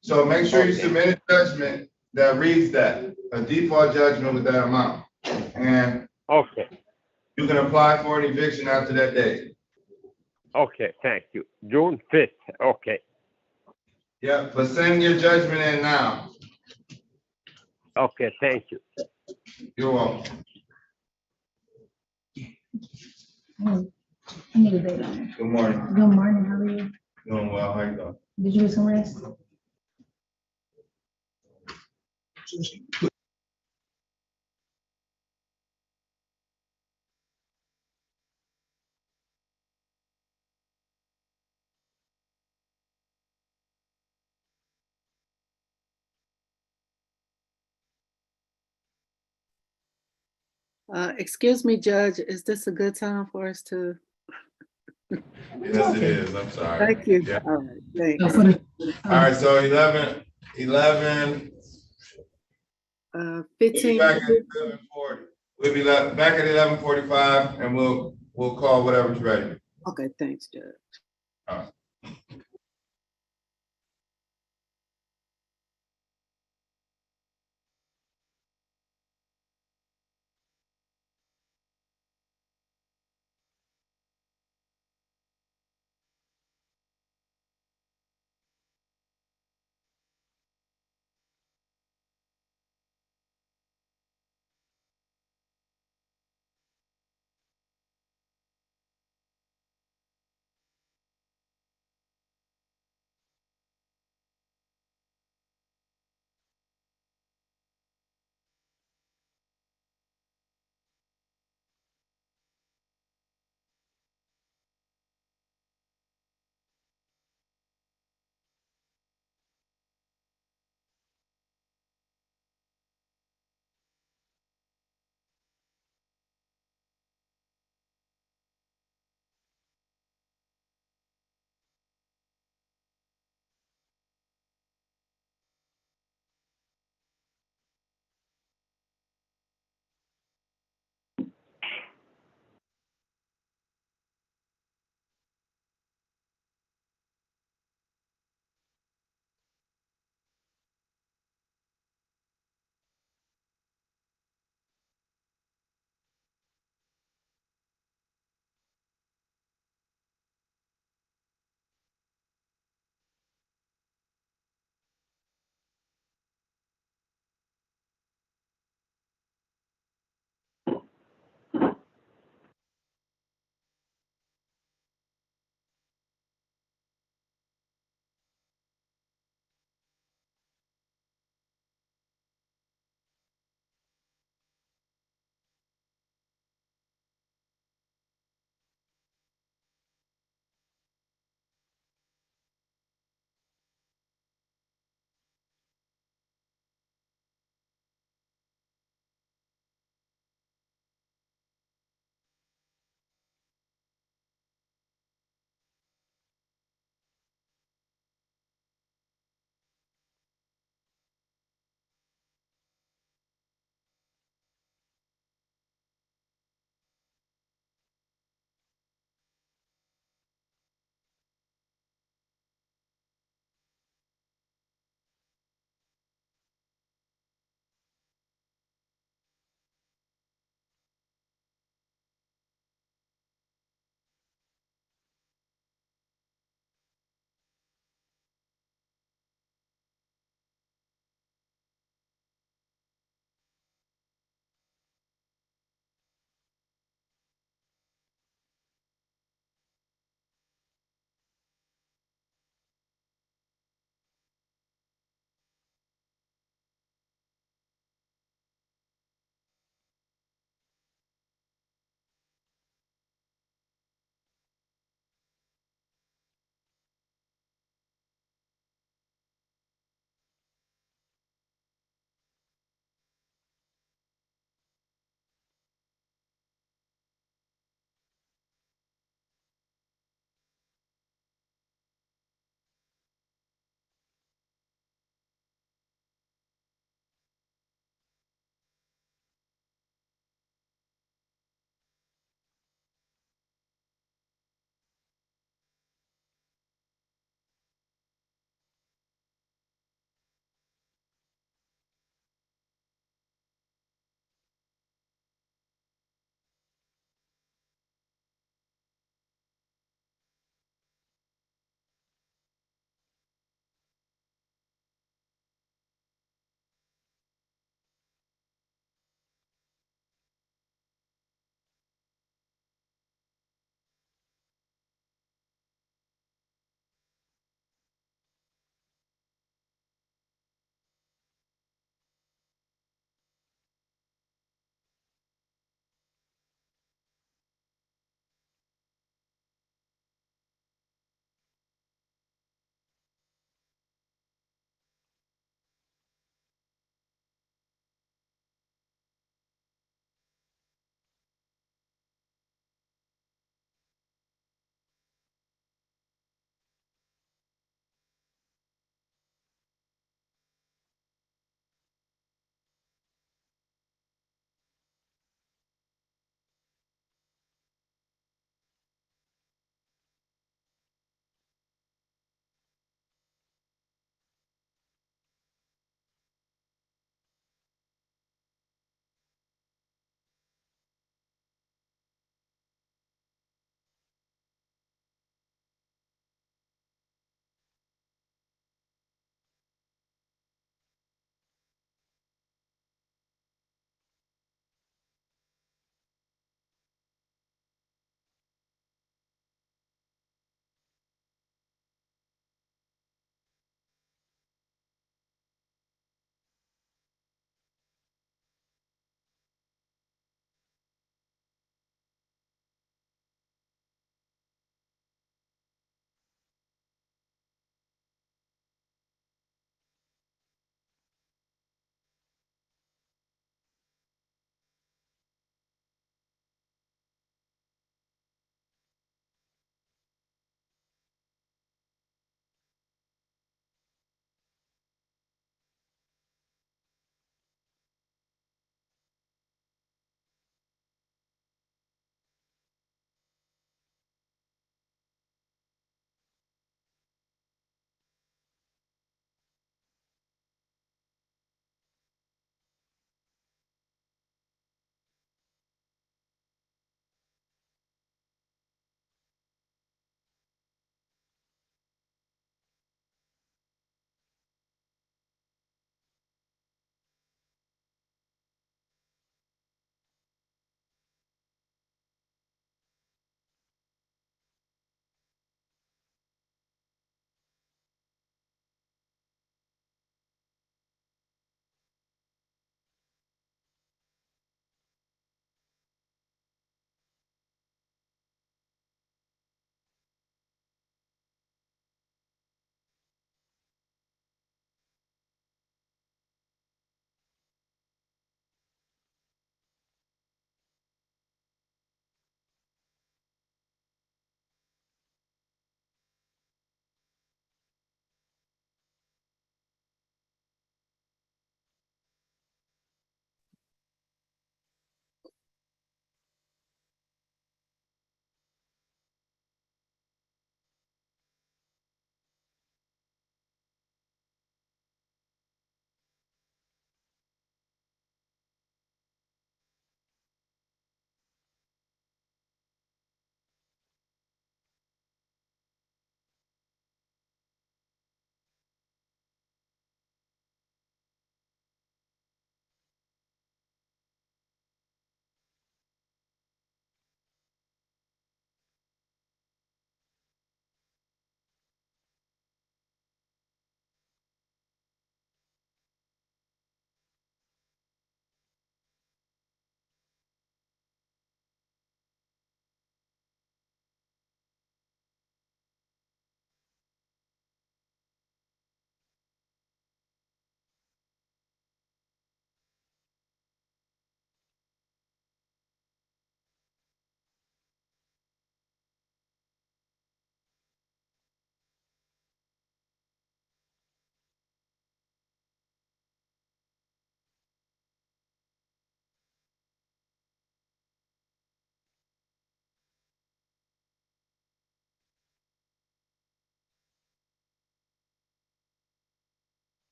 [SPEAKER 1] so make sure you submit a judgment that reads that, a default judgment with that amount. And
[SPEAKER 8] Okay,
[SPEAKER 1] you can apply for an eviction after that date.
[SPEAKER 8] okay, thank you. June 5th, okay,
[SPEAKER 1] Yeah, but send your judgment in now.
[SPEAKER 8] okay, thank you.
[SPEAKER 1] You're welcome.
[SPEAKER 13] I need a bit on it.
[SPEAKER 1] Good morning.
[SPEAKER 13] Good morning, how are you?
[SPEAKER 1] Doing well. How you doing?
[SPEAKER 13] Did you get some rest?
[SPEAKER 14] Excuse me, Judge, is this a good time for us to?
[SPEAKER 1] Yes, it is. I'm sorry.
[SPEAKER 14] Thank you.
[SPEAKER 1] Yeah.
[SPEAKER 14] All right, thanks.
[SPEAKER 1] All right, so 11, we'll be
[SPEAKER 14] 15.
[SPEAKER 1] back at 11:40. We'll be back at 11:45 and we'll call whatever's ready.
[SPEAKER 14] Okay, thanks, Judge.
[SPEAKER 1] All right.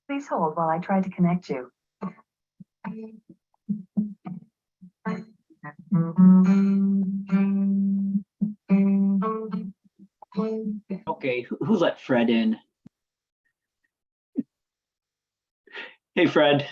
[SPEAKER 6] Please hold while I try to connect you.
[SPEAKER 17] Okay, who let Fred in? Hey, Fred.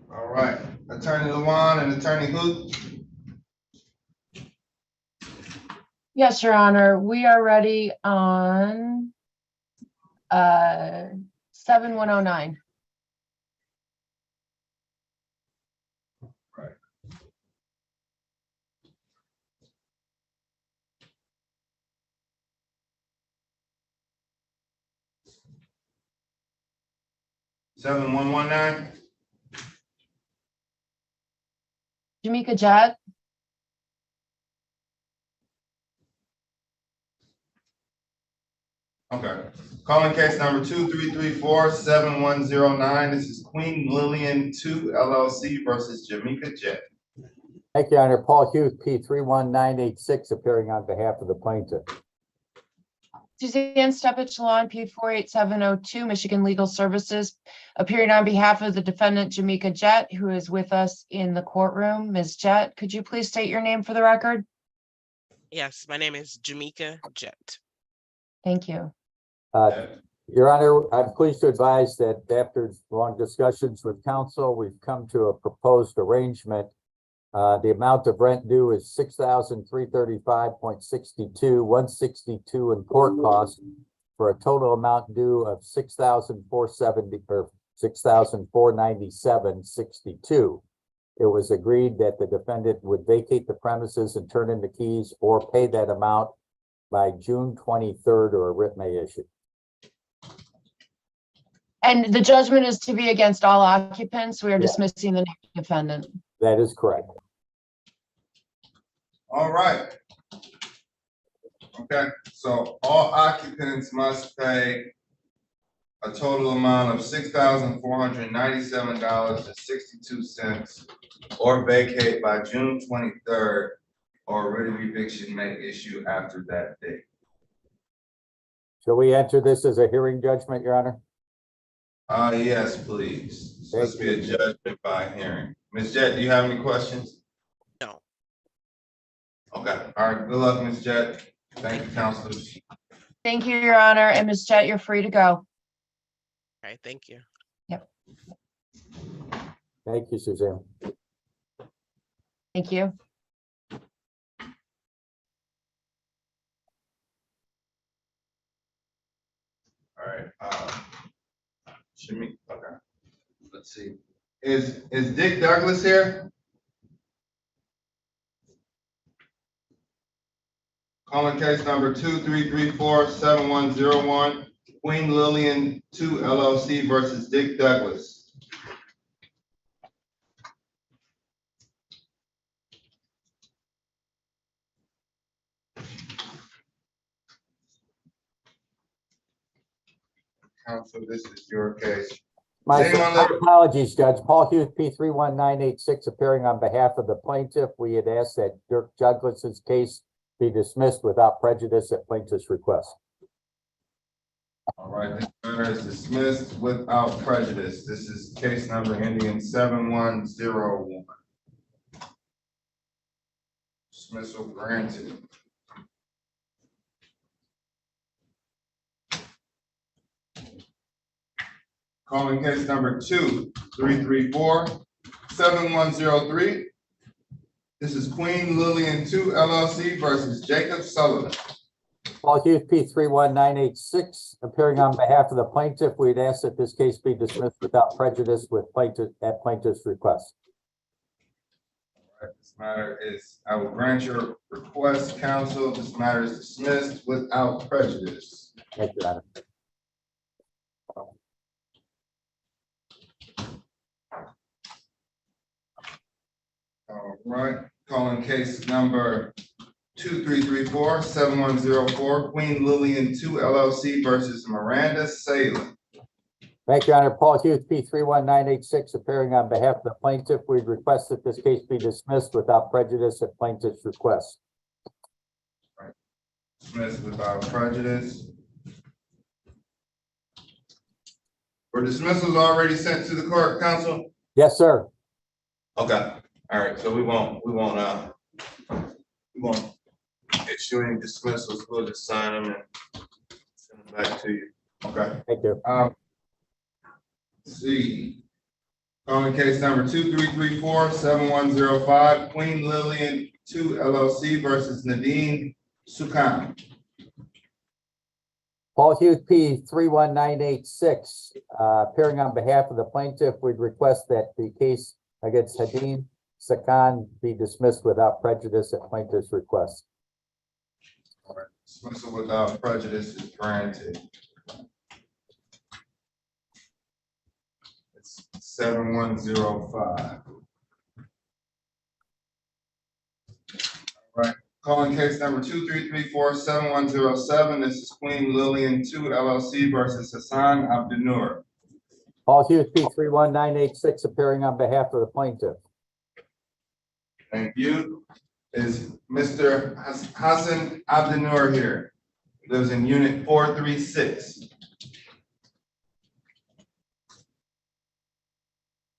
[SPEAKER 1] All right, Attorney Lewan and Attorney Hood.
[SPEAKER 9] Yes, Your Honor, we are ready on 7109.
[SPEAKER 1] Right. Seven one one nine.
[SPEAKER 9] Jamaica Jet,
[SPEAKER 1] Okay. Calling case number 2334-7109. This is Queen Lillian 2 LLC versus Jamaica Jet.
[SPEAKER 12] Thank you, Your Honor. Paul Hughes, P 31986, appearing on behalf of the plaintiff.
[SPEAKER 9] Suzanne Stepich Lawn, P 48702, Michigan Legal Services, appearing on behalf of the defendant Jamaica Jet, who is with us in the courtroom. Ms. Jet, could you please state your name for the record?
[SPEAKER 16] Yes, my name is Jamaica Jet.
[SPEAKER 9] Thank you.
[SPEAKER 12] Your Honor, I'm pleased to advise that after long discussions with counsel, we've come to a proposed arrangement. The amount of rent due is $6,335.62, $162 in court costs, for a total amount due of $6,470 or $6,497.62. It was agreed that the defendant would vacate the premises and turn in the keys or pay that amount by June 23rd, or a writ may issue.
[SPEAKER 9] And the judgment is to be against all occupants. We are
[SPEAKER 12] Yes.
[SPEAKER 9] dismissing the defendant.
[SPEAKER 12] That is correct.
[SPEAKER 1] All right. Okay, so all occupants must pay a total amount of $6,497.62 or vacate by June 23rd, or writ of eviction may issue after that date.
[SPEAKER 12] Shall we enter this as a hearing judgment, Your Honor?
[SPEAKER 1] Yes, please. It's supposed to be a judgment by hearing. Ms. Jett, do you have any questions?
[SPEAKER 16] No.
[SPEAKER 1] Okay, all right, good luck, Ms. Jett. Thank you, counselors.
[SPEAKER 9] Thank you, Your Honor. And Ms. Jet, you're free to go.
[SPEAKER 16] All right, thank you.
[SPEAKER 9] Yep.
[SPEAKER 12] Thank you, Suzanne.
[SPEAKER 9] Thank you.
[SPEAKER 1] All right, Shimmy, okay. Let's see. Is Dick Douglas here? Calling case number 2334-7101, Queen Lillian 2 LLC versus Dick Douglas. Counsel, this is your case.
[SPEAKER 12] My apologies, Judge. Paul Hughes, P 31986, appearing on behalf of the plaintiff. We had asked that Dirk Douglas's case be dismissed without prejudice at plaintiff's request.
[SPEAKER 1] All right, this matter is dismissed without prejudice. This is case number ending in 7101. Dismissal granted. Calling case number 2334-7103. This is Queen Lillian 2 LLC versus Jacob Sullivan.
[SPEAKER 12] Paul Hughes, P 31986, appearing on behalf of the plaintiff. We'd ask that this case be dismissed without prejudice with at plaintiff's request.
[SPEAKER 1] All right, this matter is, I will grant your request, counsel. This matter is dismissed without prejudice.
[SPEAKER 12] Thank you, Your Honor.
[SPEAKER 1] All right, calling case number 2334-7104, Queen Lillian 2 LLC versus Miranda Salem.
[SPEAKER 12] Thank you, Your Honor. Paul Hughes, P 31986, appearing on behalf of the plaintiff. We'd request that this case be dismissed without prejudice at plaintiff's request.
[SPEAKER 1] Right. Dismissed without prejudice. Were dismissals already sent to the court, counsel?
[SPEAKER 12] Yes, sir.
[SPEAKER 1] Okay. All right, so we won't issue any dismissals. We'll just sign them and send them back to you. Okay.
[SPEAKER 12] Thank you.
[SPEAKER 1] Let's see. Calling case number 2334-7105, Queen Lillian 2 LLC versus Nadine Sukan.
[SPEAKER 12] Paul Hughes, P 31986, appearing on behalf of the plaintiff, we'd request that the case against Hadeen Sakan be dismissed without prejudice at plaintiff's request.
[SPEAKER 1] All right, dismissal without prejudice is granted. It's 7105. All right, calling case number 2334-7107. This is Queen Lillian 2 LLC versus Hassan Abdunur.
[SPEAKER 12] Paul Hughes, P 31986, appearing on behalf of the plaintiff.
[SPEAKER 1] Thank you. Is Mr. Hassan Abdunur here? He lives in unit 436.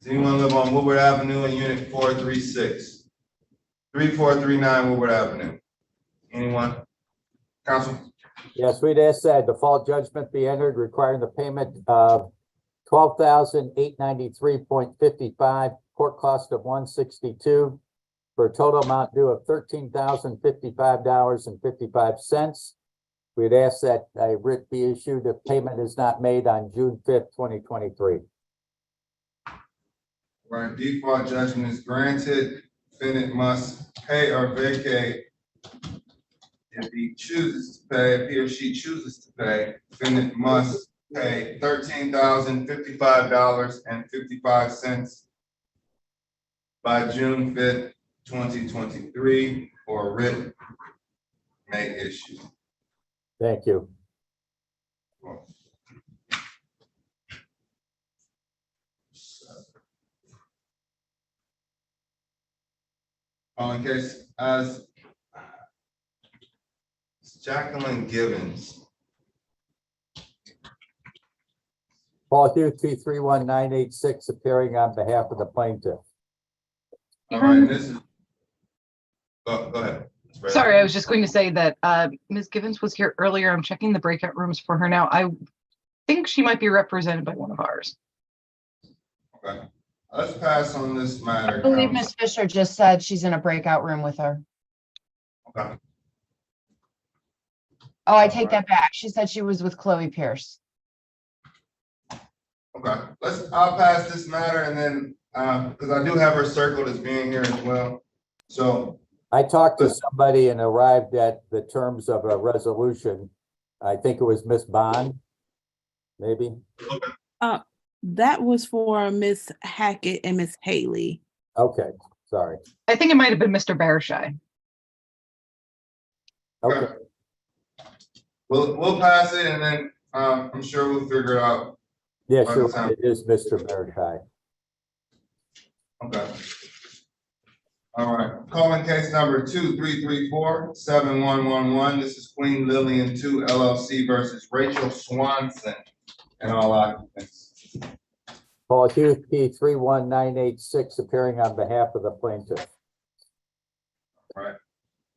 [SPEAKER 1] Does anyone live on Woodward Avenue in unit 436? 3439 Woodward Avenue. Anyone? Counsel?
[SPEAKER 12] Yes, we'd ask that default judgment be entered requiring the payment of $12,893.55, court cost of $162, for a total amount due of $13,055.55. We'd ask that a writ be issued if payment is not made on June 5th, 2023.
[SPEAKER 1] Right, default judgment is granted. Defendant must pay or vacate if he chooses to pay. If he or she chooses to pay, defendant must pay $13,055.55 by June 5th, 2023, or writ may issue.
[SPEAKER 12] Thank you.
[SPEAKER 1] Calling case as Jacqueline Givens.
[SPEAKER 12] Paul Hughes, P 31986, appearing on behalf of the plaintiff.
[SPEAKER 1] All right, this is, go ahead.
[SPEAKER 7] Sorry, I was just going to say that Ms. Givens was here earlier. I'm checking the breakout rooms for her now. I think she might be represented by one of ours.
[SPEAKER 1] Okay, let's pass on this matter.
[SPEAKER 9] I believe Ms. Fisher just said she's in a breakout room with her.
[SPEAKER 1] Okay.
[SPEAKER 9] Oh, I take that back. She said she was with Chloe Pierce.
[SPEAKER 1] Okay, I'll pass this matter and then, because I do have her circled as being here as well. So
[SPEAKER 12] I talked to somebody and arrived at the terms of a resolution. I think it was Miss Bond, maybe.
[SPEAKER 14] That was for Miss Hackett and Miss Haley.
[SPEAKER 12] Okay, sorry.
[SPEAKER 7] I think it might have been Mr. Barashai.
[SPEAKER 12] Okay.
[SPEAKER 1] We'll pass it and then I'm sure we'll figure it out.
[SPEAKER 12] Yeah, sure. It is Mr. Barashai.
[SPEAKER 1] Okay. All right, calling case number 2334-7111. This is Queen Lillian 2 LLC versus Rachel Swanson and all occupants.
[SPEAKER 12] Paul Hughes, P 31986, appearing on behalf of the plaintiff.
[SPEAKER 1] All right,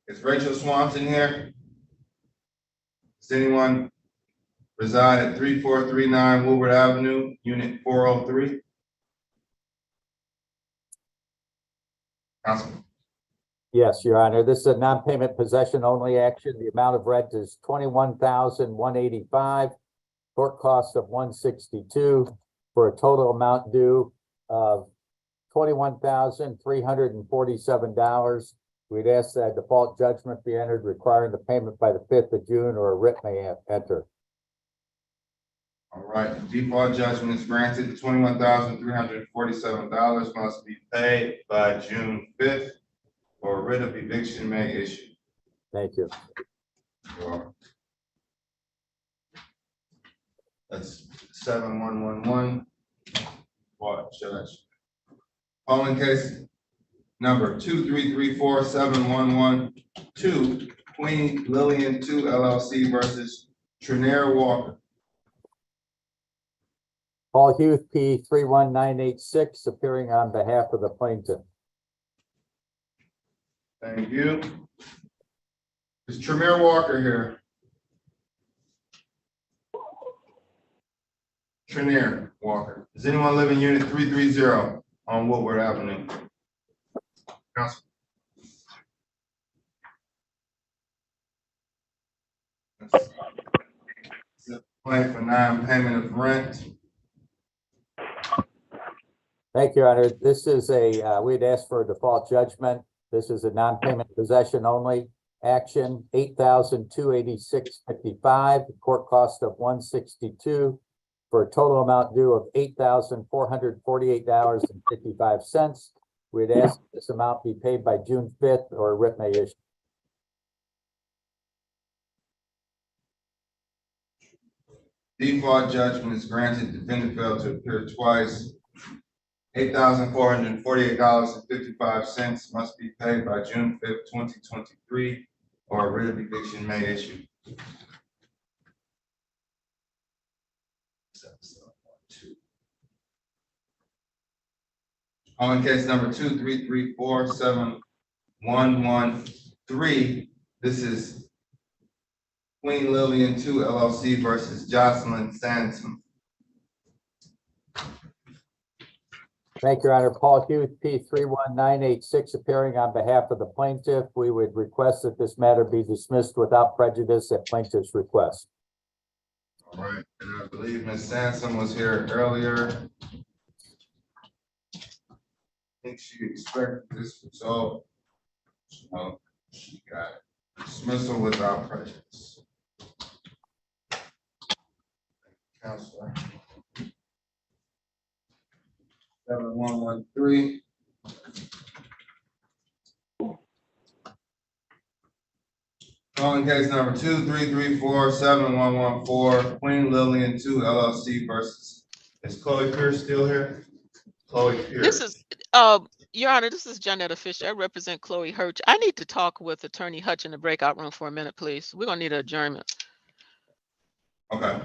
[SPEAKER 1] is Rachel Swanson here? Does anyone reside at 3439 Woodward Avenue, unit 403? Councilman.
[SPEAKER 12] Yes, Your Honor. This is a non-payment possession only action. The amount of rent is $21,185. Court cost of $162 for a total amount due of $21,347. We'd ask that a default judgment be entered requiring the payment by the 5th of June or a writ may enter.
[SPEAKER 1] All right, default judgment is granted. $21,347 must be paid by June 5th, or a writ of eviction may issue.
[SPEAKER 12] Thank you.
[SPEAKER 1] That's 7111. What judge? Calling case number 2334-7112, Queen Lillian 2 LLC versus Trinaire Walker.
[SPEAKER 12] Paul Hughes, P 31986, appearing on behalf of the plaintiff.
[SPEAKER 1] Thank you. Is Trinaire Walker here? Trinaire Walker. Does anyone live in unit 330? on Woodward Avenue. Council. Complaint for non-payment of rent.
[SPEAKER 12] Thank you, Your Honor. This is we'd asked for a default judgment. This is a non-payment possession only action, $8,286.55, court cost of $162 for a total amount due of $8,448.55. We'd ask this amount be paid by June 5th or a writ may issue.
[SPEAKER 1] Default judgment is granted. Defendant failed to appear twice. $8,448.55 must be paid by June 5th, 2023, or a writ of eviction may issue. On case number 233471113, this is Queen Lillian 2 LLC versus Jocelyn Sansom.
[SPEAKER 12] Thank you, Your Honor. Paul Hughes, P 31986, appearing on behalf of the plaintiff. We would request that this matter be dismissed without prejudice at plaintiff's request.
[SPEAKER 1] All right, and I believe Ms. Sansom was here earlier. I think she expected this result. Oh, she got it. Dismissal without prejudice. Counselor. 7113. Calling case number 233471114, Queen Lillian 2 LLC versus, is Chloe Pierce still here? Chloe Pierce.
[SPEAKER 4] This is, Your Honor, this is Janetta Fisher. I represent Chloe Hirsch. I need to talk with Attorney Hutch in the breakout room for a minute, please. We're gonna need an adjournment.
[SPEAKER 1] Okay.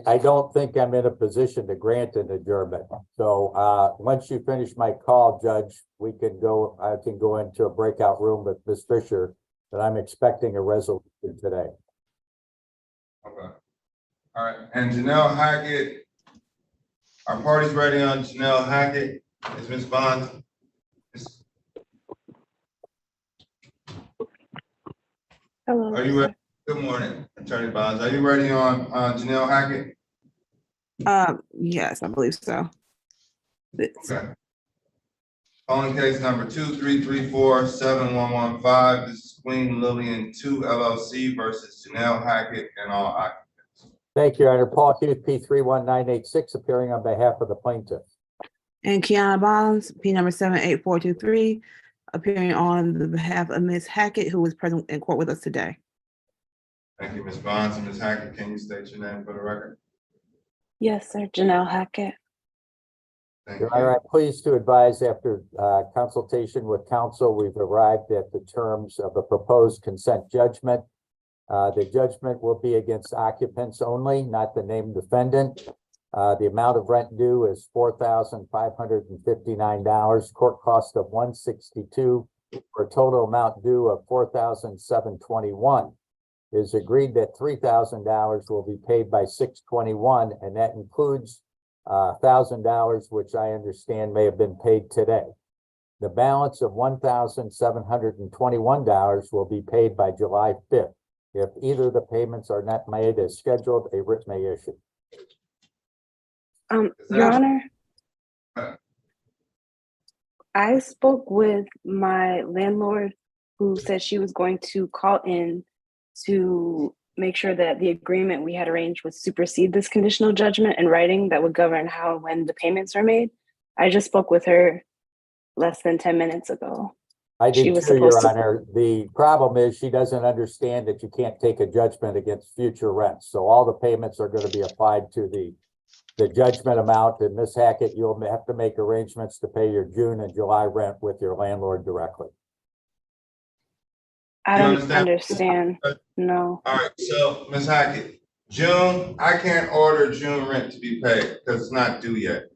[SPEAKER 12] I don't think I'm in a position to grant an adjournment. So once you finish my call, Judge, I can go into a breakout room with Ms. Fisher, but I'm expecting a resolution today.
[SPEAKER 1] Okay. All right. And Janelle Hackett, our party's ready on Janelle Hackett. Is Ms. Bonds?
[SPEAKER 2] Hello.
[SPEAKER 1] Are you ready? Good morning, Attorney Bonds. Are you ready on Janelle Hackett?
[SPEAKER 14] Yes, I believe so.
[SPEAKER 1] Okay. Calling case number 233471115. This is Queen Lillian 2 LLC versus Janelle Hackett and all occupants.
[SPEAKER 12] Thank you, Your Honor. Paul Hughes, P 31986, appearing on behalf of the plaintiff.
[SPEAKER 14] And Kiana Bonds, P number 78423, appearing on the behalf of Ms. Hackett, who was present in court with us today.
[SPEAKER 1] Thank you, Ms. Bonds. And Ms. Hackett, can you state your name for the record?
[SPEAKER 23] Yes, sir. Janelle Hackett.
[SPEAKER 1] Thank
[SPEAKER 12] Your
[SPEAKER 1] you.
[SPEAKER 12] Honor, I'm pleased to advise after consultation with counsel, we've arrived at the terms of a proposed consent judgment. The judgment will be against occupants only, not the named defendant. The amount of rent due is $4,559, court cost of $162, for a total amount due of $4,721. It is agreed that $3,000 will be paid by 6/21, and that includes $1,000, which I understand may have been paid today. The balance of $1,721 will be paid by July 5th. If either of the payments are not made as scheduled, a writ may issue.
[SPEAKER 23] Your Honor, I spoke with my landlord who said she was going to call in to make sure that the agreement we had arranged would supersede this conditional judgment in writing that would govern how and when the payments are made. I just spoke with her less than 10 minutes ago.
[SPEAKER 12] I
[SPEAKER 23] She
[SPEAKER 12] did
[SPEAKER 23] was
[SPEAKER 12] too, Your
[SPEAKER 23] supposed to-
[SPEAKER 12] Honor. The problem is she doesn't understand that you can't take a judgment against future rents. So all the payments are going to be applied to the judgment amount. And Ms. Hackett, you'll have to make arrangements to pay your June and July rent with your landlord directly.
[SPEAKER 23] I don't understand. No.
[SPEAKER 1] All right, so Ms. Hackett, June, I can't order June rent to be paid because it's not due yet.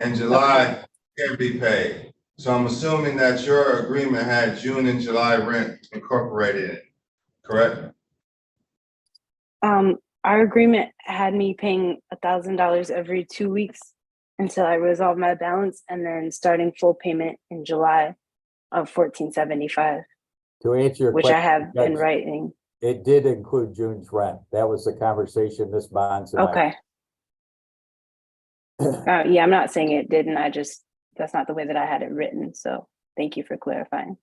[SPEAKER 1] And July can't be paid. So I'm assuming that your agreement had June and July rent incorporated in it, correct?
[SPEAKER 23] Our agreement had me paying $1,000 every 2 weeks until I resolve my balance, and then starting full payment in July of $1475,
[SPEAKER 12] To answer your
[SPEAKER 23] which
[SPEAKER 12] question,
[SPEAKER 23] I have in
[SPEAKER 12] Judge,
[SPEAKER 23] writing.
[SPEAKER 12] it did include June's rent. That was the conversation Ms. Bonds and I.
[SPEAKER 23] Okay. Yeah, I'm not saying it didn't. That's not the way that I had it written. So thank you for clarifying.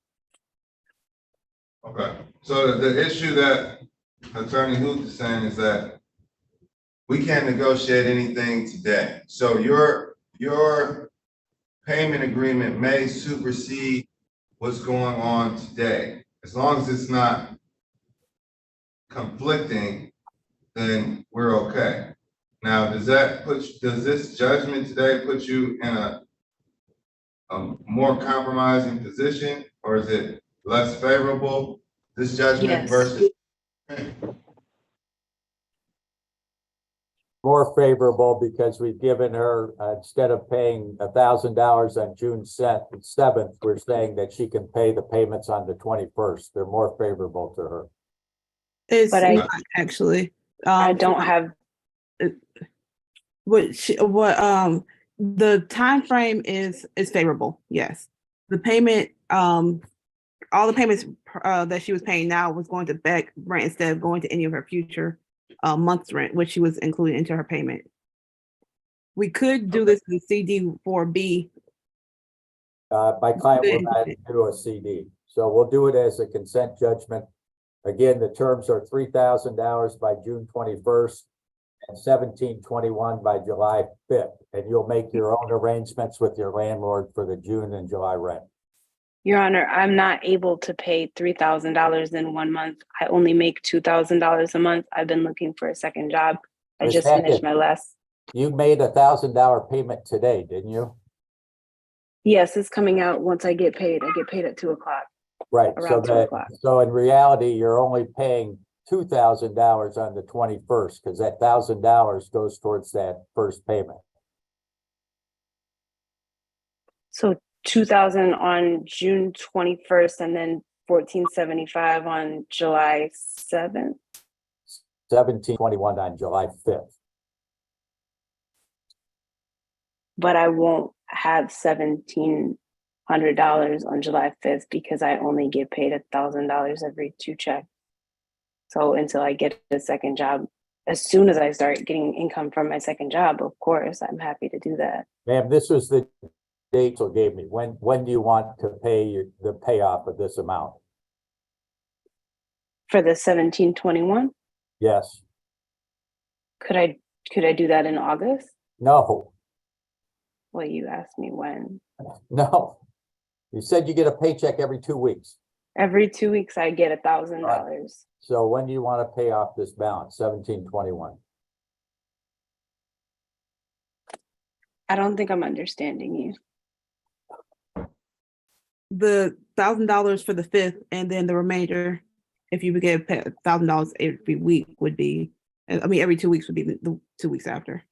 [SPEAKER 1] Okay, so the issue that Attorney Huth is saying is that we can't negotiate anything today. So your payment agreement may supersede what's going on today. As long as it's not conflicting, then we're okay. Now, does this judgment today put you in a more compromising position, or is it less favorable, this judgment
[SPEAKER 23] Yes.
[SPEAKER 1] versus?
[SPEAKER 12] More favorable because we've given her, instead of paying $1,000 on June 7th, we're saying that she can pay the payments on the 21st. They're more favorable to her.
[SPEAKER 14] It's
[SPEAKER 23] But
[SPEAKER 14] not actually.
[SPEAKER 23] I don't have.
[SPEAKER 14] The time frame is favorable. Yes, the payment, all the payments that she was paying now was going to back rent instead of going to any of her future month's rent, which she was including into her payment. We could do this in CD4B.
[SPEAKER 12] My client will not do a CD, so we'll do it as a consent judgment. Again, the terms are $3,000 by June 21st and $1,721 by July 5th, and you'll make your own arrangements with your landlord for the June and July rent.
[SPEAKER 23] Your Honor, I'm not able to pay $3,000 in 1 month. I only make $2,000 a month. I've been looking for a second job. I
[SPEAKER 12] Ms.
[SPEAKER 23] just
[SPEAKER 12] Hackett,
[SPEAKER 23] finished my last.
[SPEAKER 12] You made $1,000 payment today, didn't you?
[SPEAKER 23] Yes, it's coming out once I get paid. I get paid at 2 o'clock.
[SPEAKER 12] Right.
[SPEAKER 23] Around 2 o'clock.
[SPEAKER 12] So in reality, you're only paying $2,000 on the 21st because that $1,000 goes towards that first payment.
[SPEAKER 23] So 2,000 on June 21st, and then 1475 on July 7th.
[SPEAKER 12] 1721 on July 5th.
[SPEAKER 23] But I won't have $1,700 on July 5th because I only get paid $1,000 every 2 checks. So until I get a second job, as soon as I start getting income from my second job, of course, I'm happy to do that.
[SPEAKER 12] Ma'am, this was the date you gave me. When do you want to pay the payoff of this amount?
[SPEAKER 23] For the 1721,
[SPEAKER 12] Yes.
[SPEAKER 23] could I do that in August?
[SPEAKER 12] No.
[SPEAKER 23] Well, you asked me when.
[SPEAKER 12] No. You said you get a paycheck every 2 weeks.
[SPEAKER 23] Every 2 weeks I get $1,000.
[SPEAKER 12] So when do you want to pay off this balance? 1721.
[SPEAKER 23] I don't think I'm understanding you.
[SPEAKER 14] The $1,000 for the 5th, and then the remainder, if you would get $1,000 every week, would be, I mean, every 2 weeks would be the 2 weeks after.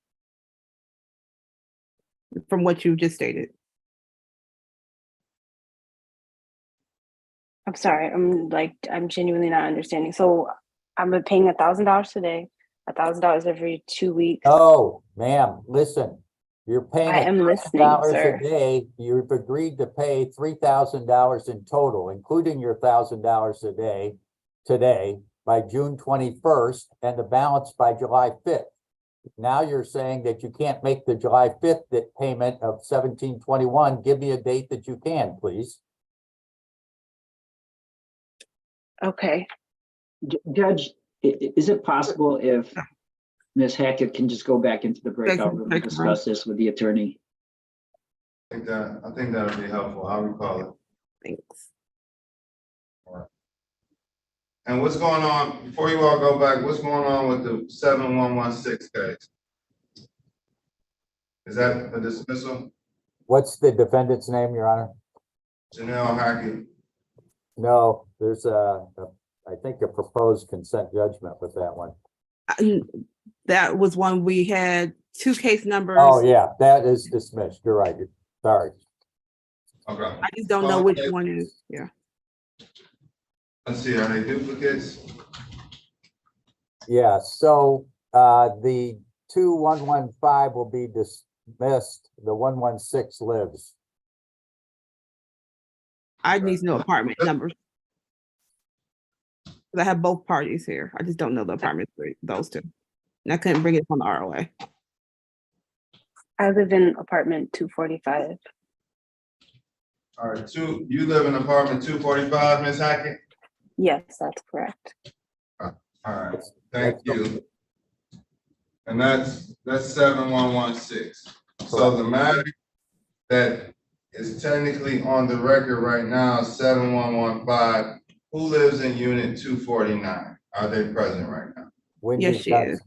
[SPEAKER 14] From what you just stated.
[SPEAKER 23] I'm sorry. I'm genuinely not understanding. So I'm paying $1,000 today, $1,000 every 2 weeks.
[SPEAKER 12] Oh, ma'am, listen. You're paying
[SPEAKER 23] I am listening,
[SPEAKER 12] $1,000
[SPEAKER 23] sir.
[SPEAKER 12] a day. You've agreed to pay $3,000 in total, including your $1,000 a day today by June 21st and the balance by July 5th. Now you're saying that you can't make the July 5th payment of 1721. Give me a date that you can, please.
[SPEAKER 23] Okay.
[SPEAKER 17] Judge, is it possible if Ms. Hackett can just go back into the breakout room and discuss this with the attorney?
[SPEAKER 1] I think that would be helpful. I'll recall it.
[SPEAKER 14] Thanks.
[SPEAKER 1] All right. And what's going on, before you all go back, what's going on with the 7116 case? Is that a dismissal?
[SPEAKER 12] What's the defendant's name, Your Honor?
[SPEAKER 1] Janelle Hackett.
[SPEAKER 12] No, there's I think a proposed consent judgment with that one.
[SPEAKER 14] That was one we had 2 case numbers.
[SPEAKER 12] Oh, yeah, that is dismissed. You're right. Sorry.
[SPEAKER 1] Okay.
[SPEAKER 14] I just don't know which one is. Yeah.
[SPEAKER 1] Let's see, are they duplicates?
[SPEAKER 12] Yeah, so the 2115 will be missed, the 116 lives.
[SPEAKER 14] I need to know apartment numbers. 'Cause I have both parties here. I just don't know the apartments for those two. And I couldn't bring it on the ROA.
[SPEAKER 23] I live in apartment 245.
[SPEAKER 1] All right, you live in apartment 245, Ms. Hackett?
[SPEAKER 23] Yes, that's correct.
[SPEAKER 1] All right, thank you. And that's 7116. So the matter that is technically on the record right now is 7115. Who lives in unit 249? Are they present right now?
[SPEAKER 14] Yes, she is.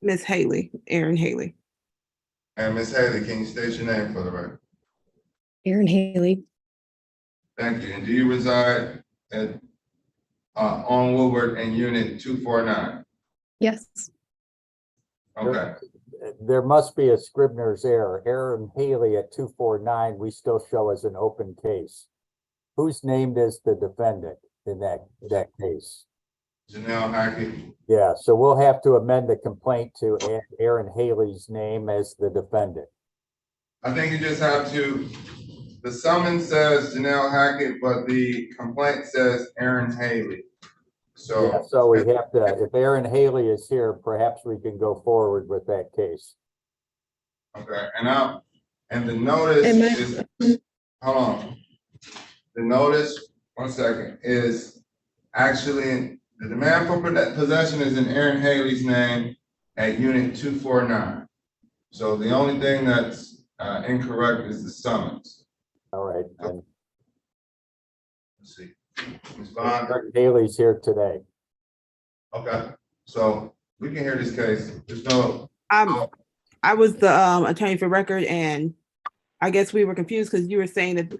[SPEAKER 14] Miss Haley, Erin Haley.
[SPEAKER 1] And Ms. Haley, can you state your name for the record?
[SPEAKER 2] Erin Haley.
[SPEAKER 1] Thank you. And do you reside at on Woodward in unit 249?
[SPEAKER 2] Yes.
[SPEAKER 1] Okay.
[SPEAKER 12] There must be a Scribner's error. Aaron Haley at 249, we still show as an open case. Who's named as the defendant in that case?
[SPEAKER 1] Janelle Hackett.
[SPEAKER 12] Yeah, so we'll have to amend the complaint to add Aaron Haley's name as the defendant.
[SPEAKER 1] I think you just have to, the summons says Janelle Hackett, but the complaint says Aaron Haley. So,
[SPEAKER 12] Yeah, so we have to, if Aaron Haley is here, perhaps we can go forward with that case.
[SPEAKER 1] okay, and the notice is, hold on. The notice, 1 second, is actually, the demand for possession is in Aaron Haley's name at unit 249. So the only thing that's incorrect is the summons.
[SPEAKER 12] All right, and
[SPEAKER 1] Let's see. Ms. Bond.
[SPEAKER 12] Aaron Haley's here today.
[SPEAKER 1] Okay, so we can hear this case. There's no.
[SPEAKER 14] I was the attorney for record, and I guess we were confused because you were saying that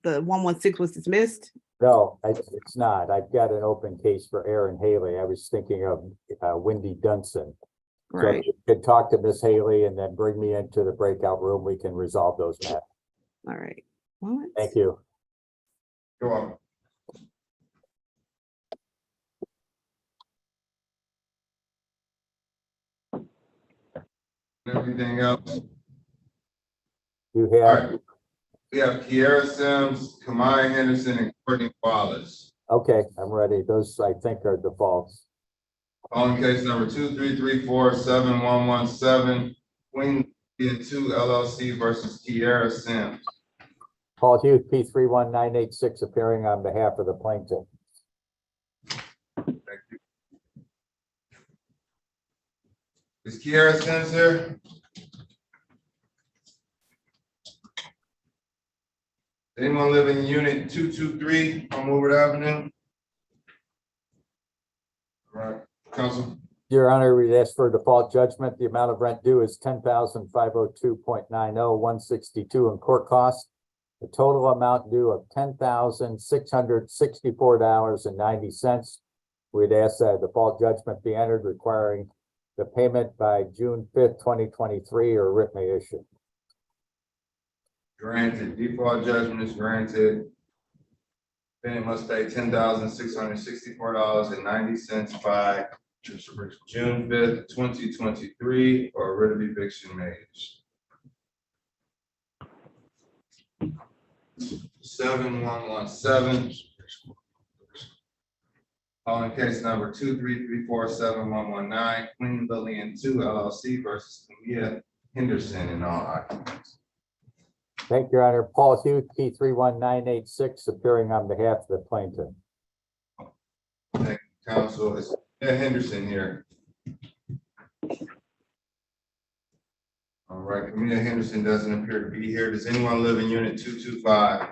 [SPEAKER 14] the 116 was dismissed.
[SPEAKER 12] No, it's not. I've got an open case for Aaron Haley. I was thinking of Wendy Dunson.
[SPEAKER 14] Right.
[SPEAKER 12] So if you could talk to Miss Haley and then bring me into the breakout room, we can resolve those matters.
[SPEAKER 14] All right. Well,
[SPEAKER 12] Thank you.
[SPEAKER 1] You're welcome. Everything else?
[SPEAKER 12] You
[SPEAKER 1] All
[SPEAKER 12] have,
[SPEAKER 1] right. We have Kiera Sims, Kamaya Henderson, and Courtney Wallace.
[SPEAKER 12] okay, I'm ready. Those I think are defaults.
[SPEAKER 1] Calling case number 233471117, Queen and 2 LLC versus Kiera Sims.
[SPEAKER 12] Paul Hughes, P31986, appearing on behalf of the plaintiff.
[SPEAKER 1] Thank you. Is Kiera Sims here? Anyone live in unit 223 on Woodward Avenue? All right, counsel.
[SPEAKER 12] Your Honor, we ask for a default judgment. The amount of rent due is $10,502.90, 162 in court costs. The total amount due of $10,664.90. We'd ask that a default judgment be entered requiring the payment by June 5th, 2023, or writ may issue.
[SPEAKER 1] Granted, default judgment is granted. Defendant must pay $10,664.90 by June 5th, 2023, or writ of eviction may issue. 7117. Calling case number 233471119, Queen Lillian 2 LLC versus Kamia Henderson in all occupants.
[SPEAKER 12] Thank you, Your Honor. Paul Hughes, P31986, appearing on behalf of the plaintiff.
[SPEAKER 1] Thank you, counsel. Is Henderson here? All right, Kamia Henderson doesn't appear to be here. Does anyone live in unit 225?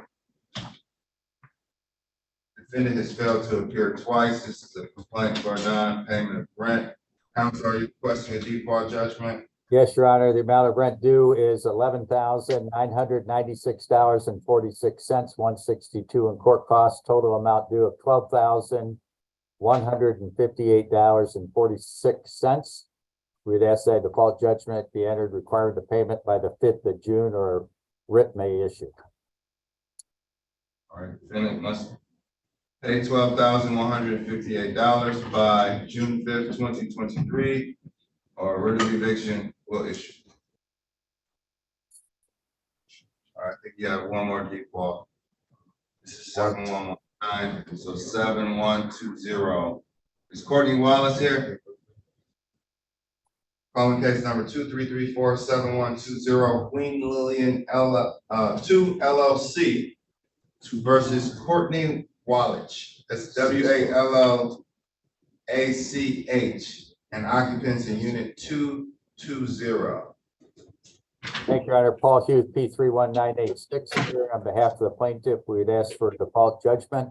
[SPEAKER 1] Defendant has failed to appear twice. This is a complaint for non-payment of rent. Counsel, are you requesting a default judgment?
[SPEAKER 12] Yes, Your Honor. The amount of rent due is $11,996.46, 162 in court costs. Total amount due of $12,158.46. We'd ask that default judgment be entered requiring the payment by the 5th of June, or writ may issue.
[SPEAKER 1] All right, defendant must pay $12,158 by June 5th, 2023, or writ of eviction will issue. All right, I think you have one more default. This is 7119, so 7120. Is Courtney Wallace here? Calling case number 23347120, Queen Lillian 2 LLC versus Courtney Wallach. That's WALLACH, and occupancy unit 220.
[SPEAKER 12] Thank you, Your Honor. Paul Hughes, P 31986, here on behalf of the plaintiff. We would ask for a default judgment.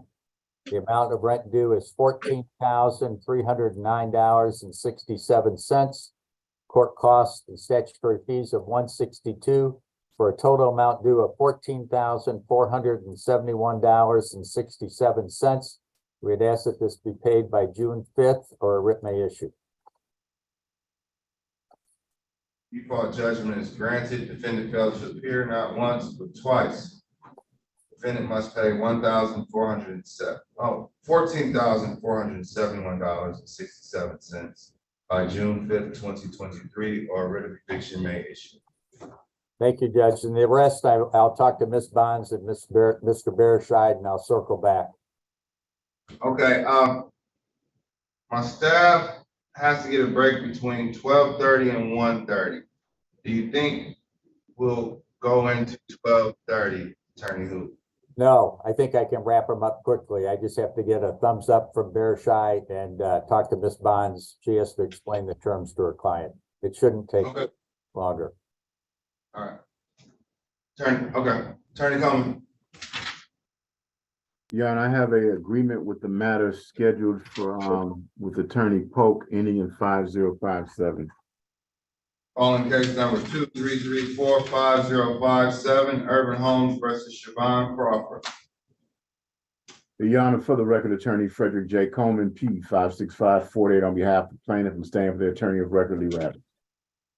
[SPEAKER 12] The amount of rent due is $14,309.67. Court costs and statutory fees of $162 for a total amount due of $14,471.67. We'd ask that this be paid by June 5th or a writ may issue.
[SPEAKER 1] Default judgment is granted. Defendant fails to appear not once but twice. Defendant must pay $14,471.67 by June 5th, 2023, or a writ of eviction may issue.
[SPEAKER 12] Thank you, Judge. And the rest, I'll talk to Ms. Bonds and Mr. Bearscheid, and I'll circle back.
[SPEAKER 1] Okay, my staff has to get a break between 12:30 and 1:30. Do you think we'll go into 12:30, Attorney Hoop?
[SPEAKER 12] No, I think I can wrap them up quickly. I just have to get a thumbs up from Bearscheid and talk to Ms. Bonds. She has to explain the terms to her client. It shouldn't take longer.
[SPEAKER 1] All right. Attorney Coleman.
[SPEAKER 11] Yeah, and I have a agreement with the matter scheduled for with Attorney Polk ending in 5057.
[SPEAKER 1] Calling case number 23345057, Urban Homes versus Siobhan Crawford.
[SPEAKER 11] Your Honor, for the record, Attorney Frederick J. Coleman, P 56548, on behalf of the plaintiff, I'm staying for the attorney of record, Lee Rabbit.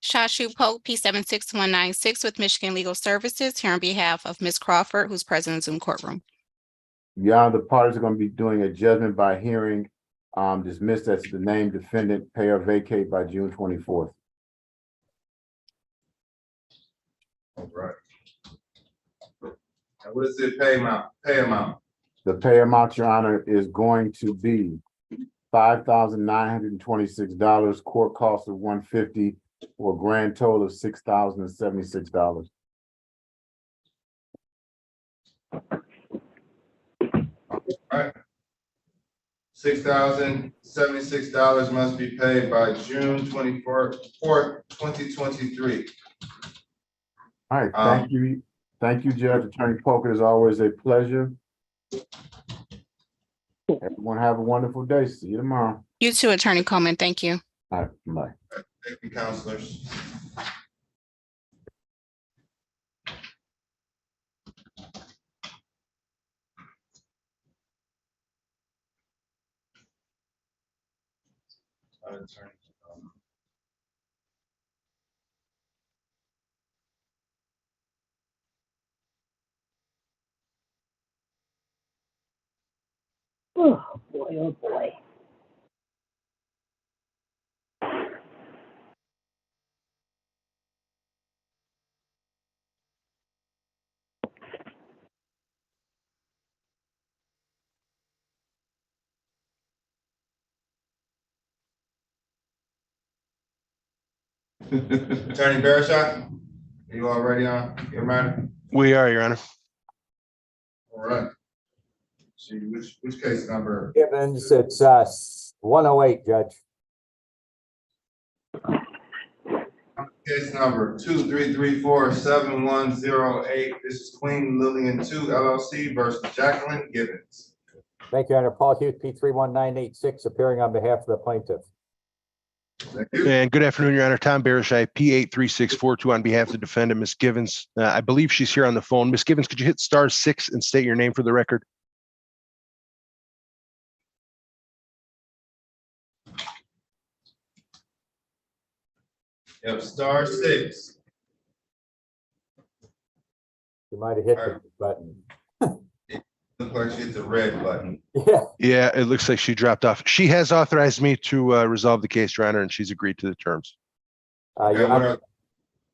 [SPEAKER 3] Shashu Polk, P 76196 with Michigan Legal Services, here on behalf of Ms. Crawford, who's present in Zoom courtroom.
[SPEAKER 11] Your Honor, the parties are going to be doing a judgment by hearing, dismissed as the named defendant, pay or vacate by June 24th.
[SPEAKER 1] All right. And what is the pay amount?
[SPEAKER 11] The pay amount, Your Honor, is going to be $5,926, court cost of $150, for a grand total of $6,076.
[SPEAKER 1] All right. $6,076 must be paid by June 24th, 2023.
[SPEAKER 11] All right, thank you. Thank you, Judge. Attorney Polk, it is always a pleasure. Everyone have a wonderful day. See you tomorrow.
[SPEAKER 3] You too, Attorney Coleman. Thank you.
[SPEAKER 11] All right, bye.
[SPEAKER 1] Thank you, counselors.
[SPEAKER 18] Oh, boy, oh, boy.
[SPEAKER 1] Attorney Bearscheid, are you already on your matter?
[SPEAKER 5] We are, Your Honor.
[SPEAKER 1] All right. See, which case number?
[SPEAKER 12] Gibbons, it's 108, Judge.
[SPEAKER 1] Case number 23347108. This is Queen Lillian 2 LLC versus Jacqueline Gibbons.
[SPEAKER 12] Thank you, Your Honor. Paul Hughes, P 31986, appearing on behalf of the plaintiff.
[SPEAKER 1] Thank you.
[SPEAKER 5] And good afternoon, Your Honor. Tom Bearscheid, P 83642, on behalf of the defendant, Ms. Givens. I believe she's here on the phone. Ms. Givens, could you hit *6 and state your name for the record?
[SPEAKER 1] Yep, *6.
[SPEAKER 12] You might have hit the button.
[SPEAKER 1] Looks like she hit the red button.
[SPEAKER 12] Yeah.
[SPEAKER 5] Yeah, it looks like she dropped off. She has authorized me to resolve the case, Your Honor, and she's agreed to the terms.
[SPEAKER 12] Your
[SPEAKER 1] what
[SPEAKER 12] Honor,
[SPEAKER 1] are-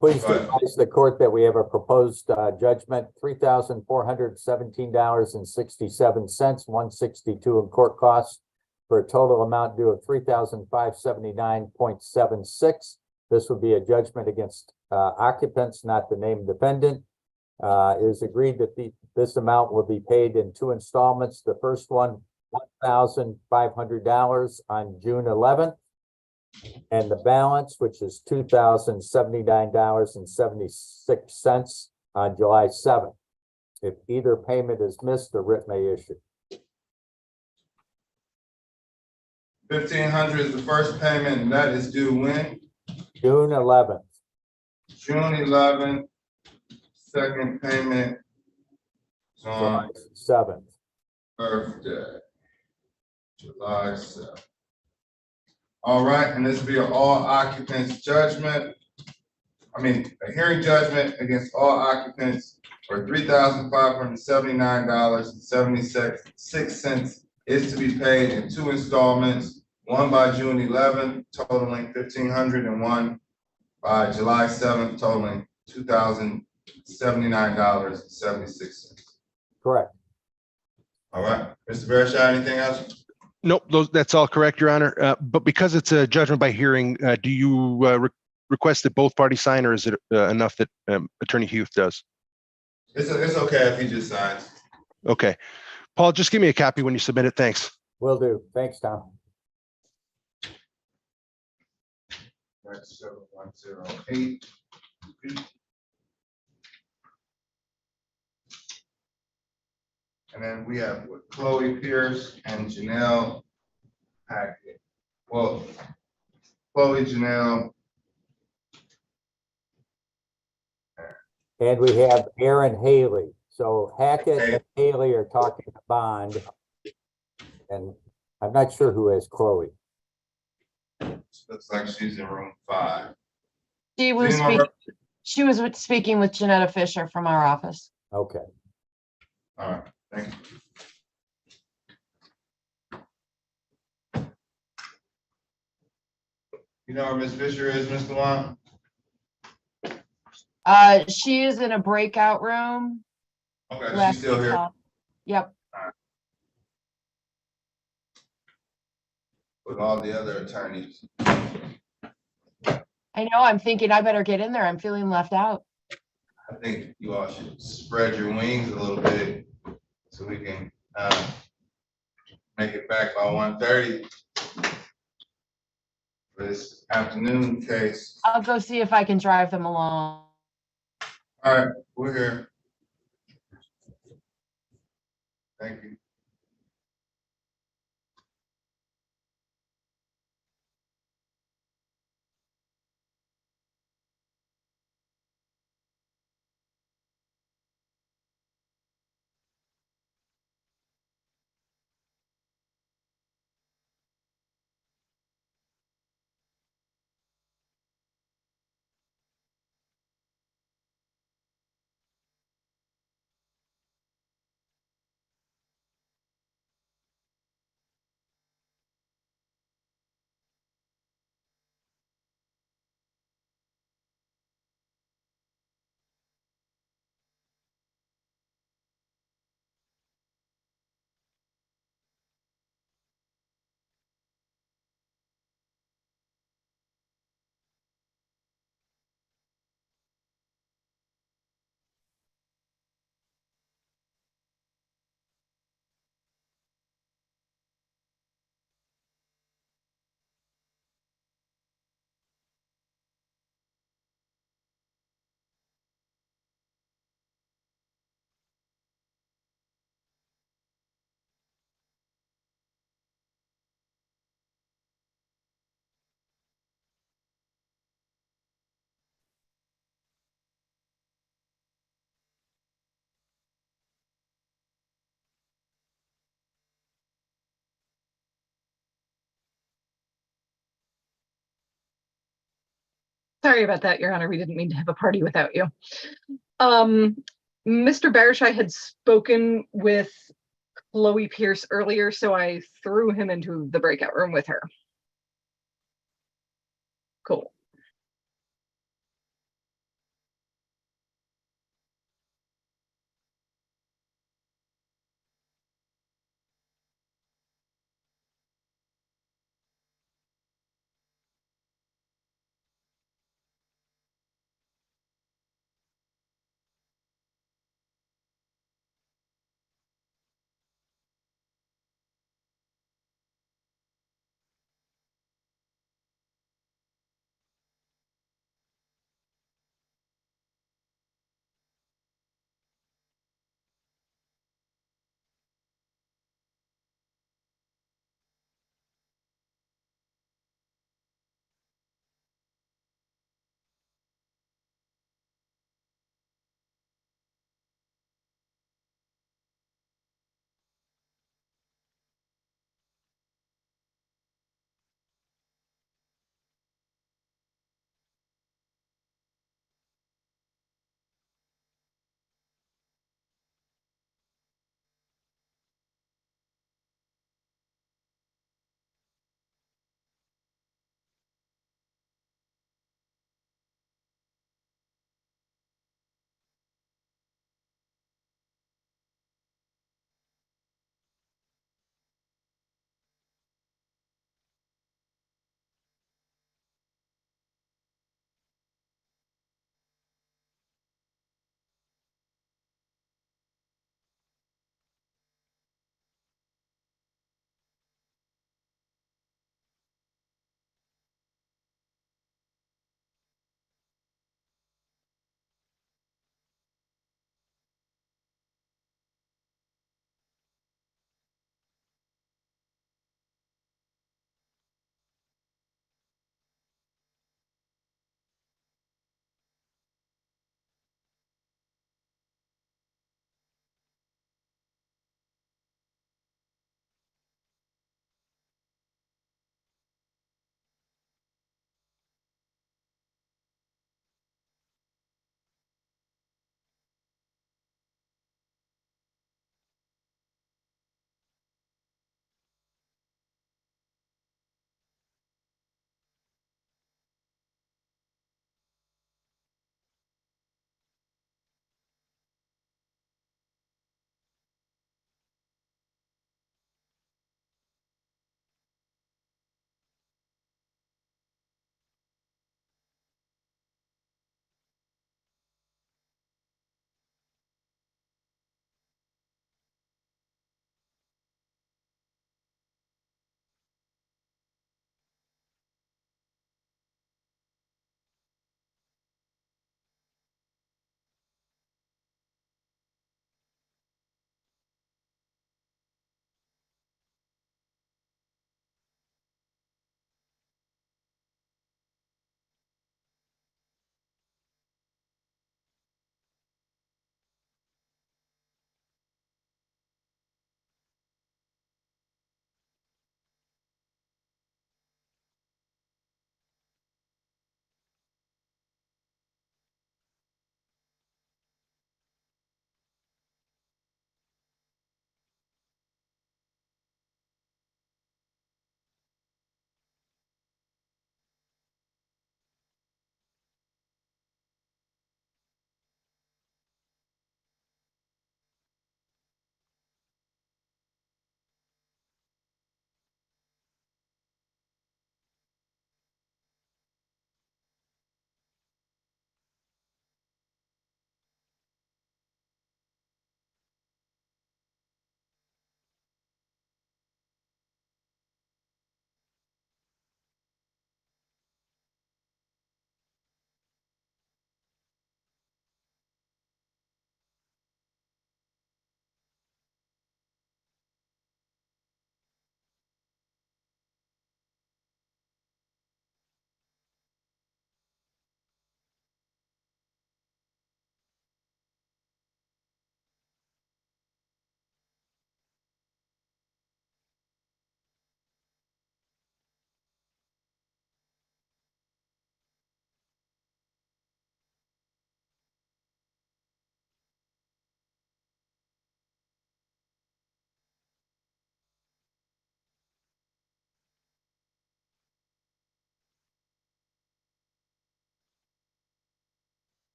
[SPEAKER 12] please
[SPEAKER 1] Go ahead.
[SPEAKER 12] advise the court that we have a proposed judgment, $3,417.67, 162 in court costs, for a total amount due of $3,579.76. This would be a judgment against occupants, not the named defendant. It is agreed that this amount will be paid in 2 installments. The first one, $1,500 on June 11th. And the balance, which is $2,079.76 on July 7th. If either payment is missed, the writ may issue.
[SPEAKER 1] 1,500 is the first payment, and that is due when?
[SPEAKER 12] June 11th.
[SPEAKER 1] June 11th. Second payment is on
[SPEAKER 12] July 7th.
[SPEAKER 1] birthday, July 7th. All right, and this will be an all occupants judgment. I mean, a hearing judgment against all occupants for $3,579.76 is to be paid in 2 installments, one by June 11th, totaling $1,500, and one by July 7th, totaling $2,079.76.
[SPEAKER 12] Correct.
[SPEAKER 1] All right, Mr. Barishaw, anything else?
[SPEAKER 5] Nope, that's all correct, Your Honor. But because it's a judgment by hearing, do you request that both parties sign, or is it enough that Attorney Huth does?
[SPEAKER 1] It's okay if he just signs.
[SPEAKER 5] Okay. Paul, just give me a copy when you submit it. Thanks.
[SPEAKER 12] Will do. Thanks, Tom.
[SPEAKER 1] That's 7108. And then we have with Chloe Pierce and Janelle Hackett. Well, Chloe, Janelle.
[SPEAKER 12] And we have Aaron Haley. So Hackett and Haley are talking to bond. And I'm not sure who has Chloe.
[SPEAKER 1] Looks like she's in room 5.
[SPEAKER 9] She was speaking with Janetta Fisher from our office.
[SPEAKER 12] Okay.
[SPEAKER 1] All right, thank you. You know where Ms. Fisher is, Ms. Luan?
[SPEAKER 9] She is in a breakout room.
[SPEAKER 1] Okay,
[SPEAKER 9] Last
[SPEAKER 1] she's still
[SPEAKER 9] we
[SPEAKER 1] here.
[SPEAKER 9] saw. Yep.
[SPEAKER 1] With all the other attorneys.
[SPEAKER 9] I know, I'm thinking I better get in there. I'm feeling left out.
[SPEAKER 1] I think you all should spread your wings a little bit so we can make it back by 1:30 for this afternoon case.
[SPEAKER 9] I'll go see if I can drive them along.
[SPEAKER 1] All right, we're here. Thank you.
[SPEAKER 7] Sorry about that, Your Honor. We didn't mean to have a party without you. Mr. Barishaw had spoken with Chloe Pierce earlier, so I threw him into the breakout room with her. Cool.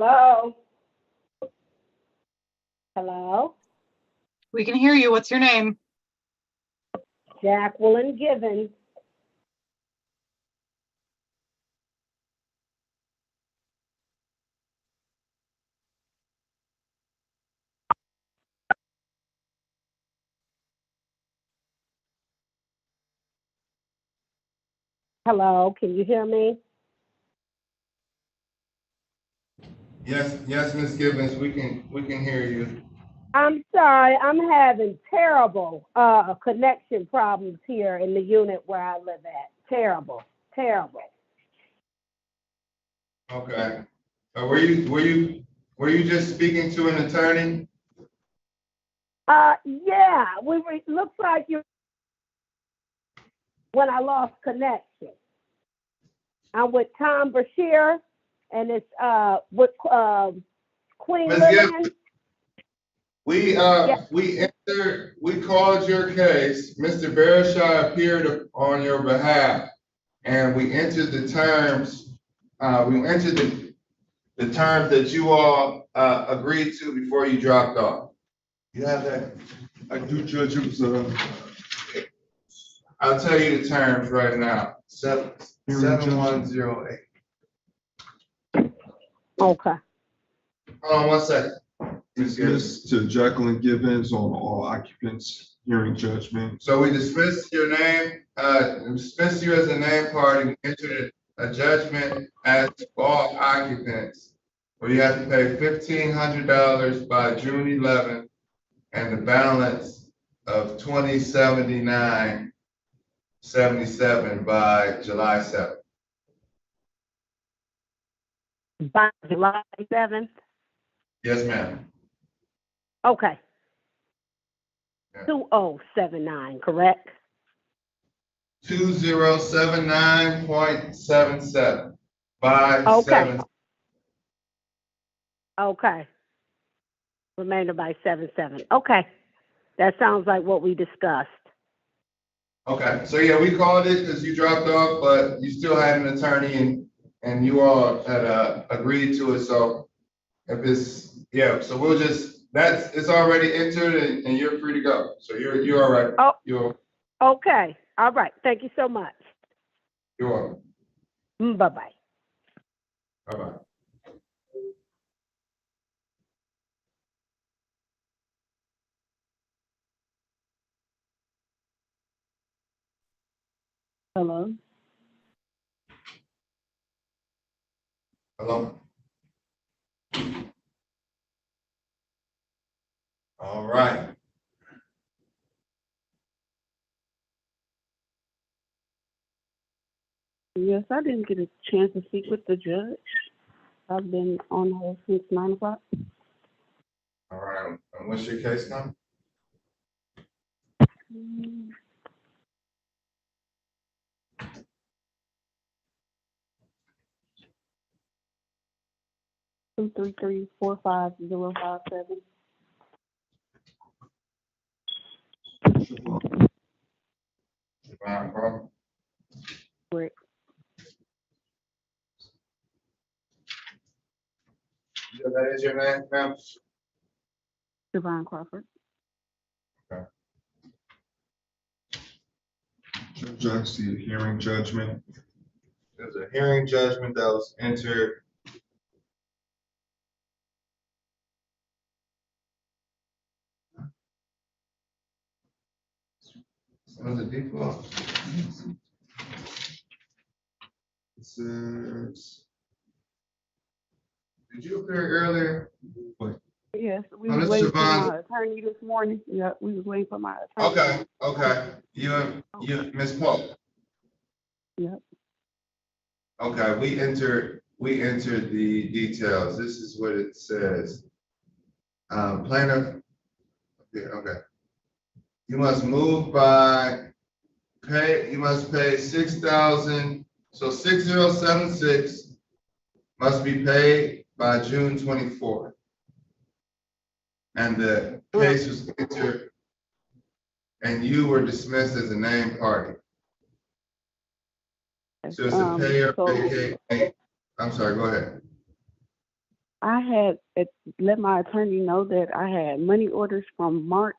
[SPEAKER 18] Hello? Hello?
[SPEAKER 7] We can hear you. What's your name?
[SPEAKER 18] Jacqueline Givens. Hello, can you hear me?
[SPEAKER 1] Yes, yes, Ms. Gibbons, we can hear you.
[SPEAKER 18] I'm sorry, I'm having terrible connection problems here in the unit where I live at. Terrible, terrible.
[SPEAKER 1] Okay. Were you just speaking to an attorney?
[SPEAKER 18] Yeah, looks like you when I lost connection. I'm with Tom Bashir, and it's with Queen
[SPEAKER 1] Ms.
[SPEAKER 18] Lillian.
[SPEAKER 1] Gibbons, we called your case. Mr. Bereshai appeared on your behalf, and we entered the terms. We entered the terms that you all agreed to before you dropped off. You have that? I do, Judge. It was I'll tell you the terms right now. 7108.
[SPEAKER 18] Okay.
[SPEAKER 1] Hold on 1 second.
[SPEAKER 19] To Jacqueline Gibbons on all occupants hearing judgment.
[SPEAKER 1] So we dismissed your name, dismissed you as a named party, entered a judgment as to all occupants, where you have to pay $1,500 by June 11th and the balance of $2079.77 by July 7th.
[SPEAKER 18] By July 7th?
[SPEAKER 1] Yes, ma'am.
[SPEAKER 18] Okay.
[SPEAKER 1] Yeah.
[SPEAKER 18] 2079, correct?
[SPEAKER 1] 2079.77 by
[SPEAKER 18] Okay.
[SPEAKER 1] 7.
[SPEAKER 18] Okay. Remainder by 7/7. Okay. That sounds like what we discussed.
[SPEAKER 1] Okay, so yeah, we called it because you dropped off, but you still had an attorney and you all had agreed to it. So if it's, yeah, so we'll just, it's already entered and you're free to go. So you're all right.
[SPEAKER 18] Oh,
[SPEAKER 1] You're
[SPEAKER 18] okay. All right. Thank you so much.
[SPEAKER 1] welcome.
[SPEAKER 18] Bye-bye.
[SPEAKER 1] Bye-bye.
[SPEAKER 18] Hello.
[SPEAKER 1] Hello. All right.
[SPEAKER 21] Yes, I didn't get a chance to speak with the judge. I've been on hold since 9 o'clock.
[SPEAKER 1] All right. And what's your case now?
[SPEAKER 21] Mm. 233-45057.
[SPEAKER 1] Divine Crawford.
[SPEAKER 21] Correct.
[SPEAKER 1] Yeah, that is your name, ma'am?
[SPEAKER 21] Divine Crawford.
[SPEAKER 1] Okay.
[SPEAKER 19] Judge, I see a hearing judgment.
[SPEAKER 1] There's a hearing judgment that was entered. Was it default? It says, did you appear earlier?
[SPEAKER 21] Yes, we
[SPEAKER 1] Oh,
[SPEAKER 21] was
[SPEAKER 1] this
[SPEAKER 21] waiting for
[SPEAKER 1] Siobhan.
[SPEAKER 21] my attorney this morning. Yeah, we was waiting for my attorney.
[SPEAKER 1] Okay. You, Ms. Polk.
[SPEAKER 21] Yep.
[SPEAKER 1] Okay, we entered the details. This is what it says. Plaintiff, yeah, okay. You must pay 6,000, so 6076 must be paid by June 24th. And the case was entered and you were dismissed as a named party. So it's a payer vacate. I'm sorry, go ahead.
[SPEAKER 21] I had let my attorney know that I had money orders from March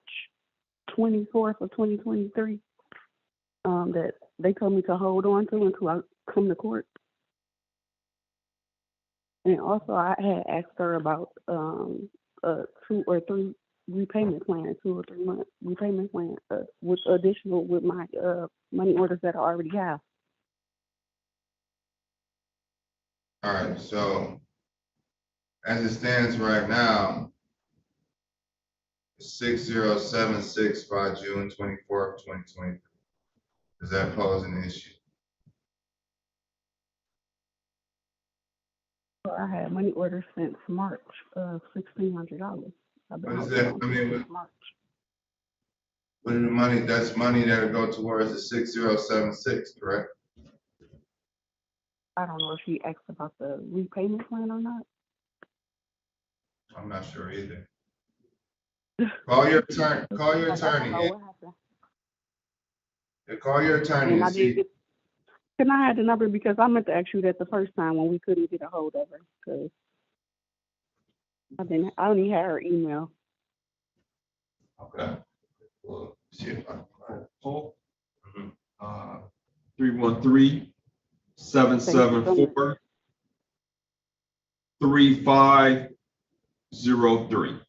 [SPEAKER 21] 24th of 2023 that they told me to hold on to until I come to court. And also I had asked her about a 2 or 3 repayment plan, 2 or 3 month repayment plan with additional with my money orders that I already have.
[SPEAKER 1] All right, so as it stands right now, 6076 by June 24th, 2020. Does that pose an issue?
[SPEAKER 21] So I had money orders since March of $1,600.
[SPEAKER 1] What is that? I mean, what is the money? That's money that'll go towards the 6076, correct?
[SPEAKER 21] I don't know if she asked about the repayment plan or not.
[SPEAKER 1] I'm not sure either. Call your attorney. Call your attorney.
[SPEAKER 21] What happened?
[SPEAKER 1] Call your attorney and see.
[SPEAKER 21] Can I have the number, because I meant to ask you that the first time when we couldn't get a hold of her, because I only had her email.
[SPEAKER 1] Okay. Well, see if I can find it.
[SPEAKER 19] Paul. 313-774-3503.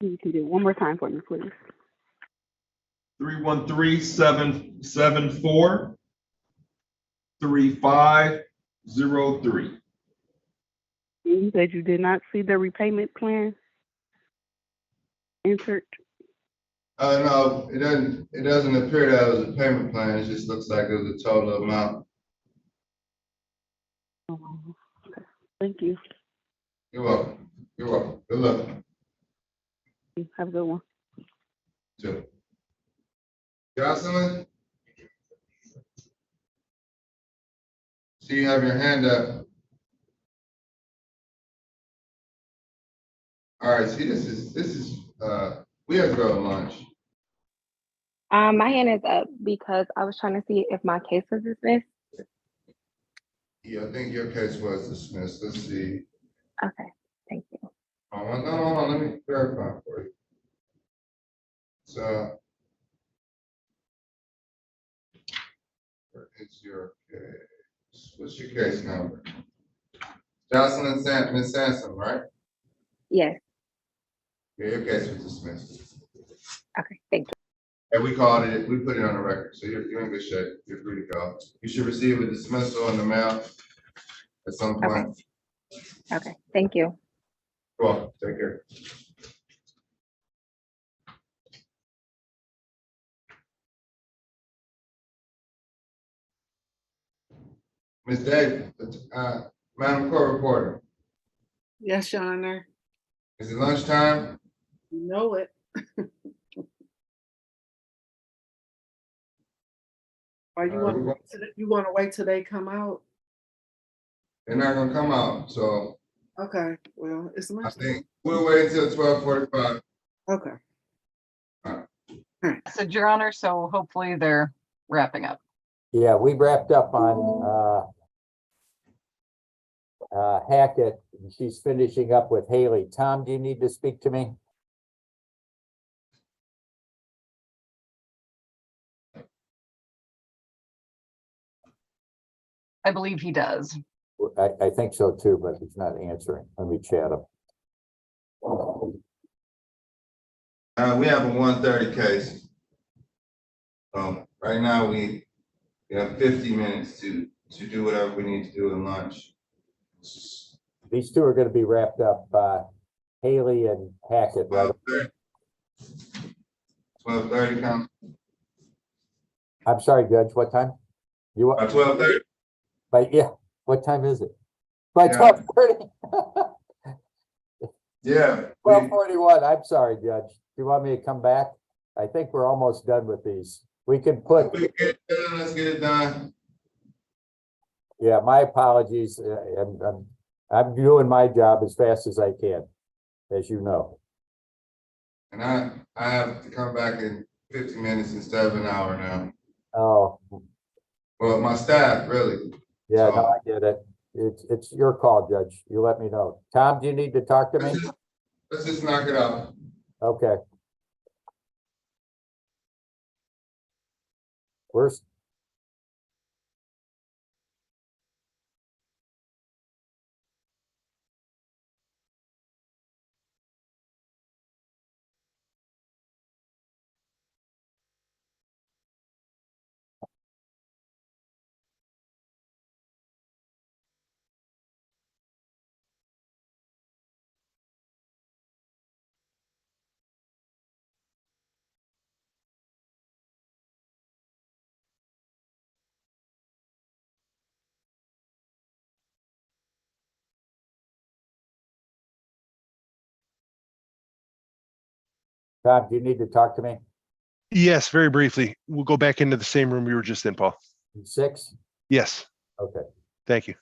[SPEAKER 21] You can do it one more time for me, please.
[SPEAKER 19] 313-774-3503.
[SPEAKER 21] You said you did not see the repayment plan entered.
[SPEAKER 1] No, it doesn't. It doesn't appear that it was a payment plan. It just looks like it was a total amount.
[SPEAKER 21] Okay. Thank you.
[SPEAKER 1] You're welcome. You're welcome. Good luck.
[SPEAKER 21] Have a good one.
[SPEAKER 1] Too. Jocelyn? See, you have your hand up. All right, see, this is we have to go to lunch.
[SPEAKER 23] My hand is up because I was trying to see if my case was dismissed.
[SPEAKER 1] Yeah, I think your case was dismissed. Let's see.
[SPEAKER 23] Okay, thank you.
[SPEAKER 1] No, let me verify for you. So, where is your case? What's your case number? Jocelyn Miss Sansom, right?
[SPEAKER 23] Yes.
[SPEAKER 1] Yeah, your case was dismissed.
[SPEAKER 23] Okay, thank you.
[SPEAKER 1] And we called it, we put it on the record, so you're in good shape. You're free to go. You should receive a dismissal in the mail at some point.
[SPEAKER 23] Okay, thank you.
[SPEAKER 1] You're welcome. Take care. Ms. Davis, Madam Court Reporter,
[SPEAKER 15] Yes, Your Honor.
[SPEAKER 1] is it lunchtime?
[SPEAKER 15] You know it. Or you want to wait till they come out?
[SPEAKER 1] They're not gonna come out, so
[SPEAKER 15] Okay, well, it's
[SPEAKER 1] I
[SPEAKER 15] lunchtime.
[SPEAKER 1] think we'll wait until 12:45.
[SPEAKER 15] Okay.
[SPEAKER 7] I said, Your Honor, so hopefully they're wrapping up.
[SPEAKER 12] Yeah, we wrapped up on Hackett. She's finishing up with Haley. Tom, do you need to speak to me?
[SPEAKER 7] I believe he does.
[SPEAKER 12] I think so too, but he's not answering. Let me chat him.
[SPEAKER 1] We have a 1:30 case. Right now we have 50 minutes to do whatever we need to do in lunch.
[SPEAKER 12] These two are going to be wrapped up, Haley and Hackett, right?
[SPEAKER 1] 12:30 count.
[SPEAKER 12] I'm sorry, Judge, what time? You want?
[SPEAKER 1] 12:30.
[SPEAKER 12] But yeah, what time is it? By
[SPEAKER 1] Yeah.
[SPEAKER 12] 12:30.
[SPEAKER 1] Yeah.
[SPEAKER 12] 12:41. I'm sorry, Judge. Do you want me to come back? I think we're almost done with these. We can put.
[SPEAKER 1] Let's get it done.
[SPEAKER 12] Yeah, my apologies. I'm doing my job as fast as I can, as you know.
[SPEAKER 1] And I have to come back in 50 minutes instead of an hour now.
[SPEAKER 12] Oh.
[SPEAKER 1] Well, my staff, really.
[SPEAKER 12] Yeah,
[SPEAKER 1] So,
[SPEAKER 12] no, I get it. It's your call, Judge. You let me know. Tom, do you need to talk to me?
[SPEAKER 1] Let's just knock it out.
[SPEAKER 12] Okay. Where's, Tom, do you need to talk to me?
[SPEAKER 5] Yes, very briefly. We'll go back into the same room we were just in, Paul.
[SPEAKER 12] 6?
[SPEAKER 5] Yes,
[SPEAKER 12] Okay.
[SPEAKER 5] thank you.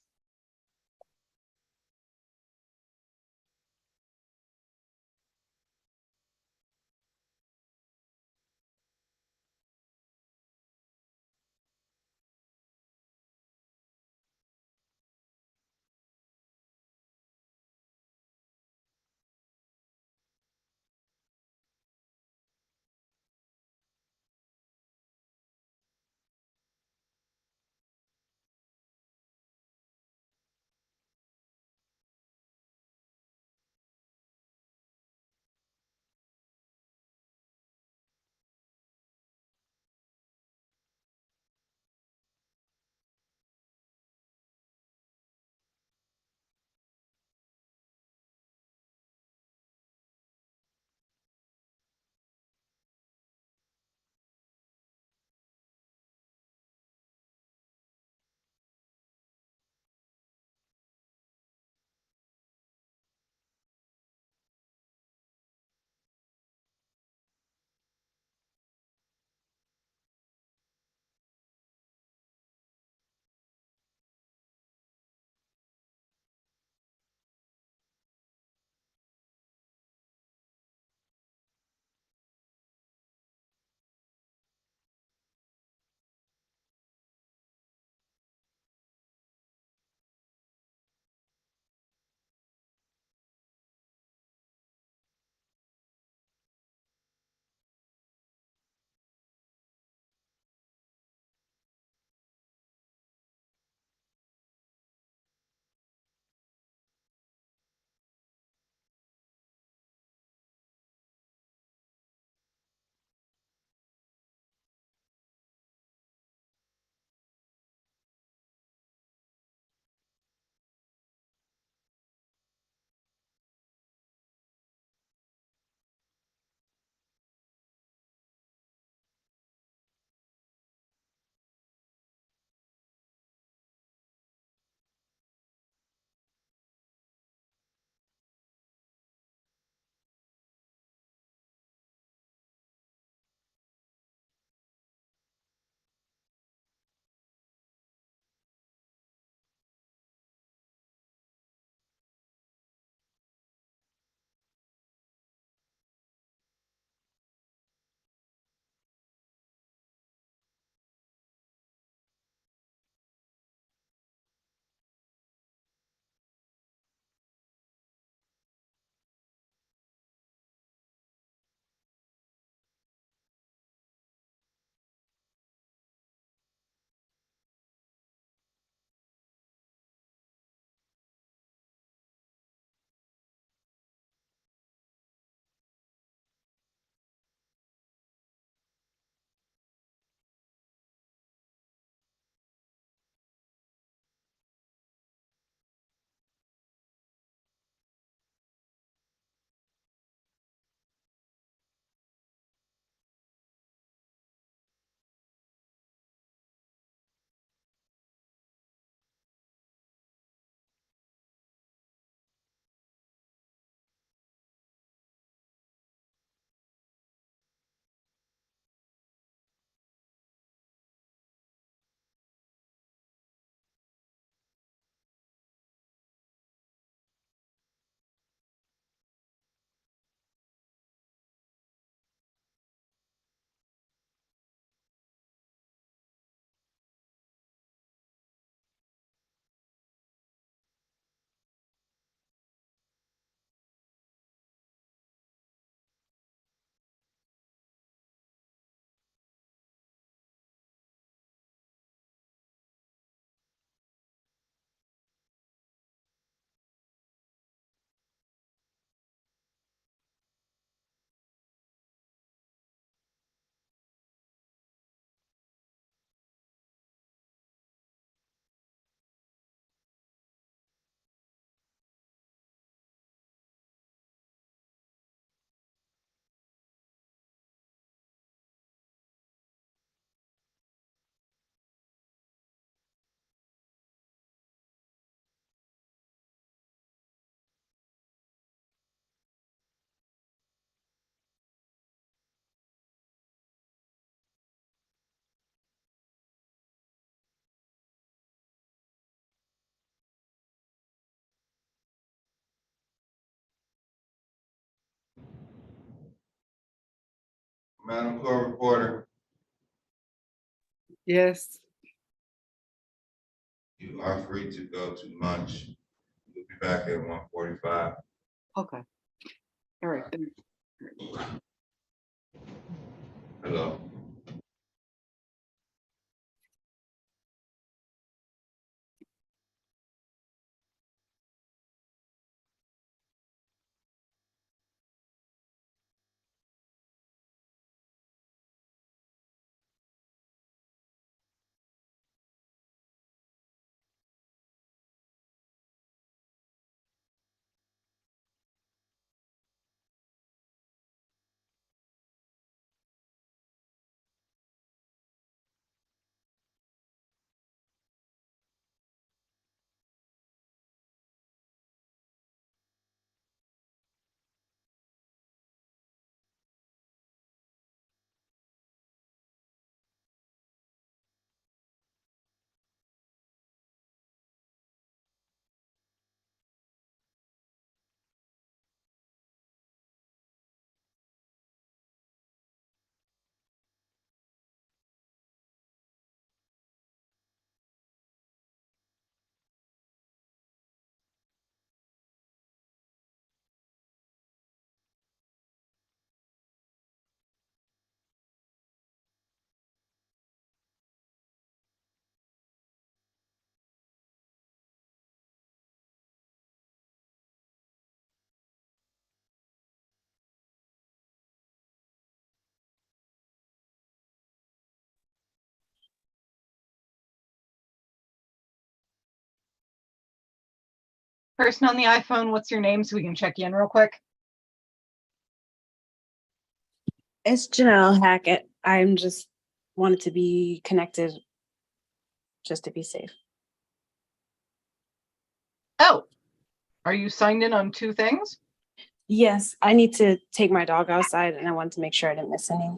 [SPEAKER 1] Madam Court Reporter,
[SPEAKER 15] Yes.
[SPEAKER 1] you are free to go to lunch. We'll be back at 1:45.
[SPEAKER 15] Okay. All right.
[SPEAKER 1] Hello.
[SPEAKER 7] Person on the iPhone, what's your name so we can check you in real quick?
[SPEAKER 23] It's Janelle Hackett. I'm just wanted to be connected just to be safe.
[SPEAKER 7] Oh, are you signed in on two things?
[SPEAKER 23] Yes, I need to take my dog outside and I wanted to make sure I didn't miss any.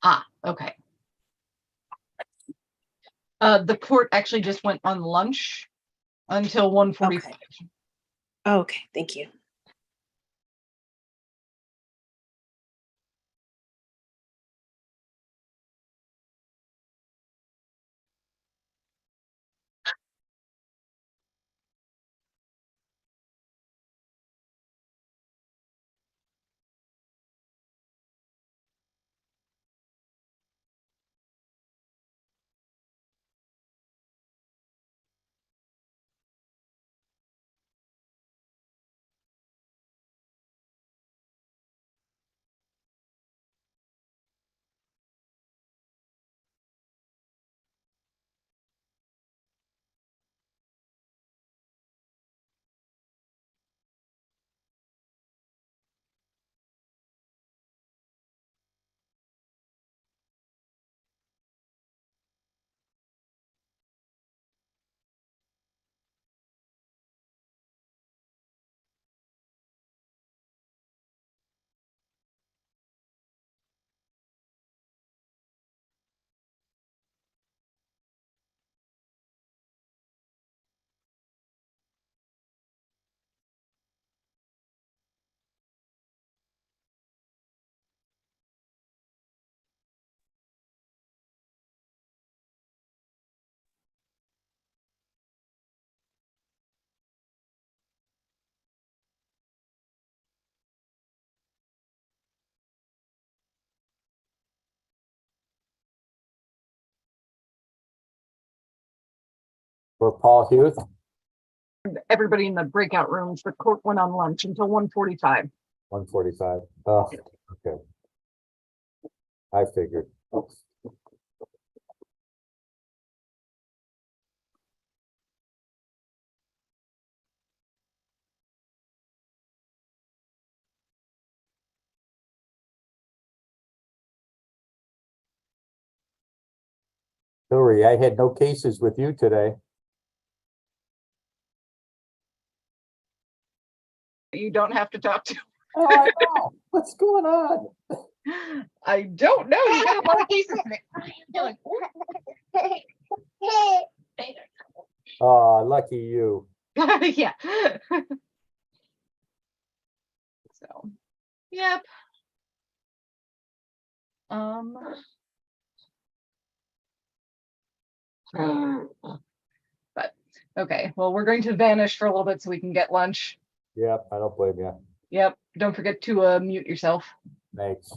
[SPEAKER 7] Ah, okay. The court actually just went on lunch until 1:45.
[SPEAKER 23] Okay, thank you.
[SPEAKER 12] For Paul Hughes,
[SPEAKER 7] Everybody in the breakout rooms, the court went on lunch until 1:45.
[SPEAKER 12] 1:45. Oh, okay. I figured. Hillary, I had no cases with you today.
[SPEAKER 7] You don't have to talk to.
[SPEAKER 12] Oh, I know. What's going on?
[SPEAKER 7] I don't know. You got a lot of cases.
[SPEAKER 12] Oh, lucky you.
[SPEAKER 7] Yeah. So, yep. But, okay, well, we're going to vanish for a little bit so we can get lunch.
[SPEAKER 12] Yep, I don't blame you.
[SPEAKER 7] Yep, don't forget to mute yourself.
[SPEAKER 12] Thanks.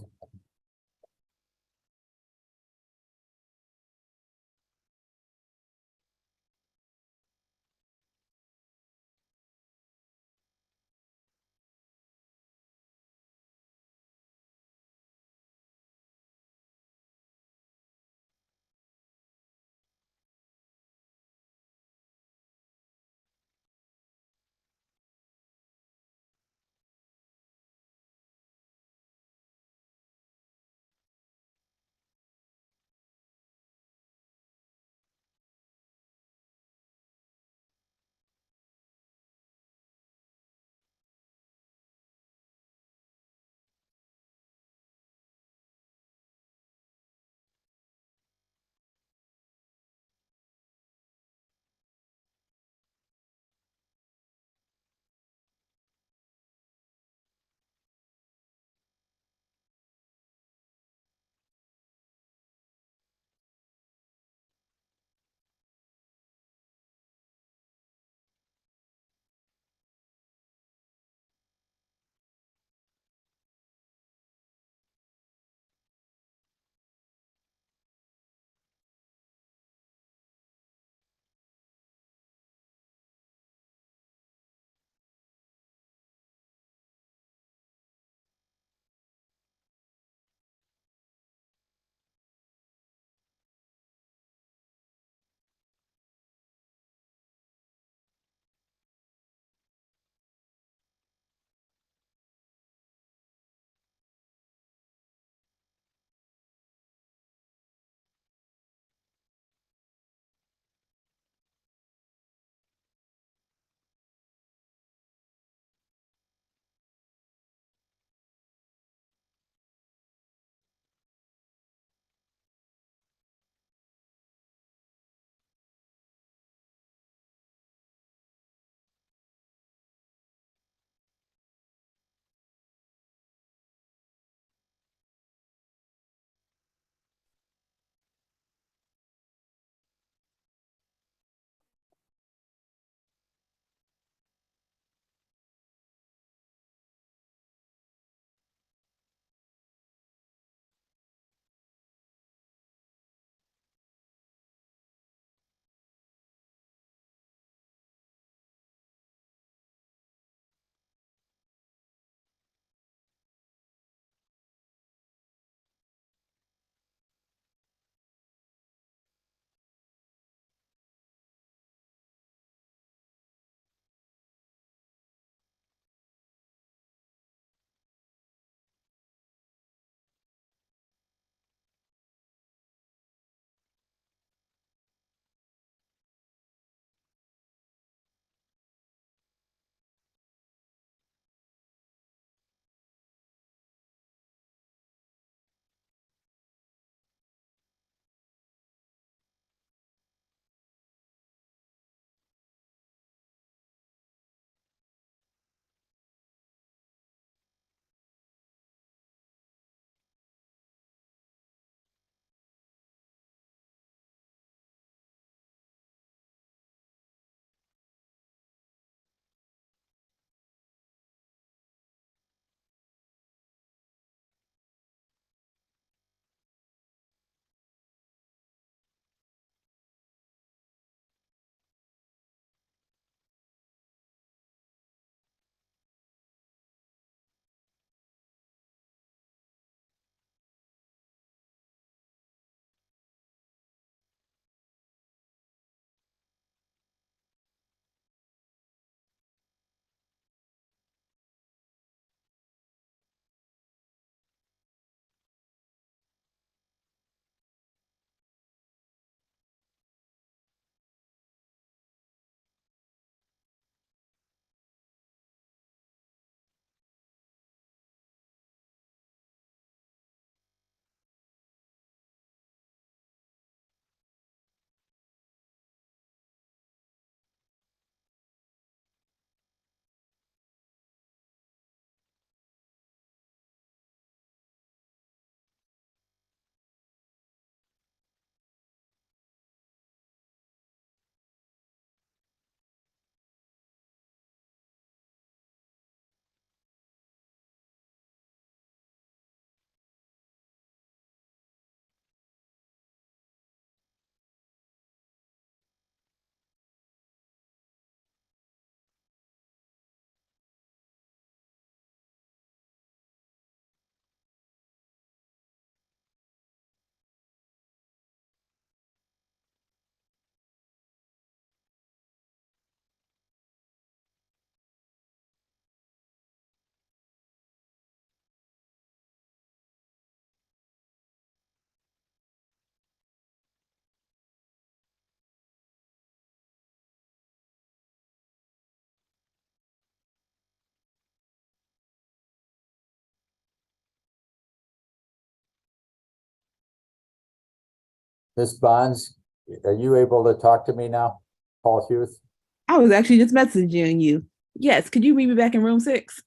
[SPEAKER 12] Ms. Bonds, are you able to talk to me now? Paul Hughes?
[SPEAKER 14] I was actually just messaging you. Yes, could you meet me back in room 6?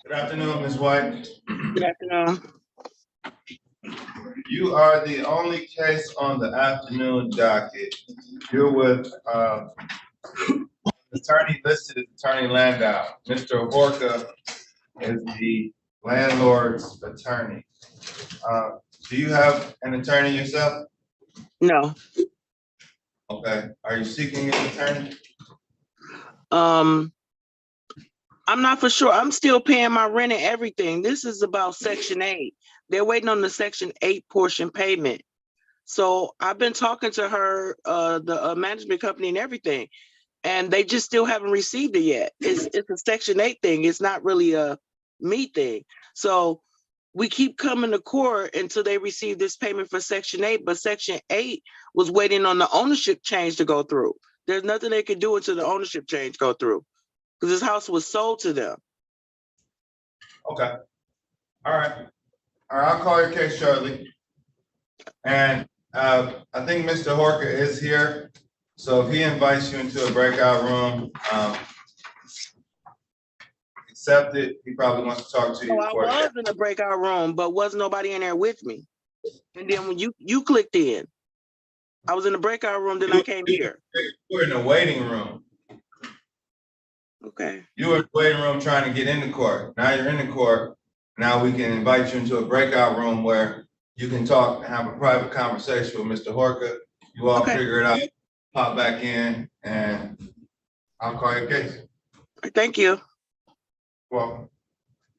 [SPEAKER 1] Good afternoon, Ms. White.
[SPEAKER 14] Good afternoon.
[SPEAKER 1] You are the only case on the afternoon docket. You're with attorney listed as Attorney Landau. Mr. Horka is the landlord's attorney. Do you have an attorney yourself?
[SPEAKER 14] No.
[SPEAKER 1] Okay. Are you seeking an attorney?
[SPEAKER 14] I'm not for sure. I'm still paying my rent and everything. This is about Section 8. They're waiting on the Section 8 portion payment. So I've been talking to her, the management company and everything, and they just still haven't received it yet. It's a Section 8 thing. It's not really a me thing. So we keep coming to court until they receive this payment for Section 8, but Section 8 was waiting on the ownership change to go through. There's nothing they can do until the ownership change go through, because this house was sold to them.
[SPEAKER 1] Okay. All right. All right, I'll call your case shortly. And I think Mr. Horka is here. So if he invites you into a breakout room, accept it. He probably wants to talk to you.
[SPEAKER 14] So I was in the breakout room, but wasn't nobody in there with me. And then when you clicked in, I was in the breakout room, then I came here.
[SPEAKER 1] You were in the waiting room.
[SPEAKER 14] Okay.
[SPEAKER 1] You were in the waiting room trying to get into court. Now you're in the court. Now we can invite you into a breakout room where you can talk and have a private conversation with Mr. Horka. You all figure it out, pop back in, and I'll call your case.
[SPEAKER 14] Thank you.
[SPEAKER 1] Well,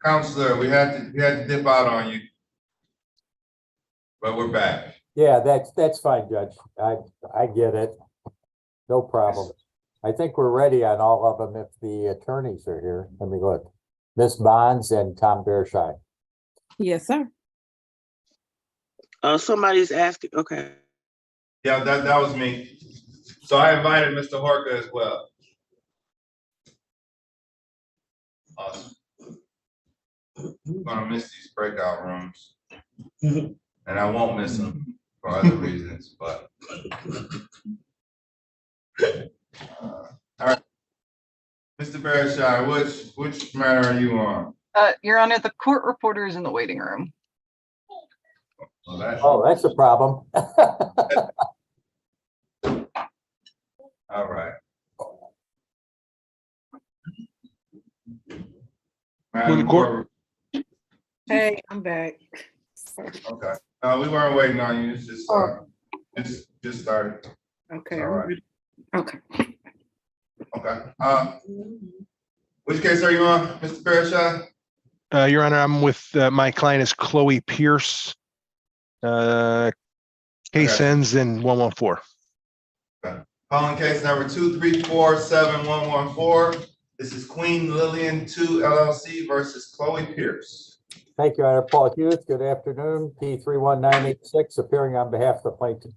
[SPEAKER 1] Counselor, we had to dip out on you, but we're back.
[SPEAKER 12] Yeah, that's fine, Judge. I get it. No problem. I think we're ready on all of them if the attorneys are here. Let me look. Ms. Bonds and Tom Bearshine.
[SPEAKER 14] Yes, sir. Somebody's asking. Okay.
[SPEAKER 1] Yeah, that was me. So I invited Mr. Horka as well. Awesome. I'm gonna miss these breakout rooms, and I won't miss them for other reasons. But all right, Mr. Bearshine, which matter are you on?
[SPEAKER 7] Your Honor, the court reporter is in the waiting room.
[SPEAKER 12] Oh, that's a problem.
[SPEAKER 1] All right. Madam Court.
[SPEAKER 15] Hey, I'm back.
[SPEAKER 1] Okay. No, we weren't waiting on you. It's just started.
[SPEAKER 15] Okay.
[SPEAKER 1] All right.
[SPEAKER 15] Okay.
[SPEAKER 1] Okay. Which case are you on, Mr. Bearshine?
[SPEAKER 5] Your Honor, I'm with my client is Chloe Pierce. Case ends in 114.
[SPEAKER 1] Okay. Calling case number 2347114. This is Queen Lillian 2 LLC versus Chloe Pierce.
[SPEAKER 12] Thank you, Your Honor. Paul Hughes, good afternoon. P31986, appearing on behalf of the plaintiff.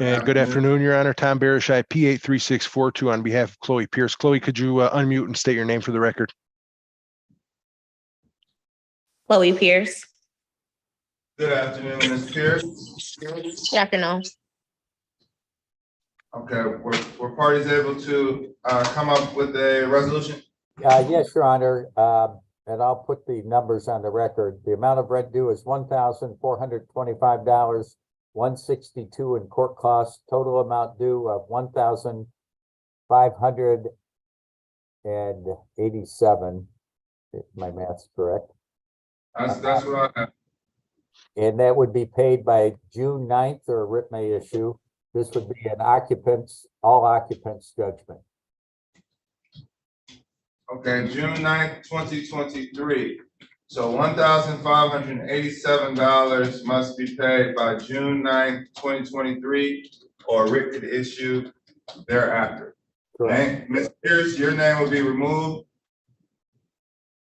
[SPEAKER 5] And good afternoon, Your Honor. Tom Bearshine, P83642 on behalf of Chloe Pierce. Chloe, could you unmute and state your name for the record?
[SPEAKER 10] Chloe Pierce.
[SPEAKER 1] Good afternoon, Ms. Pierce.
[SPEAKER 10] Good afternoon.
[SPEAKER 1] Okay, were parties able to come up with a resolution?
[SPEAKER 12] Yes, Your Honor, and I'll put the numbers on the record. The amount of rent due is $1,425, $162 in court costs, total amount due of $1,587, if my math's correct.
[SPEAKER 1] That's what I have.
[SPEAKER 12] And that would be paid by June 9th, or writ may issue. This would be an all occupants judgment.
[SPEAKER 1] Okay, June 9th, 2023. So $1,587 must be paid by June 9th, 2023, or writ could issue thereafter.
[SPEAKER 12] Correct.
[SPEAKER 1] Ms. Pierce, your name will be removed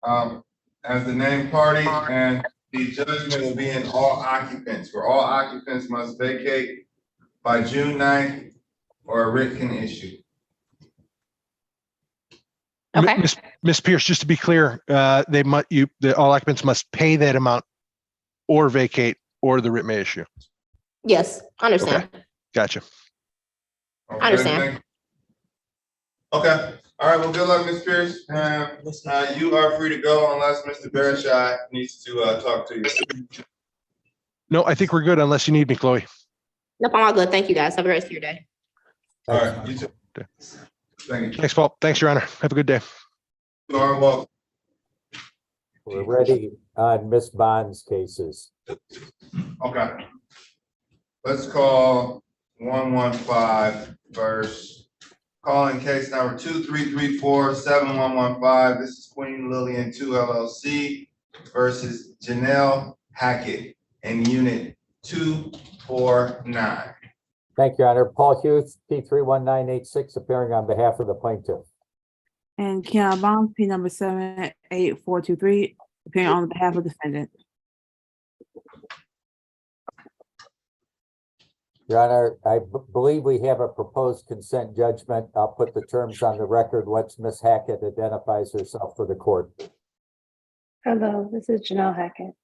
[SPEAKER 1] as the named party, and the judgment will be in all occupants, where all occupants must vacate by June 9th, or a writ can issue.
[SPEAKER 10] Okay.
[SPEAKER 5] Ms. Pierce, just to be clear, the all occupants must pay that amount or vacate, or the writ may issue.
[SPEAKER 10] Yes, I understand.
[SPEAKER 5] Okay. Gotcha.
[SPEAKER 10] I understand.
[SPEAKER 1] Okay. All All right, well, good luck, Ms. Pierce. You are free to go unless Mr. Bereshai needs to talk to you.
[SPEAKER 5] No, I think we're good unless you need me, Chloe.
[SPEAKER 10] Nope, I'm all good. Thank you, guys. Have a great rest of your day.
[SPEAKER 1] All right, you too. Thank you.
[SPEAKER 5] Thanks, Paul. Thanks, Your Honor. Have a good day.
[SPEAKER 1] You are welcome.
[SPEAKER 12] We're ready on Ms. Bond's cases.
[SPEAKER 1] Okay. Let's call 115 first. Calling case number 2334-7115. This is Queen Lillian 2 LLC versus Janelle Hackett in unit 249.
[SPEAKER 12] Thank you, Your Honor. Paul Hughes, P31986, appearing on behalf of the plaintiff.
[SPEAKER 14] And Kiana Bonds, P number 78423, appearing on behalf of the defendant.
[SPEAKER 12] Your Honor, I believe we have a proposed consent judgment. I'll put the terms on the record once Ms. Hackett identifies herself for the court.
[SPEAKER 23] Hello, this is Janelle Hackett.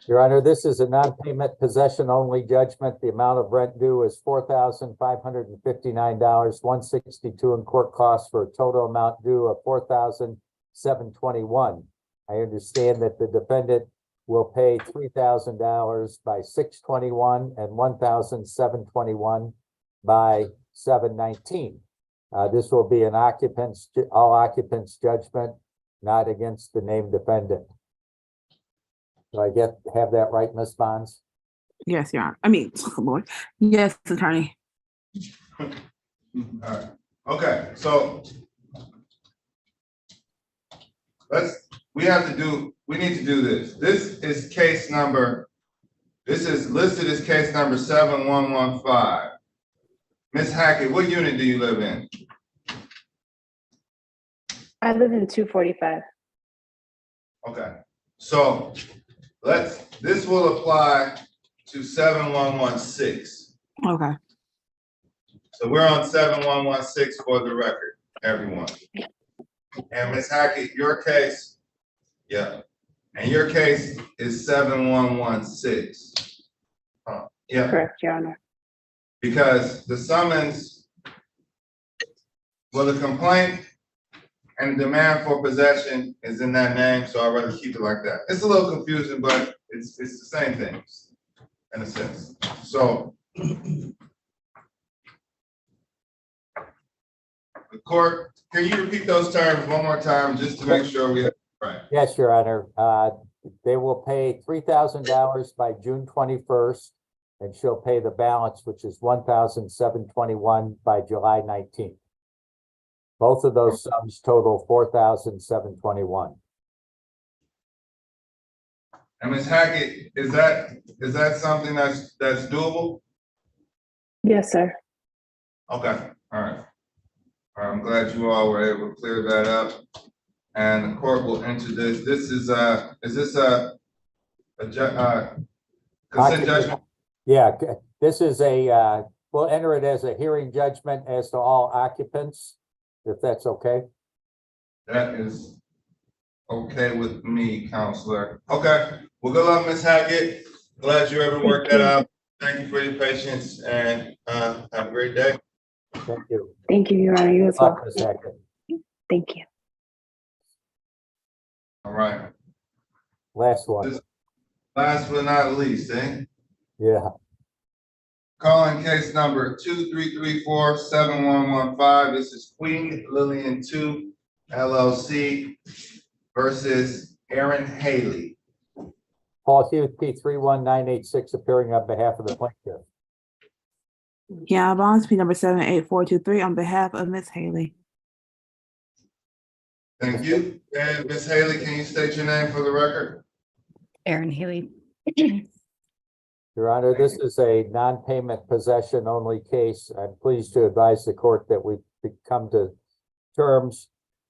[SPEAKER 12] Your Honor, this is a non-payment possession-only judgment. The amount of rent due is $4,559, $162 in court costs for a total amount due of $4,721. I understand that the defendant will pay $3,000 by 6/21 and $1,721 by 7/19. This will be an all occupants judgment, not against the named defendant. Do I have that right, Ms. Bonds?
[SPEAKER 14] Yes, Your Honor. I mean, Lord. Yes, attorney.
[SPEAKER 1] All right. Okay, so we need to do this. This is listed as case number 7115. Ms. Hackett, what unit do you live in?
[SPEAKER 23] I live in 245.
[SPEAKER 1] Okay, so this will apply to 7116.
[SPEAKER 14] Okay.
[SPEAKER 1] So we're on 7116 for the record, everyone. And Ms. Hackett, your case, and your case is 7116. Yeah.
[SPEAKER 23] Correct, Your Honor.
[SPEAKER 1] Because the summons, the complaint and demand for possession is in that name, so I'd rather keep it like that. It's a little confusing, but it's the same thing in a sense. So the court, can you repeat those terms one more time just to make sure we have it right?
[SPEAKER 12] Yes, Your Honor. They will pay $3,000 by June 21st, and she'll pay the balance, which is $1,721 by July 19th. Both of those sums total $4,721.
[SPEAKER 1] And Ms. Hackett, is that something that's doable?
[SPEAKER 23] Yes, sir.
[SPEAKER 1] Okay, all right. I'm glad you all were able to clear that up. And the court will enter this. This is this a consent judgment?
[SPEAKER 12] Yeah, this is we'll enter it as a hearing judgment as to all occupants, if that's okay.
[SPEAKER 1] That is okay with me, counselor. Okay, well, good luck, Ms. Hackett. Glad you ever worked that out. Thank you for your patience and have a great day.
[SPEAKER 12] Thank you.
[SPEAKER 23] Thank you, Your Honor. You as well.
[SPEAKER 12] Ms. Hackett.
[SPEAKER 23] Thank you.
[SPEAKER 1] All right.
[SPEAKER 12] Last one.
[SPEAKER 1] Last but not least,
[SPEAKER 12] Yeah.
[SPEAKER 1] Calling case number 2334-7115. This is Queen Lillian 2 LLC versus Aaron Haley.
[SPEAKER 12] Paul Hughes, P31986, appearing on behalf of the plaintiff.
[SPEAKER 14] Kiana Bonds, P number 78423, on behalf of Ms. Haley.
[SPEAKER 1] Thank you. And Ms. Haley, can you state your name for the record?
[SPEAKER 2] Aaron Haley.
[SPEAKER 12] Your Honor, this is a non-payment possession only case. I'm pleased to advise the court that we've come to terms.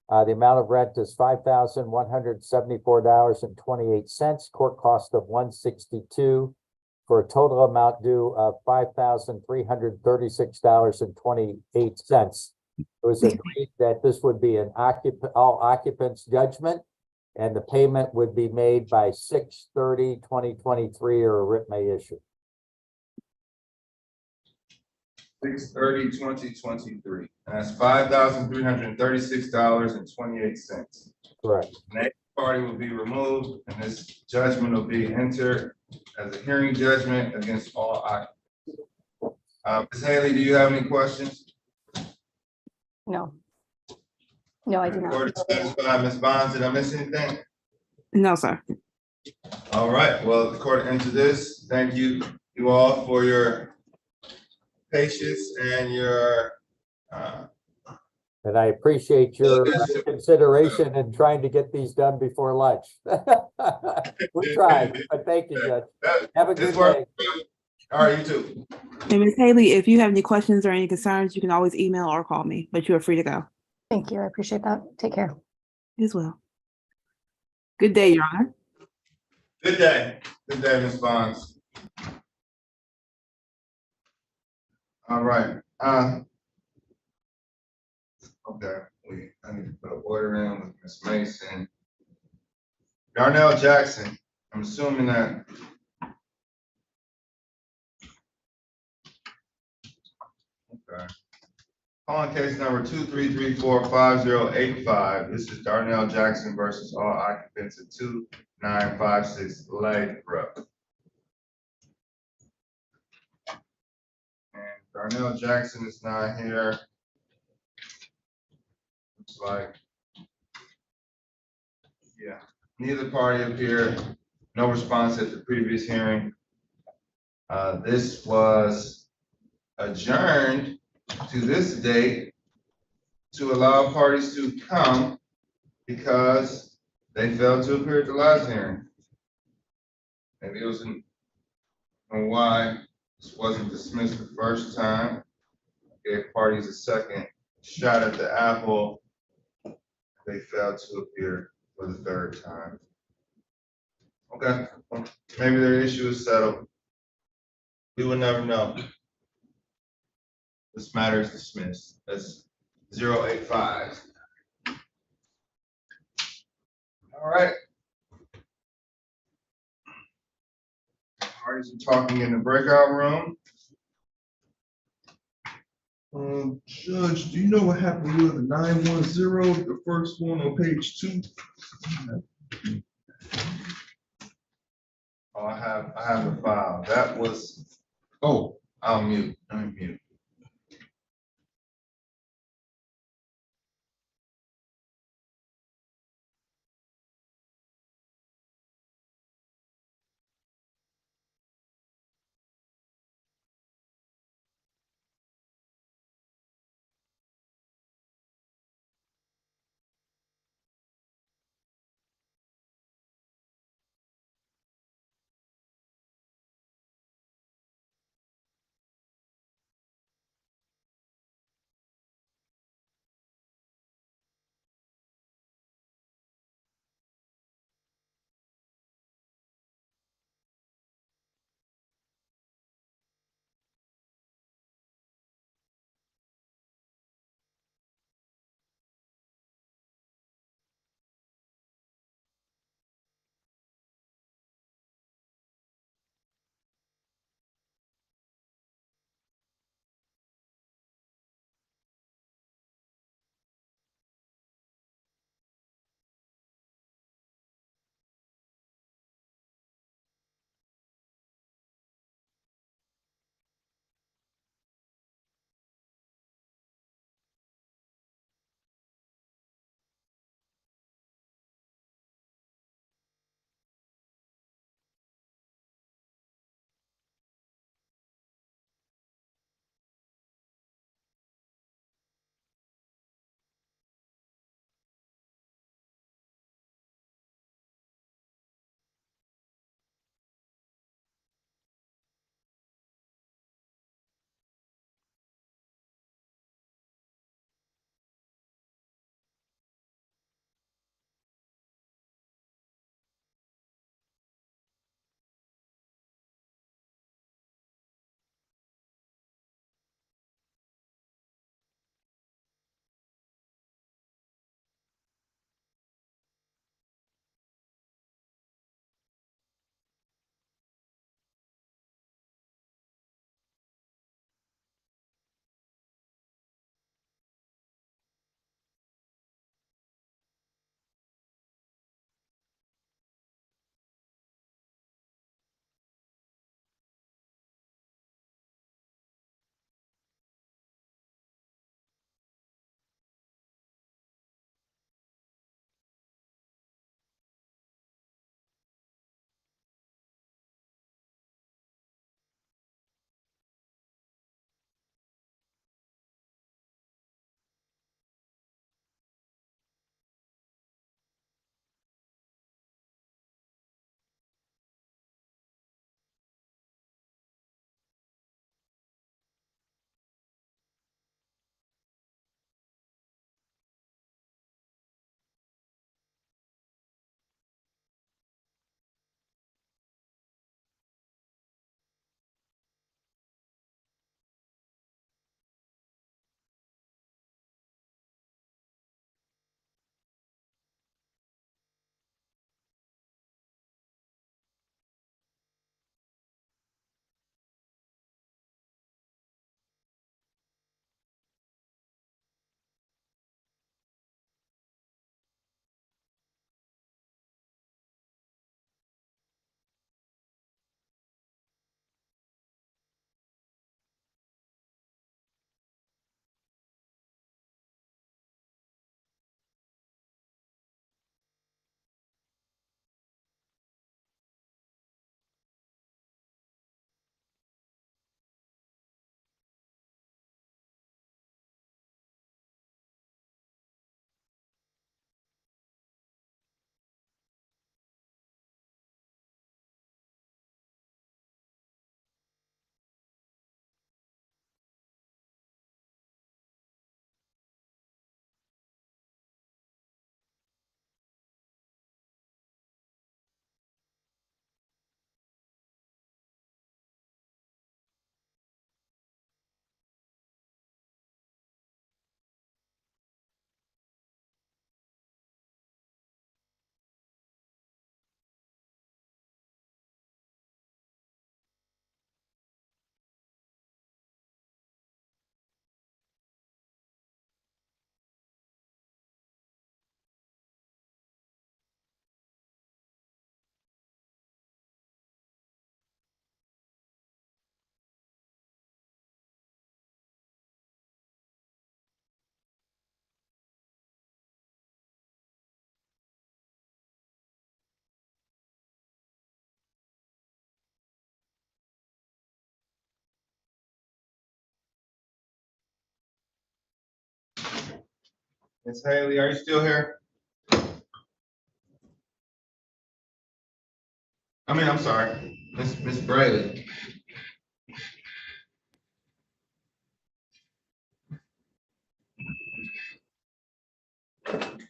[SPEAKER 12] The amount of rent is $5,174.28, court cost of $162, for a total amount due of $5,336.28. It was agreed that this would be an all occupants judgment, and the payment would be made by 6/30/2023, or a writ may issue.
[SPEAKER 1] 6/30/2023. And that's $5,336.28.
[SPEAKER 12] Correct.
[SPEAKER 1] Next party will be removed, and this judgment will be entered as a hearing judgment against all occupants. Ms. Haley, do you have any questions?
[SPEAKER 2] No. No, I do not.
[SPEAKER 1] Court is satisfied. Ms. Bonds, did I miss anything?
[SPEAKER 14] No, sir.
[SPEAKER 1] All right, well, the court entered this. Thank you all for your patience and your
[SPEAKER 12] And I appreciate your consideration in trying to get these done before lunch. We tried, but thank you, Judge. Have a good day.
[SPEAKER 1] All right, you too.
[SPEAKER 14] And Ms. Haley, if you have any questions or any concerns, you can always email or call me, but you are free to go.
[SPEAKER 2] Thank you. I appreciate that. Take care.
[SPEAKER 14] You as well. Good day, Your Honor.
[SPEAKER 1] Good day. Good day, Ms. Bonds. All right. Okay, I need to put an order in with Ms. Mason. Darnell Jackson, I'm assuming that. Okay. Calling case number 2334508. This is Darnell Jackson versus all occupants at 2956 Ladybrook. And Darnell Jackson is not here. Looks like, yeah, neither party appeared. No response at the previous hearing. This was adjourned to this date to allow parties to come because they failed to appear at the last hearing. Maybe it wasn't, I don't know why this wasn't dismissed the first time. Gave parties a second shot at the apple. They failed to appear for the third time. Okay, well, maybe their issue is settled. We will never know. This matter is dismissed. That's 085. All right. Parties are talking in the breakout room.
[SPEAKER 19] Judge, do you know what happened with the 910, the first one on page 2?
[SPEAKER 1] Oh, I have the file. That was, oh, I'll mute. I'm mute. Ms. Haley, are you still here? I'm sorry, Miss Brayley.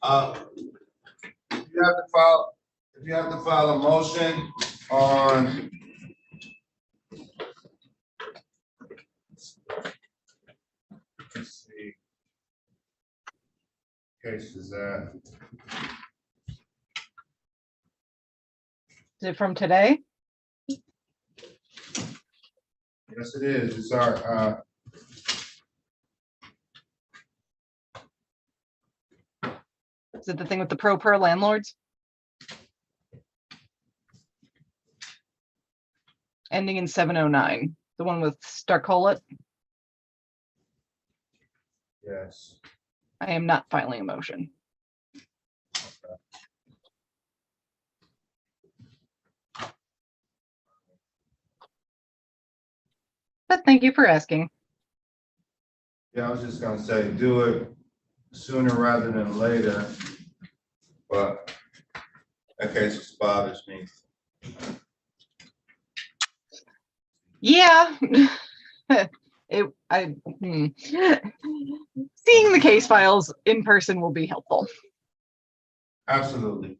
[SPEAKER 1] If you have to file a motion on let's see. Case is that.
[SPEAKER 7] Is it from today?
[SPEAKER 1] Yes, it is. It's our,
[SPEAKER 7] Is it the thing with the pro per landlords? Ending in 709, the one with Starcolet?
[SPEAKER 1] yes.
[SPEAKER 7] I am not filing a motion. But thank you for asking.
[SPEAKER 1] Yeah, I was just gonna say, do it sooner rather than later, but that case just bothers me.
[SPEAKER 7] Yeah. Seeing the case files in person will be helpful.
[SPEAKER 1] Absolutely.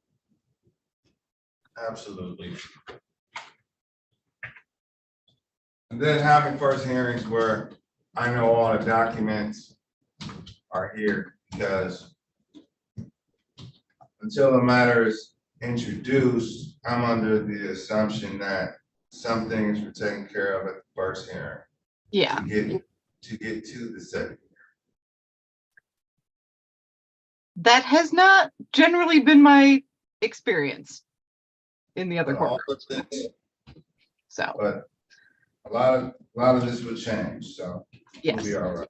[SPEAKER 1] Absolutely. And then having first hearings where I know all the documents are here, because until the matter is introduced, I'm under the assumption that some things were taken care of at the first hearing.
[SPEAKER 7] Yeah.
[SPEAKER 1] To get to the second.
[SPEAKER 7] That has not generally been my experience in the other court. So,
[SPEAKER 1] but a lot of this would change, so
[SPEAKER 7] yes.
[SPEAKER 1] we'll be all right.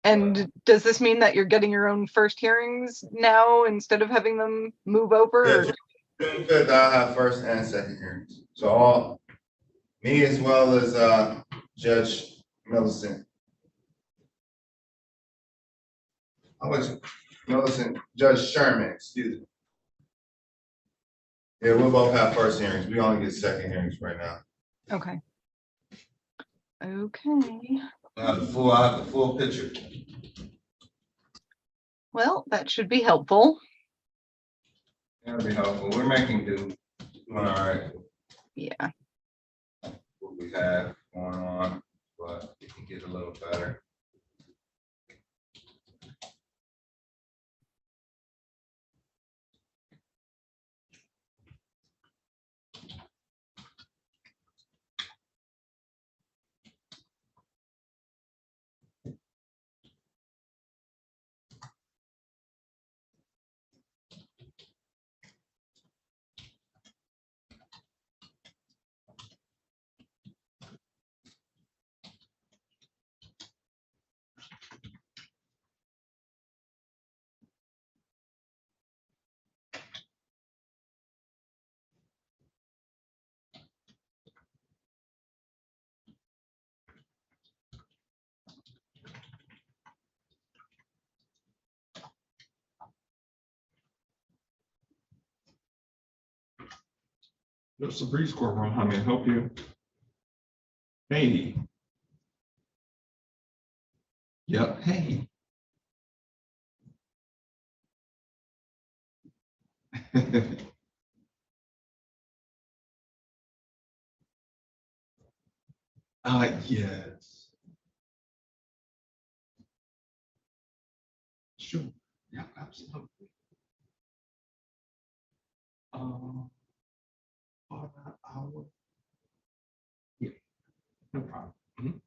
[SPEAKER 7] And does this mean that you're getting your own first hearings now instead of having them move over?
[SPEAKER 1] Yeah, June 5th, I'll have first and second hearings. So all, me as well as Judge Millicent. Judge Sherman, excuse me. Yeah, we'll both have first hearings. We only get second hearings right now.
[SPEAKER 7] Okay. Okay.
[SPEAKER 1] I have the full picture.
[SPEAKER 7] Well, that should be helpful.
[SPEAKER 1] That'll be helpful. We're making do. Doing all right.
[SPEAKER 7] Yeah.
[SPEAKER 1] What we have going on, but it can get a little better.
[SPEAKER 19] The Sabree's courtroom, how may I help you? Hey. Yep, hey. Yes. Sure, yeah, absolutely. About an hour. Yeah, no problem. Mhm.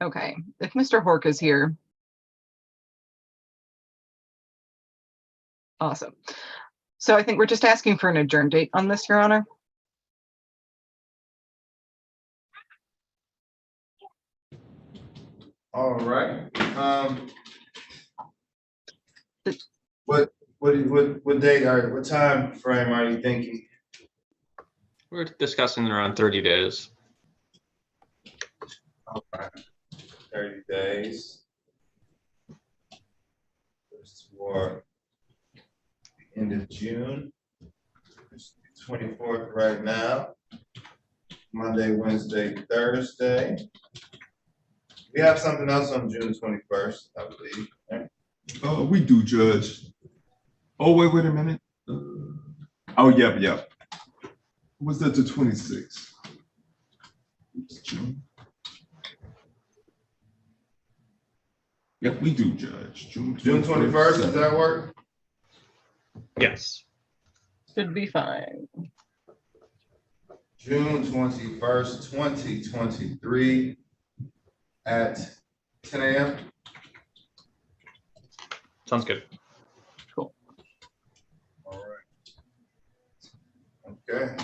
[SPEAKER 7] Okay, if Mr. Hork is here. Awesome. So I think we're just asking for an adjourn date on this, Your Honor.
[SPEAKER 1] All right. What date what time frame are you thinking?
[SPEAKER 8] We're discussing around 30 days.
[SPEAKER 1] Okay. 30 days. It's for the end of June. It's the 24th right now. Monday, Wednesday, Thursday. We have something else on June 21st, I believe. Right?
[SPEAKER 19] We do, Judge. Oh, wait a minute. Oh, yep. Was that the 26th? June. Yep, we do, Judge. June
[SPEAKER 1] 21st, does that work?
[SPEAKER 8] Yes.
[SPEAKER 7] Should be fine.
[SPEAKER 1] June 21st, 2023 at 10 a.m.
[SPEAKER 8] Sounds good.
[SPEAKER 7] Cool.
[SPEAKER 1] All right. Okay.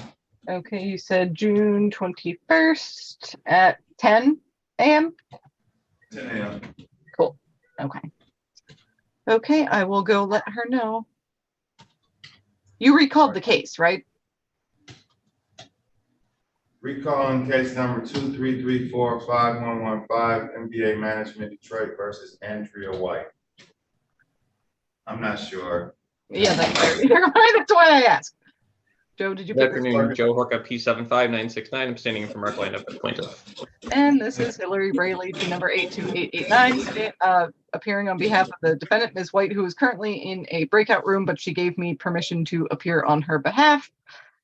[SPEAKER 7] Okay, you said June 21st at 10 a.m.?
[SPEAKER 1] 10 a.m.
[SPEAKER 7] Cool. Okay. Okay, I will go let her know. You recalled the case, right?
[SPEAKER 1] Recalling case number 233451115, MBA Management Detroit versus Andrea White. I'm not sure.
[SPEAKER 7] Yeah, that's right. That's why I asked. Joe, did you
[SPEAKER 8] Good
[SPEAKER 7] pick this
[SPEAKER 8] afternoon,
[SPEAKER 7] one?
[SPEAKER 8] Joe Horka, P75969. I'm standing in for Mark Lineup at plaintiff.
[SPEAKER 7] And this is Hillary Brayley to number 82889, appearing on behalf of the defendant, Ms. White, who is currently in a breakout room, but she gave me permission to appear on her behalf.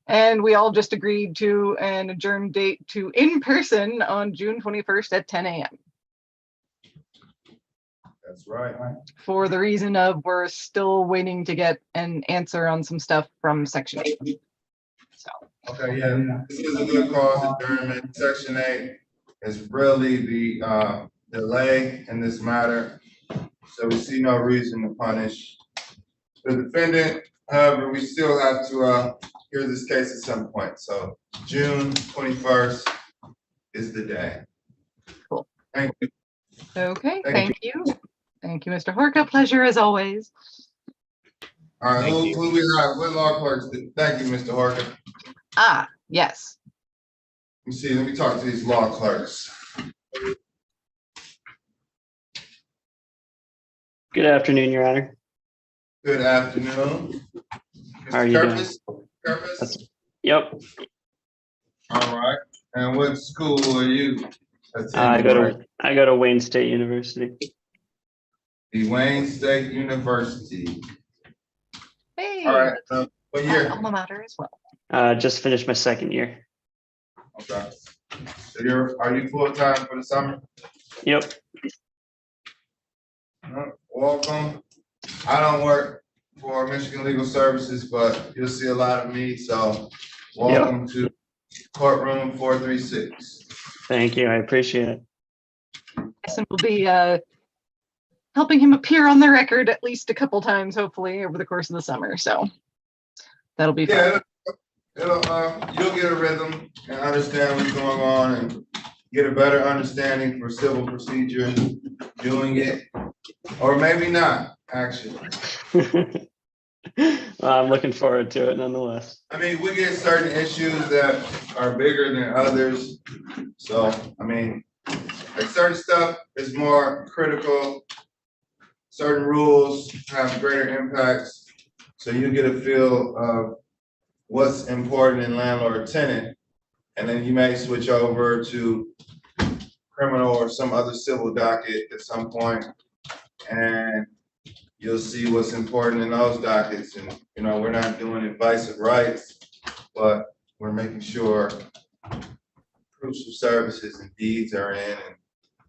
[SPEAKER 7] And we all just agreed to an adjourned date to in person on June 21st at 10 a.m.
[SPEAKER 1] That's right.
[SPEAKER 7] For the reason of we're still waiting to get an answer on some stuff from Section 8. So.
[SPEAKER 1] Okay, yeah, this is a good cause adjournment. Section 8 is really the delay in this matter. So we see no reason to punish the defendant. However, we still have to hear this case at some point. So June 21st is the day.
[SPEAKER 7] Cool.
[SPEAKER 1] Thank you.
[SPEAKER 7] Okay, thank you. Thank you, Mr. Horka. Pleasure as always.
[SPEAKER 1] All right, who we have? What law clerks? Thank you, Mr. Horka.
[SPEAKER 7] Ah, yes.
[SPEAKER 1] Let me see, let me talk to these law clerks.
[SPEAKER 20] Good afternoon, Your Honor.
[SPEAKER 1] Good afternoon.
[SPEAKER 20] How are you doing?
[SPEAKER 1] Curtis?
[SPEAKER 20] Yep.
[SPEAKER 1] All right. And what school are you
[SPEAKER 20] I
[SPEAKER 1] attending?
[SPEAKER 20] go to Wayne State University.
[SPEAKER 1] The Wayne State University.
[SPEAKER 7] Hey.
[SPEAKER 1] All right. What year?
[SPEAKER 7] Alma mater as well.
[SPEAKER 20] Just finished my second year.
[SPEAKER 1] Okay. So are you full-time for the summer?
[SPEAKER 20] Yep.
[SPEAKER 1] Welcome. I don't work for Michigan Legal Services, but you'll see a lot of me. So welcome to courtroom 436.
[SPEAKER 20] Thank you. I appreciate it.
[SPEAKER 7] Yes, and we'll be helping him appear on the record at least a couple times, hopefully, over the course of the summer. So that'll be fun.
[SPEAKER 1] You'll get a rhythm and understand what's going on and get a better understanding for civil procedure doing it, or maybe not, actually.
[SPEAKER 20] Well, I'm looking forward to it nonetheless.
[SPEAKER 1] I mean, we get certain issues that are bigger than others. So, I mean, like certain stuff is more critical. Certain rules have greater impacts. So you get a feel of what's important in landlord-tenant, and then you may switch over to criminal or some other civil docket at some point, and you'll see what's important in those dockets. And you know, we're not doing advice of rights, but we're making sure proofs of services and deeds are in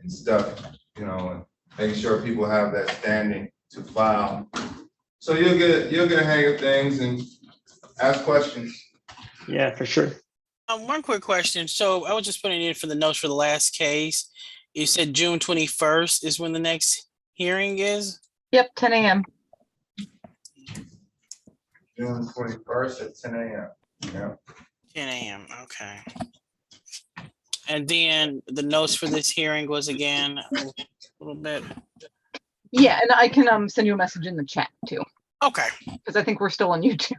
[SPEAKER 1] and stuff, you know, and making sure people have that standing to file. So you'll get a hang of things and ask questions.
[SPEAKER 20] Yeah, for sure.
[SPEAKER 22] One quick question. So I was just putting in for the notes for the last case,
[SPEAKER 6] You said June 21st is when the next hearing is?
[SPEAKER 7] Yep, 10 a.m.
[SPEAKER 1] June 21st at 10 a.m. Yeah.
[SPEAKER 6] 10 a.m. Okay. And then the notes for this hearing was again a little bit.
[SPEAKER 7] Yeah, and I can send you a message in the chat too.
[SPEAKER 6] Okay.
[SPEAKER 7] Because I think we're still on YouTube.